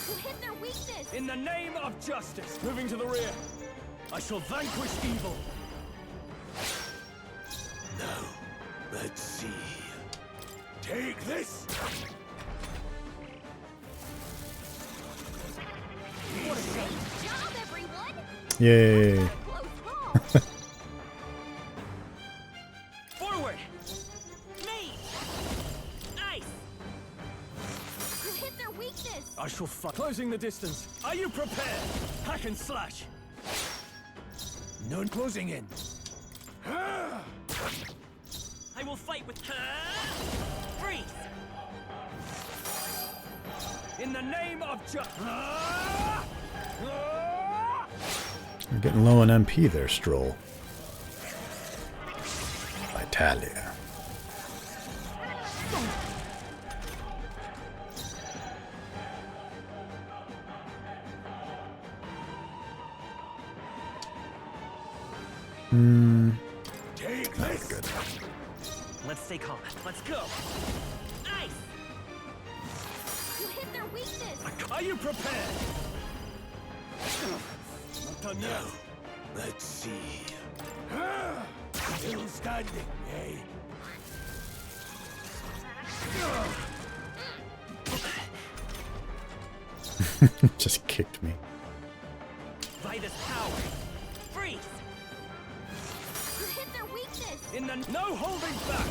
You hit their weakness. In the name of justice, moving to the rear. I shall vanquish evil. Now, let's see. Take this. Great job, everyone. Yay! Close call. Forward. Me. Ice. You hit their weakness. I shall fight. Closing the distance. Are you prepared? Hack and slash. No closing in. I will fight with freeze. In the name of justice. You're getting low on MP there, Stroll. Italia. Take Not this. good. Let's stay calm. Let's go. Ice. You hit their weakness. Are you prepared? Not done yet. Let's see. Still standing, eh? Just kicked me. Vitus power. Freeze. You hit their weakness. In the no holding back.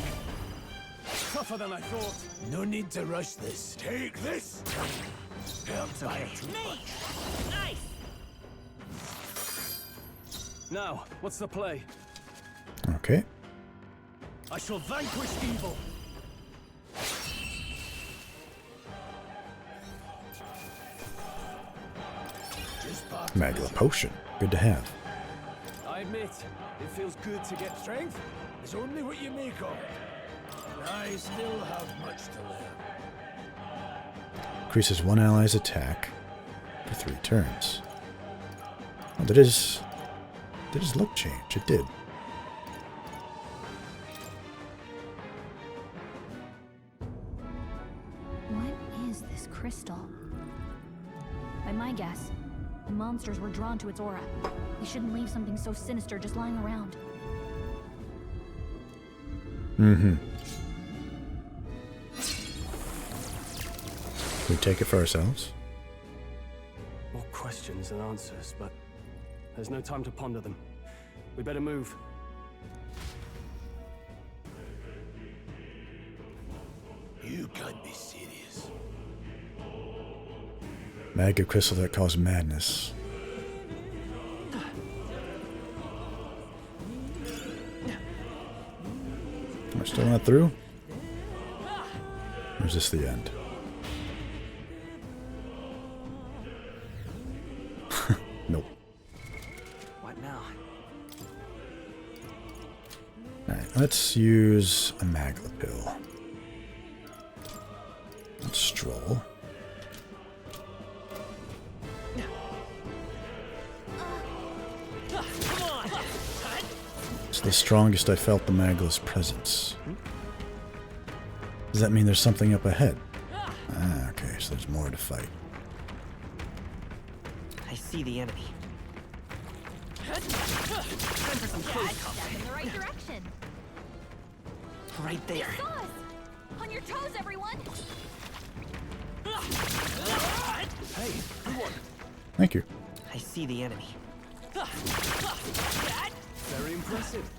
Tougher than I thought. No need to rush this. Take this. Help by too Me. much. Ice. Now, what's the play? Okay. I shall vanquish evil. Just park. Magla potion. Good to have. I admit, it feels good to get Strength is only what you make of it. I still have much to learn. Increases one ally's attack for 3 turns. Oh, did his look change? It did. What is this crystal? By my guess, the monsters were drawn to its aura. We shouldn't leave something so sinister just lying around. Mm-hmm. We take it for ourselves? More questions than answers, but there's no time to ponder them. We better move. You can't be serious. Mega crystal that caused madness. Am I still not through? Or is this the end? Nope. What now? Alright, let's use a Magla pill. Let's stroll. It's the strongest I felt the Magla's presence. Does that mean there's something up ahead? Ah, okay, so there's more to fight. I see the enemy. Time for some close combat. In the right direction. Right there. Saw us! On your toes, everyone! Hey, Thank you. I see the enemy. Very impressive.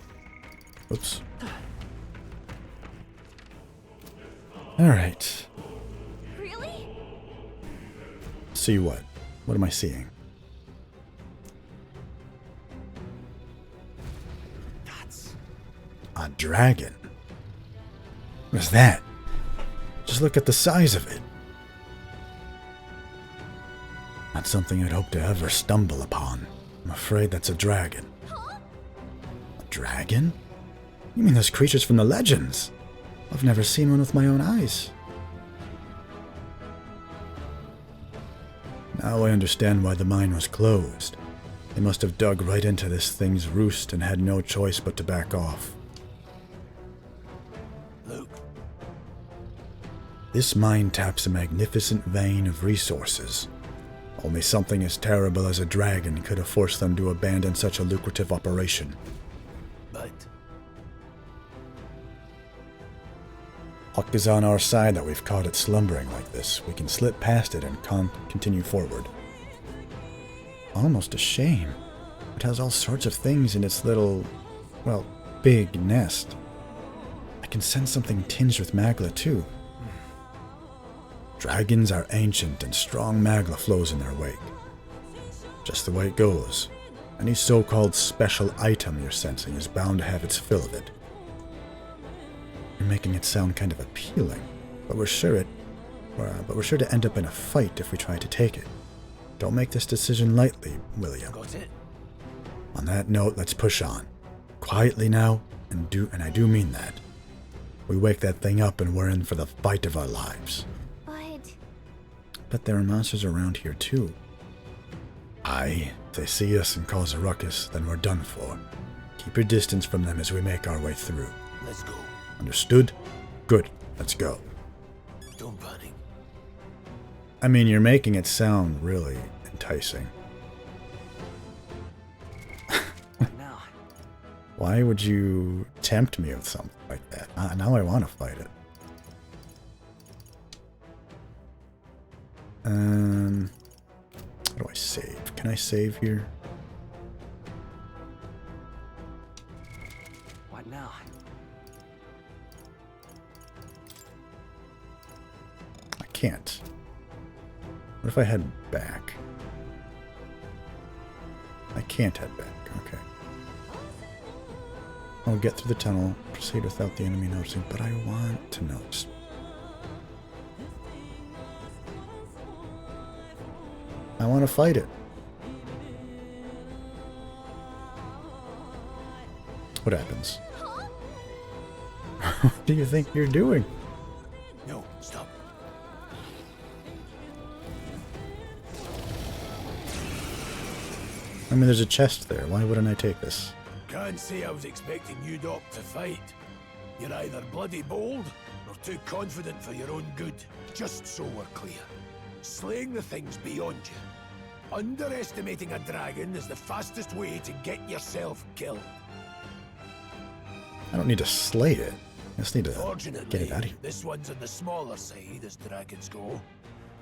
Oops. Alright. Really? See what? What am I seeing? That's A dragon. What is that? Just look at the size of it. Not something I'd hope to ever stumble upon. I'm afraid that's a dragon. Huh? A dragon? You mean those creatures from the legends? I've never seen one with my own eyes. Now I understand why the mine was closed. They must have dug right into this thing's roost and had no choice but to back off. Look, This mine taps a magnificent vein of resources. Only something as terrible as a dragon could have forced them to abandon such a lucrative operation. but Luck is on our side that we've caught it slumbering like this. We can slip past it and continue forward. Almost a shame. It has all sorts of things in its little, well, big nest. I can sense something tinged with Magla too. Dragons are ancient and strong Magla flows in their wake. Just the way it goes. Any so-called special item you're sensing is bound to have its fill of it. You're making it sound kind of appealing, but we're sure to end up in a fight if we try to take it. Don't make this decision lightly, William. got it. On that note, let's push on. Quietly now, and I do mean that. We wake that thing up and we're in for the fight of our lives. But there are monsters around here too. Aye, if they see us and cause a ruckus, then we're done for. Keep your distance from them as we make our way through. Let's go. Understood? Good, let's go. Don't panic. I mean, you're making it sound really enticing. what now? Why would you tempt me with something like that? Now I want to fight it. How do I save? Can I save here? What now? I can't. What if I head back? I can't head back. Okay. I'll get through the tunnel, proceed without the enemy noticing, but I want to notice. I want to fight it. What happens? What do you think you're doing? No, stop. I mean, there's a chest there. Why wouldn't I take this? Can't say I was expecting you, Doc, to fight. You're either bloody bold or too confident for your own good. Just so we're clear. Slaying the thing's beyond you. Underestimating a dragon is the fastest way to get yourself killed. I don't need to slay it. I just need to Fortunately, get it out of here. this one's on the smaller side as dragons go.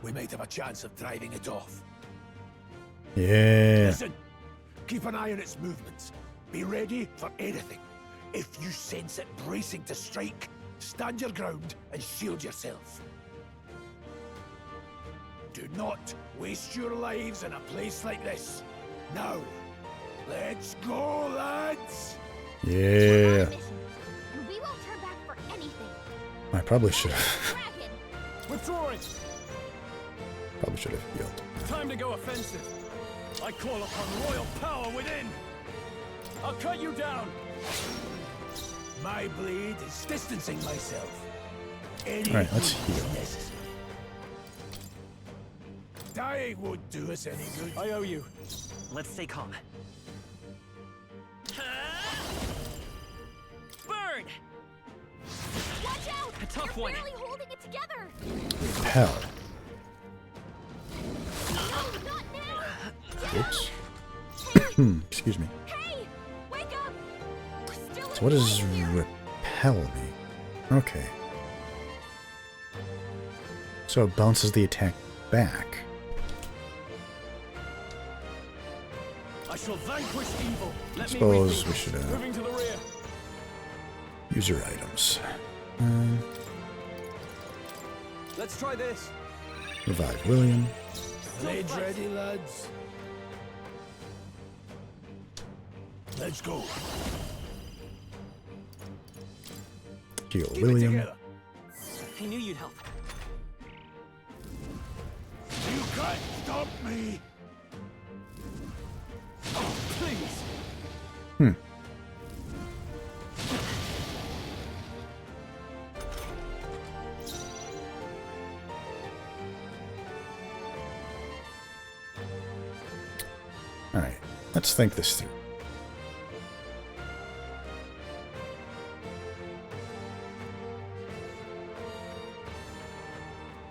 We might have a chance of driving it off. Yeah. Listen, keep an eye on its movements. Be ready for anything. If you sense it bracing to strike, stand your ground and shield yourself. Do not waste your lives in a place like this. Now, let's go, lads! We're on Yeah. a mission, and we won't turn back for anything. I probably should have. Dragon! Withdrawing! Probably should have healed. Time to go offensive. I call upon royal power within. I'll cut you down. My blade is distancing myself. Any Alright, let's means heal. necessary. Dying won't do us any good. I owe you. Let's stay calm. Burn! Watch out! A tough You're one. barely holding it together! Hell. No, not now! Oops. Hey! Excuse me. Hey! Wake up! We're still So what does in here. repel me? Okay. So it bounces the attack back. I shall vanquish evil. Let Suppose me we should moving to the rear. use your items. Let's try this. Revive William. Blades ready, lads? Let's go. Heal Keep it William. together. I knew you'd help. You can't stop me. Oh, please. Alright, let's think this through.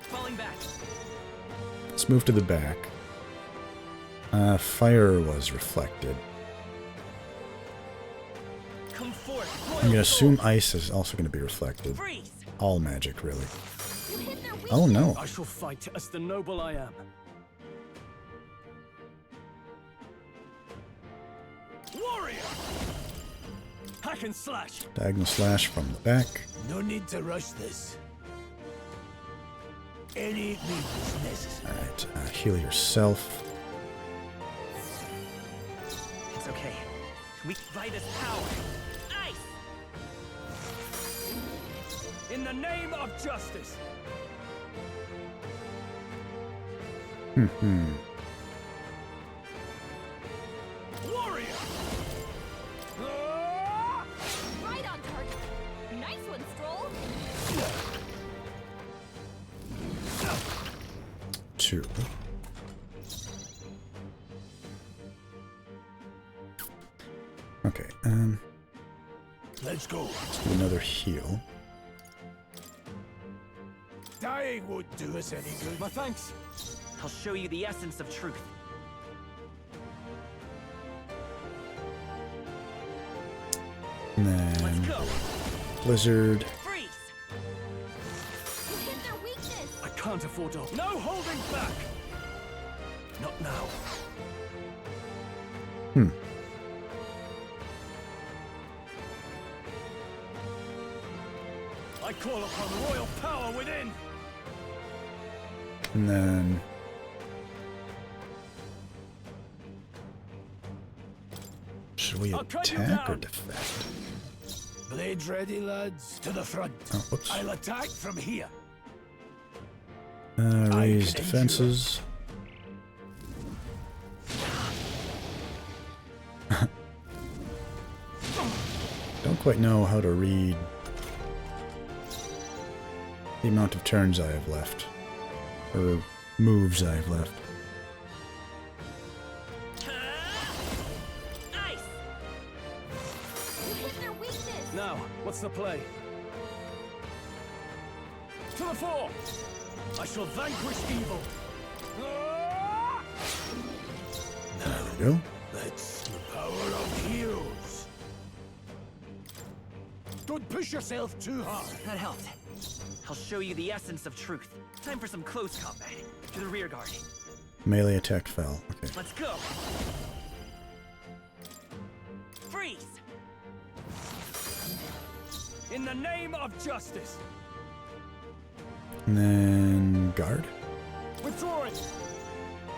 Falling back. Let's move to the back. Fire was reflected. Come forth. I'm gonna assume ice is also gonna be reflected. Freeze! All magic, really. You hit their weakness. Oh no. I shall fight as the noble I am. Warrior! Hack and slash. Diagonal slash from the back. No need to rush this. Any means necessary. Alright, heal yourself. It's okay. We fight as power. Ice! In the name of justice. Warrior! Ah! Right on target. Nice one, Stroll. 2. Okay, Let's go. let's do another heal. Dying won't do us any good. My thanks. I'll show you the essence of truth. And Let's then go. Blizzard. Freeze! You hit their weakness. I can't afford to. No holding back. Not now. I call upon royal power within. And then should we I'll cut you attack or down. defend? Blades ready, lads? To the front. Oh, whoops. I'll attack from here. Raise can defenses. Don't quite know how to read the amount of turns I have left. Or moves I have left. Nice. You hit their weakness! Now, what's the play? To the fore! I shall vanquish evil. There we go. That's the power of heroes. Don't push yourself too hard. That helped. I'll show you the essence of truth. Time for some close combat. To the rear guard. Melee attack fell. Okay. Let's go. Freeze! In the name of justice! And then guard. Withdrawing!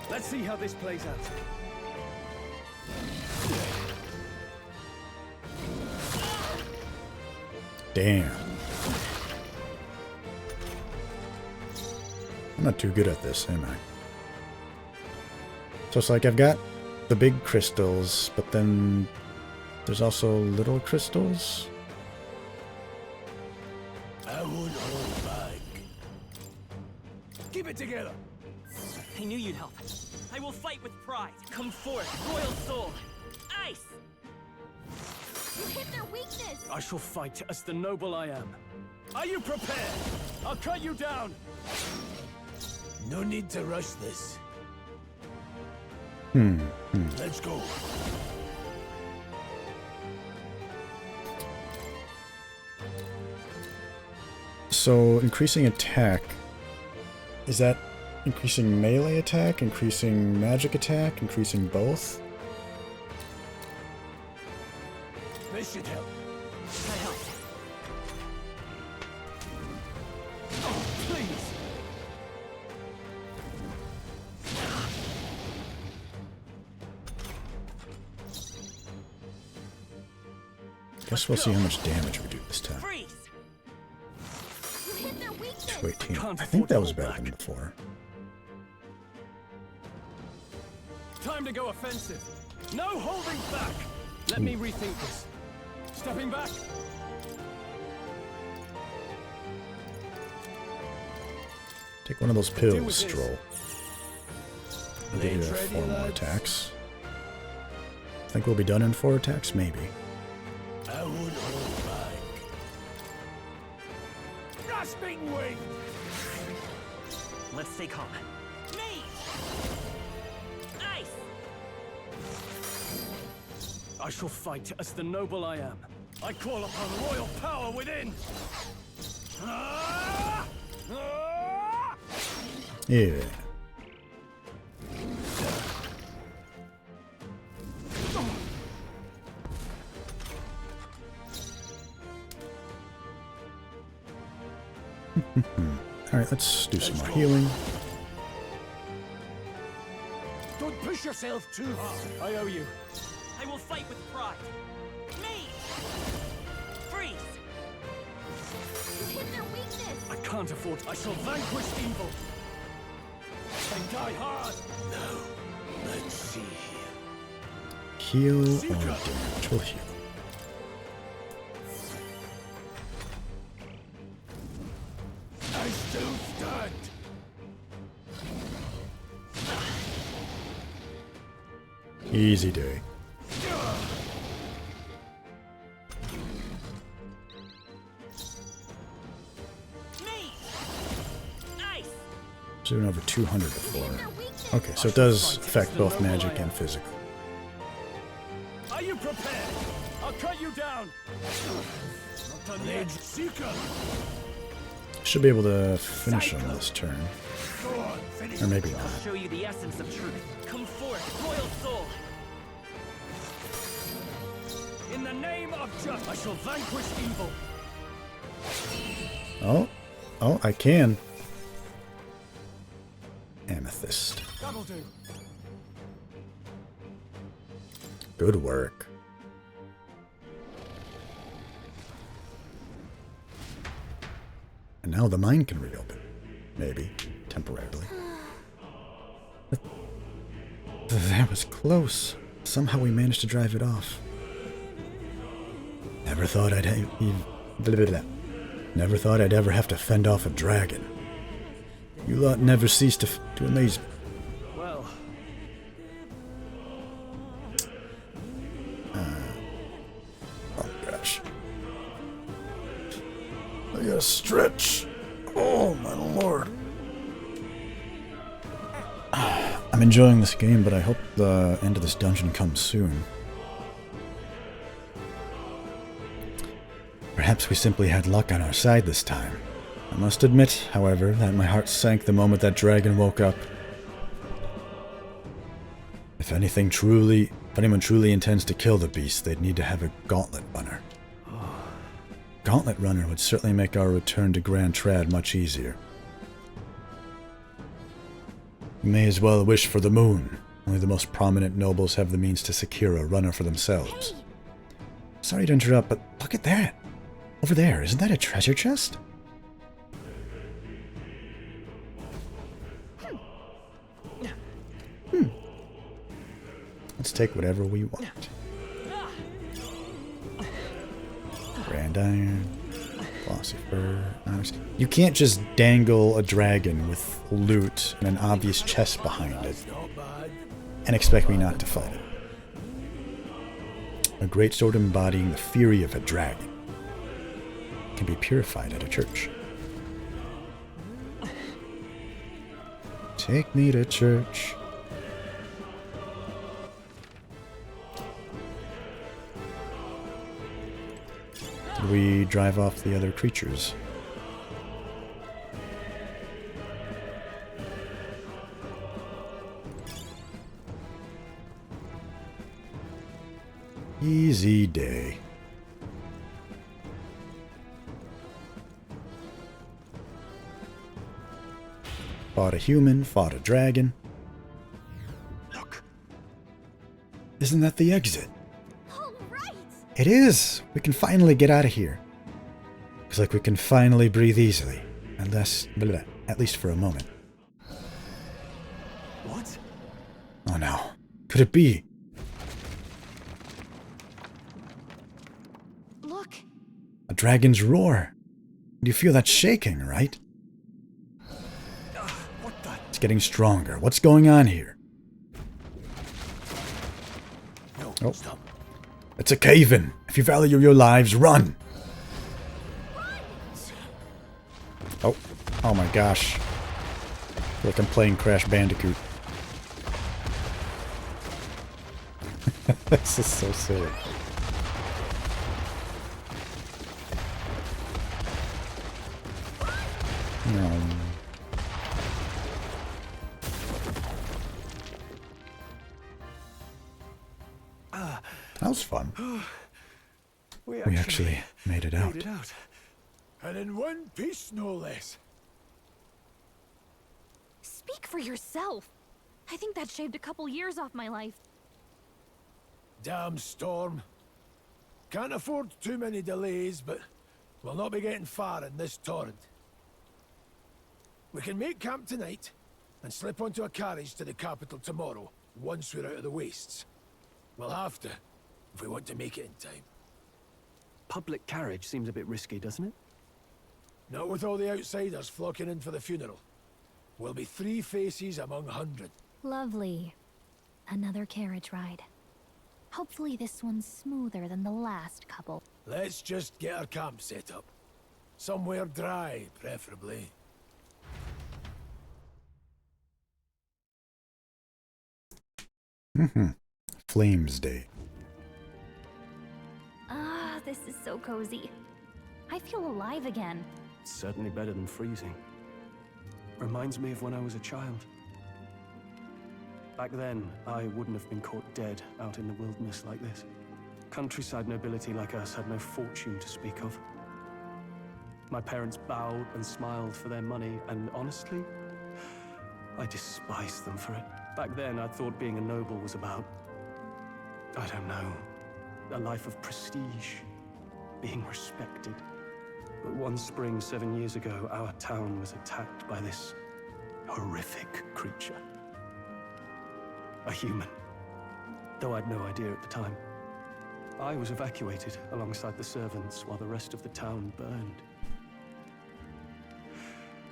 Let's see how this plays out. Damn. I'm not too good at this, am I? So it's like I've got the big crystals, but then there's also little crystals. I won't hold back. Keep it together! I knew you'd help. I will fight with pride. Come forth, royal soul. Ice! You hit their weakness! I shall fight as the noble I am. Are you prepared? I'll cut you down! No need to rush this. Let's go. So increasing attack, is that increasing melee attack, increasing magic attack, increasing both? This should help. That helped. Oh, please! Guess we'll see how much damage we do this time. Freeze! You hit their weakness! 218. Can't I think afford that to was hold better back. than before. Time to go offensive. No holding back! Let me rethink this. Stepping back. Take one of those Deal with pills, this. Stroll. I'll give you 4 more attacks. Think we'll be done in 4 attacks? Maybe. I won't hold back. Grasping wing! Let's stay calm. Me! Ice! I shall fight as the noble I am. I call upon royal power within! Ah! Ah! Yeah. Alright, let's do some more healing. Don't push yourself too hard. I owe you. I will fight with pride. Me! Freeze! You hit their weakness! I can't afford. I shall vanquish evil. And die hard. Now, let's see here. Heal or damage? We'll heal. I still stand. Easy day. Me! Ice! Doing over 200 before. Okay, so it does affect both magic and physical. Are you prepared? I'll cut you down. Not done yet. Seeker. Should be able to finish him this turn. Go on, finish. Or maybe not. I'll show you the essence of truth. Come forth, royal soul. In the name of justice, I shall vanquish evil. Oh, I can. Amethyst. That'll do. Good work. And now the mine can reopen. Maybe. Temporarily. That was close. Somehow we managed to drive it off. Never thought I'd Never thought I'd ever have to fend off a dragon. You lot never cease to amaze me. Well, Oh gosh. I gotta stretch. Oh my lord. I'm enjoying this game, but I hope the end of this dungeon comes soon. Perhaps we simply had luck on our side this time. I must admit, however, that my heart sank the moment that dragon woke up. If anyone truly intends to kill the beast, they'd need to have a gauntlet runner. Gauntlet runner would certainly make our return to Grand Trad much easier. You may as well wish for the moon. Only the most prominent nobles have the means to secure a runner for themselves. Sorry to interrupt, but look at that! Over there, isn't that a treasure chest? Let's take whatever we want. Grand iron, glossy fur, knives. You can't just dangle a dragon with loot and an obvious chest behind it and expect me not to fight it. A great sword embodying the fury of a dragon can be purified at a church. Take me to church. Did we drive off the other creatures? Easy day. Fought a human, fought a dragon. Look. Isn't that the exit? All right. It is! We can finally get out of here. Looks like we can finally breathe easily. At least for a moment. What? Oh no. Could it be? Look. A dragon's roar. You feel that shaking, right? What the? It's getting stronger. What's going on here? No, Oh. stop. It's a cave-in. If you value your lives, run! Oh. Oh my gosh. I feel like I'm playing Crash Bandicoot. This is so silly. That was fun. We actually made it out. And in one piece, no less. Speak for yourself. I think that shaved a couple years off my life. Damn storm. Can't afford too many delays, but we'll not be getting far in this torrent. We can make camp tonight and slip onto a carriage to the capital tomorrow, once we're out of the wastes. We'll have to, if we want to make it in time. Public carriage seems a bit risky, doesn't it? Not with all the outsiders flocking in for the funeral. We'll be 3 faces among 100. Lovely. Another carriage ride. Hopefully this one's smoother than the last couple. Let's just get our camp set up. Somewhere dry, preferably. Flames Day. Ah, this is so cozy. I feel alive again. It's certainly better than freezing. Reminds me of when I was a child. Back then, I wouldn't have been caught dead out in the wilderness like this. Countryside nobility like us had no fortune to speak of. My parents bowed and smiled for their money, and honestly, I despised them for it. Back then, I thought being a noble was about, I don't know, a life of prestige, being respected. But one spring 7 years ago, our town was attacked by this horrific creature. A human, though I'd no idea at the time. I was evacuated alongside the servants while the rest of the town burned.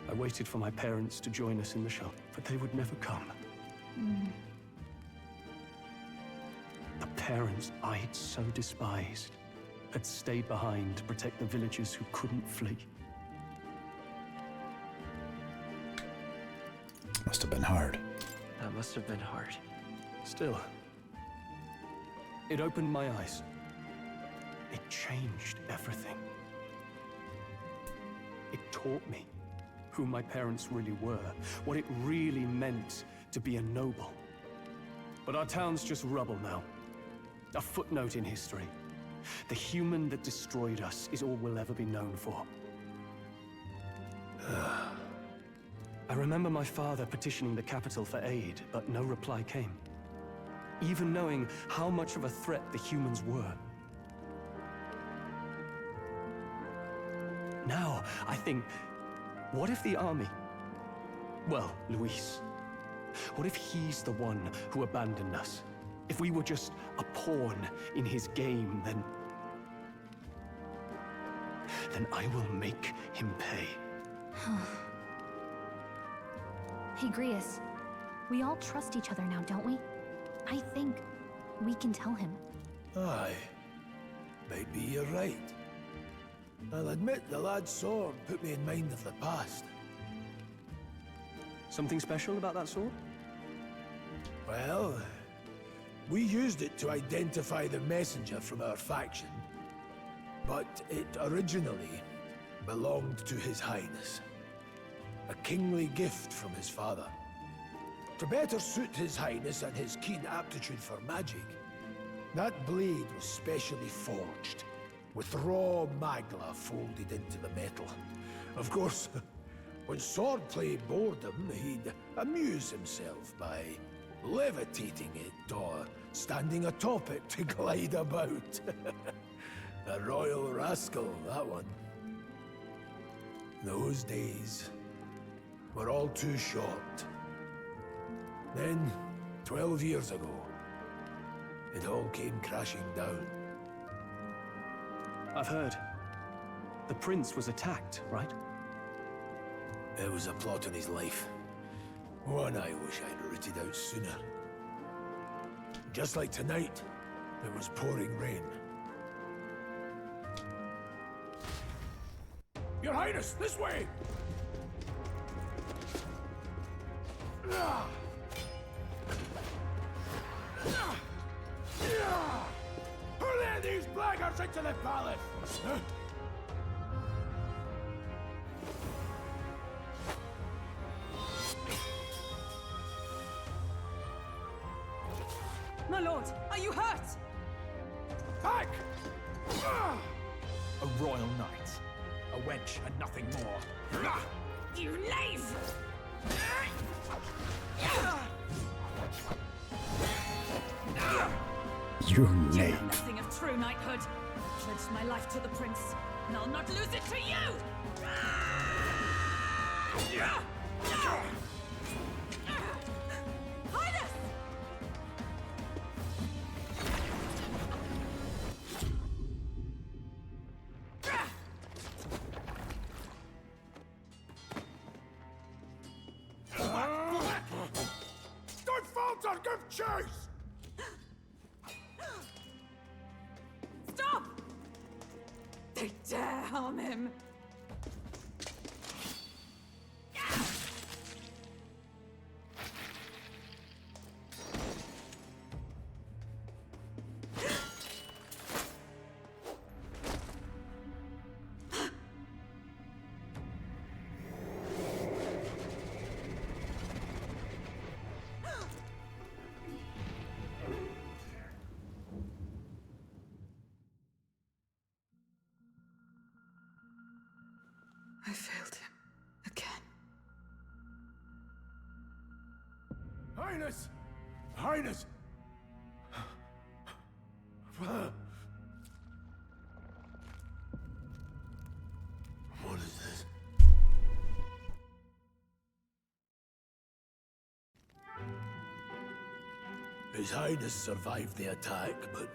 I waited for my parents to join us in the shop, but they would never come. The parents I'd so despised had stayed behind to protect the villagers who couldn't flee. Must have been hard. That must have been hard. Still, it opened my eyes. It changed everything. It taught me who my parents really were, what it really meant to be a noble. But our town's just rubble now. A footnote in history. The human that destroyed us is all we'll ever be known for. I remember my father petitioning the capital for aid, but no reply came. Even knowing how much of a threat the humans were. Now, I think, what if the army... Well, Luis. What if he's the one who abandoned us? If we were just a pawn in his game, then I will make him pay. Hey, Grius. We all trust each other now, don't we? I think we can tell him. Aye. Maybe you're right. I'll admit the lad's sword put me in mind of the past. Something special about that sword? Well, we used it to identify the messenger from our faction. But it originally belonged to His Highness. A kingly gift from his father. To better suit His Highness and his keen aptitude for magic, that blade was specially forged, with raw magla folded into the metal. Of course, when swordplay bored him, he'd amuse himself by levitating it or standing atop it to glide about. A royal rascal, that one. Those days were all too short. Then, 12 years ago, it all came crashing down. I've heard. The prince was attacked, right? It was a plot on his life. One I wish I'd rooted out sooner. Just like tonight, it was pouring rain. Your Highness, this way! Who let these blackguards into the palace? My lord, are you hurt? Back! A royal knight. A wench and nothing more. You knave! You You knave. know nothing of true knighthood. I pledged my life to the prince, and I'll not lose it to you! Highness! Don't falter, give chase! Stop! They dare harm him! I failed him. Again. Highness! Highness! What is this? His Highness survived the attack, but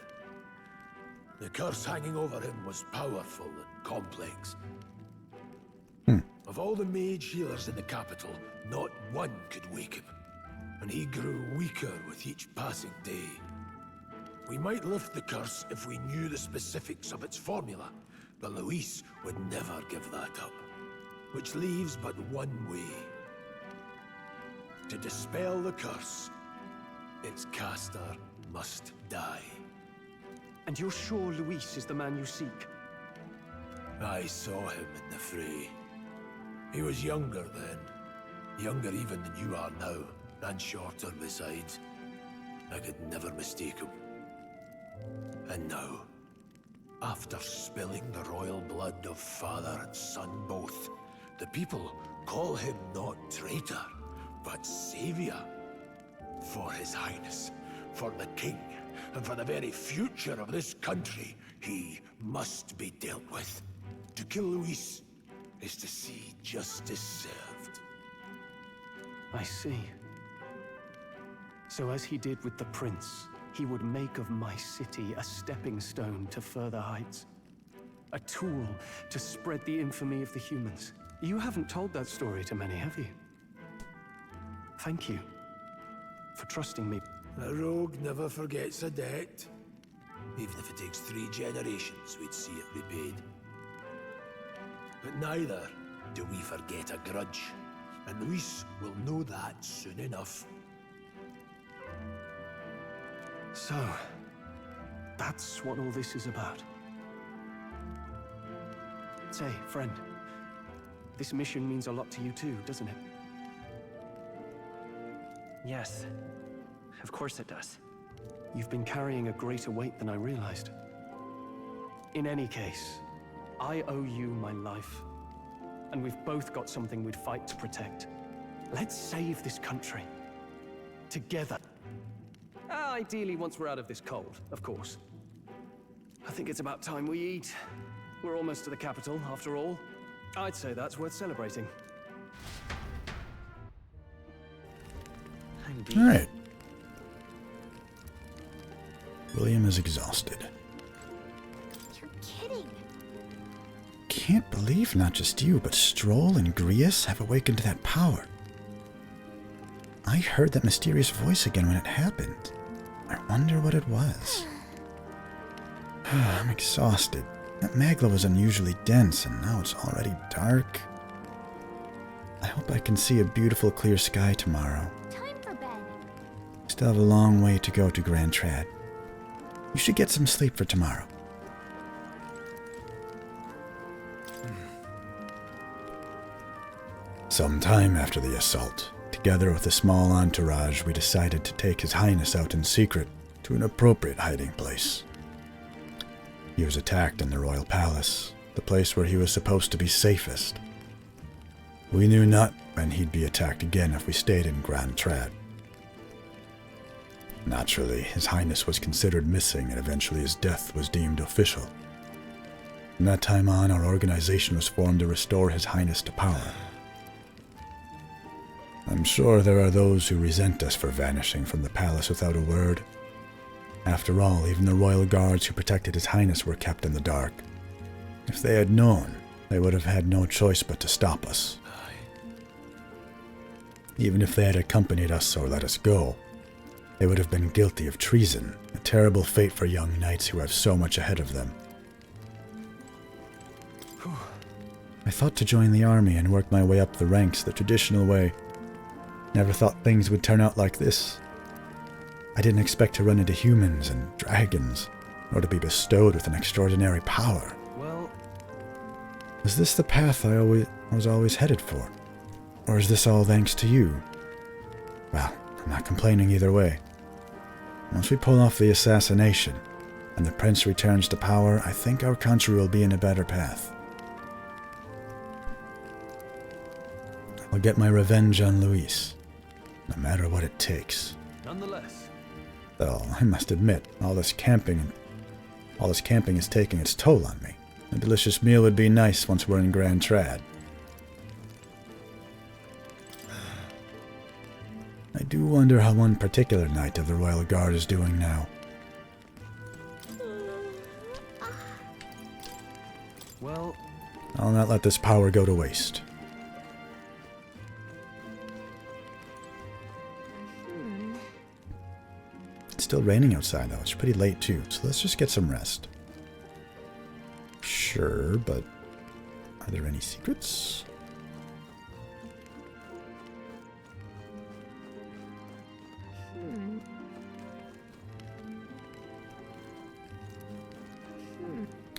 the curse hanging over him was powerful and complex. Of all the mage healers in the capital, not one could wake him. And he grew weaker with each passing day. We might lift the curse if we knew the specifics of its formula, but Luis would never give that up. Which leaves but one way. To dispel the curse, its caster must die. And you're sure Luis is the man you seek? I saw him in the fray. He was younger then. Younger even than you are now, and shorter besides. I could never mistake him. And now, after spilling the royal blood of father and son both, the people call him not traitor, but savior. For his highness, for the king, and for the very future of this country, he must be dealt with. To kill Luis is to see justice served. I see. So as he did with the prince, he would make of my city a stepping stone to further heights. A tool to spread the infamy of the humans. You haven't told that story to many, have you? Thank you for trusting me. A rogue never forgets a debt. Even if it takes 3 generations, we'd see it repaid. But neither do we forget a grudge. And Luis will know that soon enough. So, that's what all this is about. Say, friend, this mission means a lot to you too, doesn't it? Yes, of course it does. You've been carrying a greater weight than I realized. In any case, I owe you my life. And we've both got something we'd fight to protect. Let's save this country. Together. Ideally, once we're out of this cold, of course. I think it's about time we eat. We're almost to the capital, after all. I'd say that's worth celebrating. All right. William is exhausted. You're kidding. Can't believe not just you, but Stroll and Grius have awakened to that power. I heard that mysterious voice again when it happened. I wonder what it was. I'm exhausted. That Magla was unusually dense, and now it's already dark. I hope I can see a beautiful clear sky tomorrow. Time for bed. Still have a long way to go to Grand Trad. You should get some sleep for tomorrow. Some time after the assault, together with a small entourage, we decided to take His Highness out in secret to an appropriate hiding place. He was attacked in the royal palace, the place where he was supposed to be safest. We knew not when he'd be attacked again if we stayed in Grand Trad. Naturally, His Highness was considered missing, and eventually his death was deemed official. From that time on, our organization was formed to restore His Highness to power. I'm sure there are those who resent us for vanishing from the palace without a word. After all, even the royal guards who protected His Highness were kept in the dark. If they had known, they would have had no choice but to stop us. Even if they had accompanied us or let us go, they would have been guilty of treason, a terrible fate for young knights who have so much ahead of them. I thought to join the army and work my way up the ranks the traditional way. Never thought things would turn out like this. I didn't expect to run into humans and dragons, or to be bestowed with an extraordinary power. Well, is this the path I was always headed for? Or is this all thanks to you? Well, I'm not complaining either way. Once we pull off the assassination, and the prince returns to power, I think our country will be in a better path. I'll get my revenge on Luis, no matter what it takes. Nonetheless. Though, I must admit, all this camping is taking its toll on me. A delicious meal would be nice once we're in Grand Trad. I do wonder how one particular knight of the Royal Guard is doing now. Well, I'll not let this power go to waste. Still raining outside though. It's pretty late too, so let's just get some rest. Sure, but are there any secrets?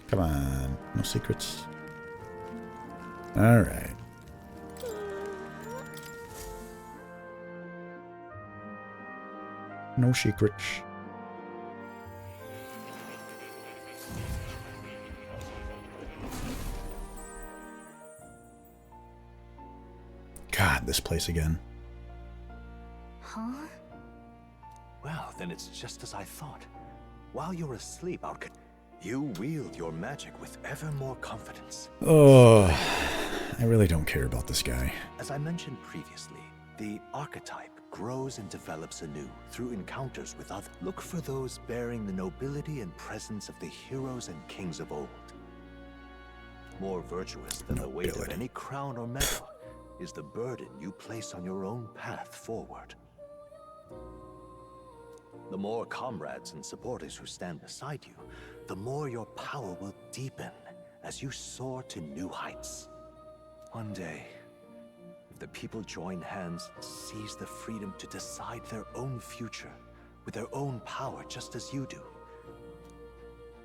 Come on, no secrets. All right. No secrets. God, this place again. Huh? Well, then it's just as I thought. While you're asleep, you wield your magic with ever more confidence. Oh, I really don't care about this guy. As I mentioned previously, the archetype grows and develops anew through encounters with others. Look for those bearing the nobility and presence of the heroes and kings of old. More virtuous than the weight of any crown or medal is the burden you place on your own path forward. The more comrades and supporters who stand beside you, the more your power will deepen as you soar to new heights. One day, if the people join hands and seize the freedom to decide their own future with their own power just as you do.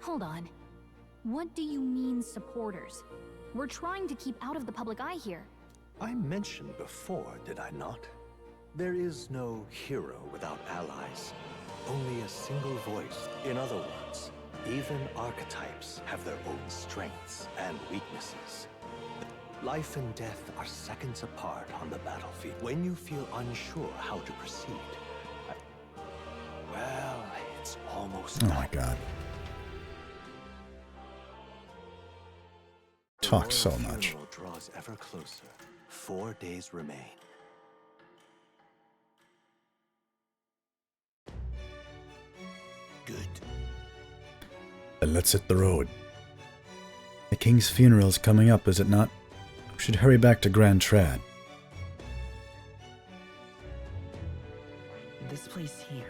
Hold on. What do you mean, supporters? We're trying to keep out of the public eye here. I mentioned before, did I not? There is no hero without allies. Only a single voice. In other words, even archetypes have their own strengths and weaknesses. Life and death are seconds apart on the battlefield. When you feel unsure how to proceed, well, it's almost... Oh my God. Talk so much. The funeral draws ever closer. 4 days remain. Good. Then let's hit the road. The king's funeral's coming up, is it not? We should hurry back to Grand Trad. This place here.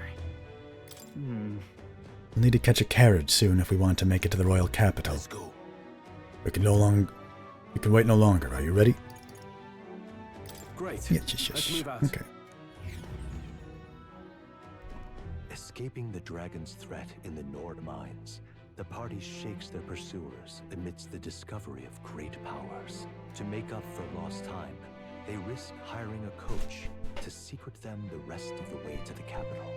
We'll need to catch a carriage soon if we want to make it to the royal capital. Let's go. We can wait no longer. Are you ready? Great. Yes. Let's move out. Okay. Escaping the dragon's threat in the Nord mines, the party shakes their pursuers amidst the discovery of great powers. To make up for lost time, they risk hiring a coach to secret them the rest of the way to the capital.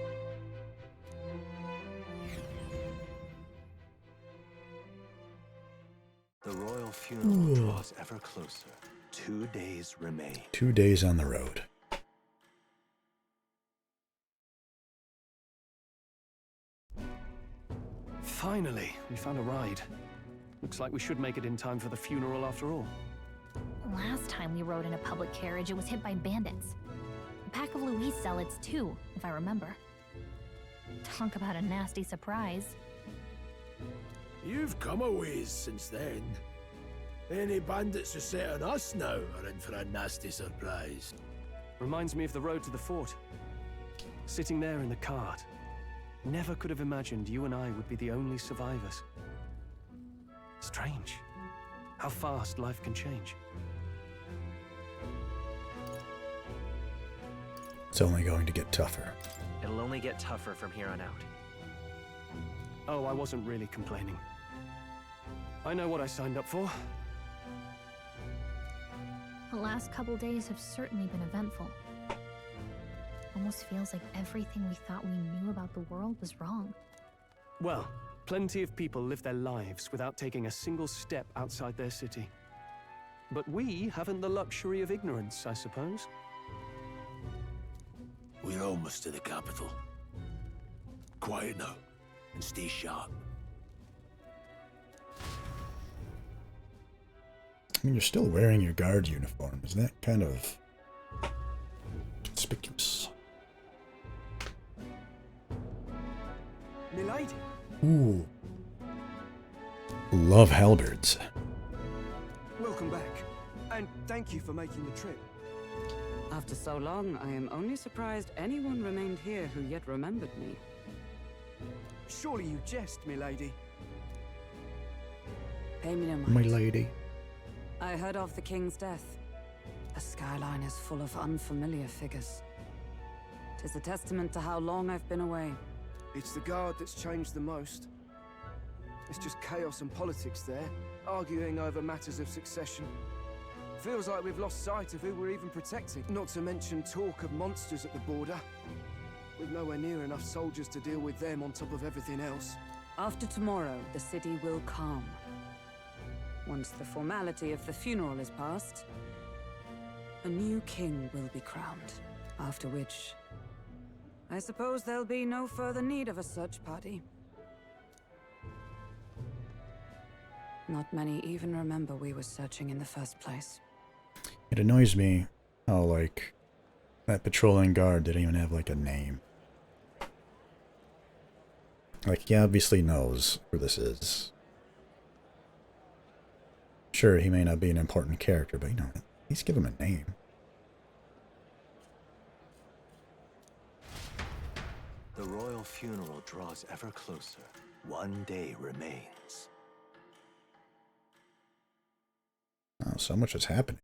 The royal funeral draws ever closer. 2 days remain. 2 days on the road. Finally, we found a ride. Looks like we should make it in time for the funeral after all. Last time we rode in a public carriage, it was hit by bandits. A pack of Louise zealots too, if I remember. Talk about a nasty surprise. You've come a ways since then. Any bandits who set on us now are in for a nasty surprise. Reminds me of the road to the fort. Sitting there in the cart. Never could have imagined you and I would be the only survivors. Strange. How fast life can change. It's only going to get tougher. It'll only get tougher from here on out. Oh, I wasn't really complaining. I know what I signed up for. The last couple days have certainly been eventful. Almost feels like everything we thought we knew about the world was wrong. Well, plenty of people live their lives without taking a single step outside their city. But we haven't the luxury of ignorance, I suppose. We're almost to the capital. Quiet now, and stay sharp. I mean, you're still wearing your guard uniform. Isn't that kind of conspicuous? Milady. Ooh. Love halberds. Welcome back. And thank you for making the trip. After so long, I am only surprised anyone remained here who yet remembered me. Surely you jest, milady. Pay me no mind. My lady. I heard of the king's death. The skyline is full of unfamiliar figures. 'Tis a testament to how long I've been away. It's the guard that's changed the most. It's just chaos and politics there, arguing over matters of succession. Feels like we've lost sight of who we're even protecting. Not to mention talk of monsters at the border. With nowhere near enough soldiers to deal with them on top of everything else. After tomorrow, the city will calm. Once the formality of the funeral is past, a new king will be crowned. After which, I suppose there'll be no further need of a search party. Not many even remember we were searching in the first place. It annoys me how, like, that patrolling guard didn't even have, like, a name. Like, he obviously knows who this is. Sure, he may not be an important character, but, you know, at least give him a name. The royal funeral draws ever closer. One day remains. Oh, so much is happening.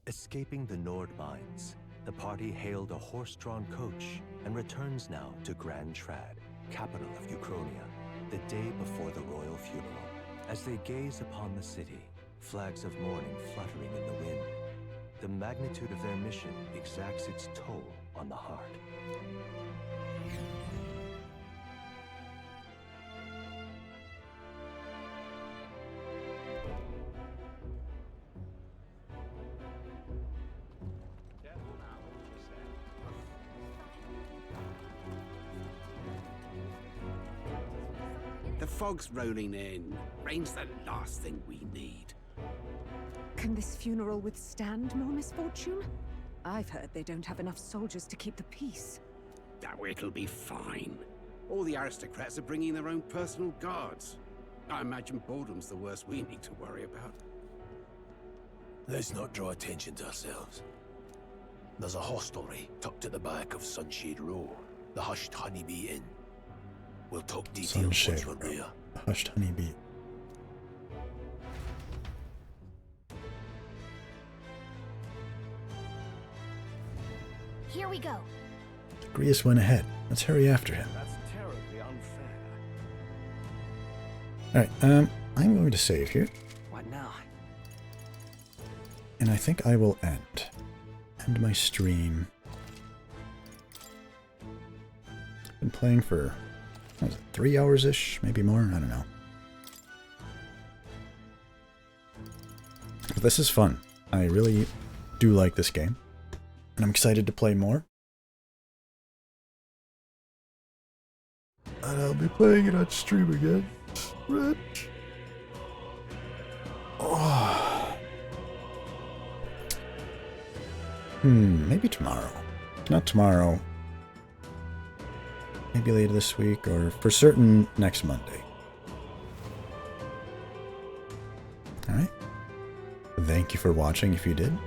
Escaping the Nord mines, the party hailed a horse-drawn coach and returns now to Grand Trad, capital of Uchronia, the day before the royal funeral. As they gaze upon the city, flags of mourning fluttering in the wind, the magnitude of their mission exacts its toll on the heart. The fog's rolling in. Rain's the last thing we need. Can this funeral withstand more misfortune? I've heard they don't have enough soldiers to keep the peace. Oh, it'll be fine. All the aristocrats are bringing their own personal guards. I imagine boredom's the worst we need to worry about. Let's not draw attention to ourselves. There's a hostelry tucked at the back of Sunshade Row, the Hushed Honeybee Inn. We'll talk details once we're there. Hushed Honeybee. Here we go. Grius went ahead. Let's hurry after him. That's terribly unfair. Alright, I'm going to save here. What now? And I think I will end my stream. Been playing for, what was it, 3 hours-ish? Maybe more? I don't know. But this is fun. I really do like this game. And I'm excited to play more. And I'll be playing it on stream again. Rich. Oh. Maybe tomorrow. If not tomorrow, maybe later this week, or for certain next Monday. Alright. Thank you for watching if you did.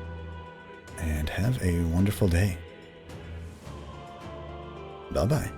And have a wonderful day. Bye-bye.